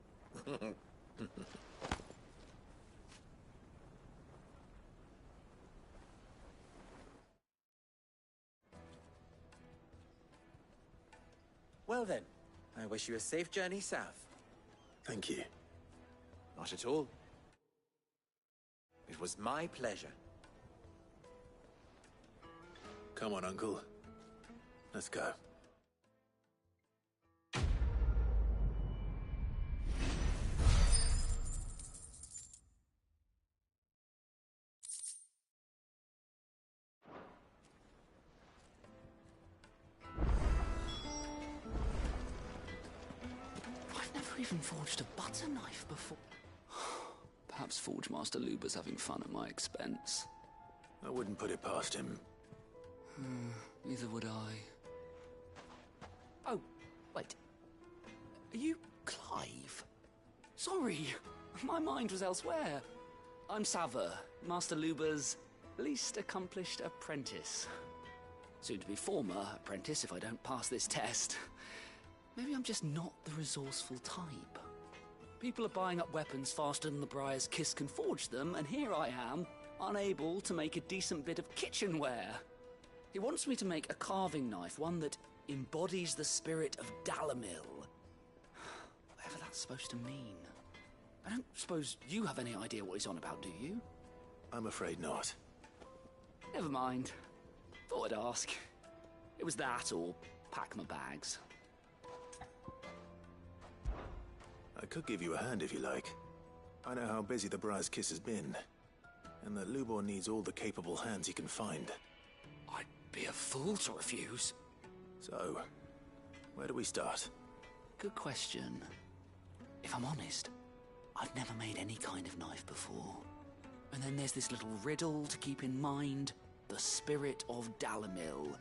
Well then, I wish you a safe journey south. Thank you. Not at all. It was my pleasure. Come on, Uncle. Let's go. I've never even forged a butter knife before. Perhaps Forge Master Luber's having fun at my expense. I wouldn't put it past him. Neither would I. Oh, wait. Are you Clive? Sorry, my mind was elsewhere. I'm Sava, Master Luber's least accomplished apprentice. Soon to be former apprentice if I don't pass this test. Maybe I'm just not the resourceful type. People are buying up weapons faster than the Briar's Kiss can forge them, and here I am, unable to make a decent bit of kitchenware. He wants me to make a carving knife, one that embodies the spirit of Dalamil. Whatever that's supposed to mean. I don't suppose you have any idea what he's on about, do you? I'm afraid not. Never mind. Thought I'd ask. It was that or pack my bags. I could give you a hand if you like. I know how busy the Briar's Kiss has been, and that Lubor needs all the capable hands he can find. I'd be a fool to refuse. So, where do we start? Good question. If I'm honest, I've never made any kind of knife before. And then there's this little riddle to keep in mind. The spirit of Dalamil.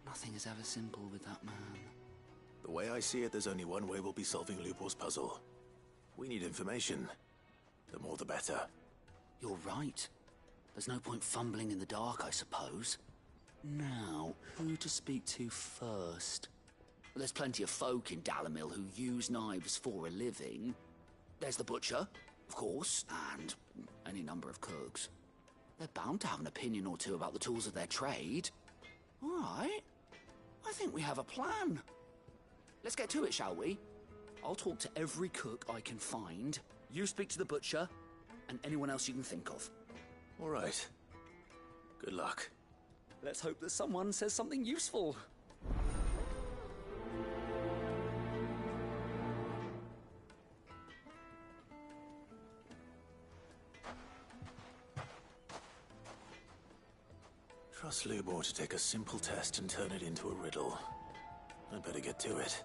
Nothing is ever simple with that man. The way I see it, there's only one way we'll be solving Lubor's puzzle. We need information. The more the better. You're right. There's no point fumbling in the dark, I suppose. Now, who to speak to first? Well, there's plenty of folk in Dalamil who use knives for a living. There's the butcher, of course, and any number of cooks. They're bound to have an opinion or two about the tools of their trade. All right. I think we have a plan. Let's get to it, shall we? I'll talk to every cook I can find. You speak to the butcher, and anyone else you can think of. All right. Good luck. Let's hope that someone says something useful. Trust Lubor to take a simple test and turn it into a riddle. I'd better get to it.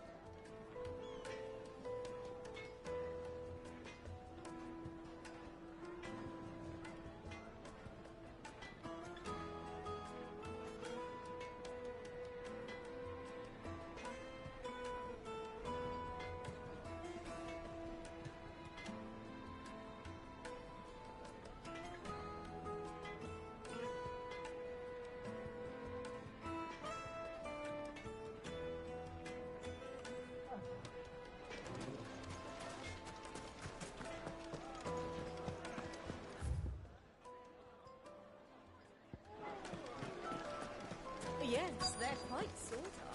Yes, they're quite sought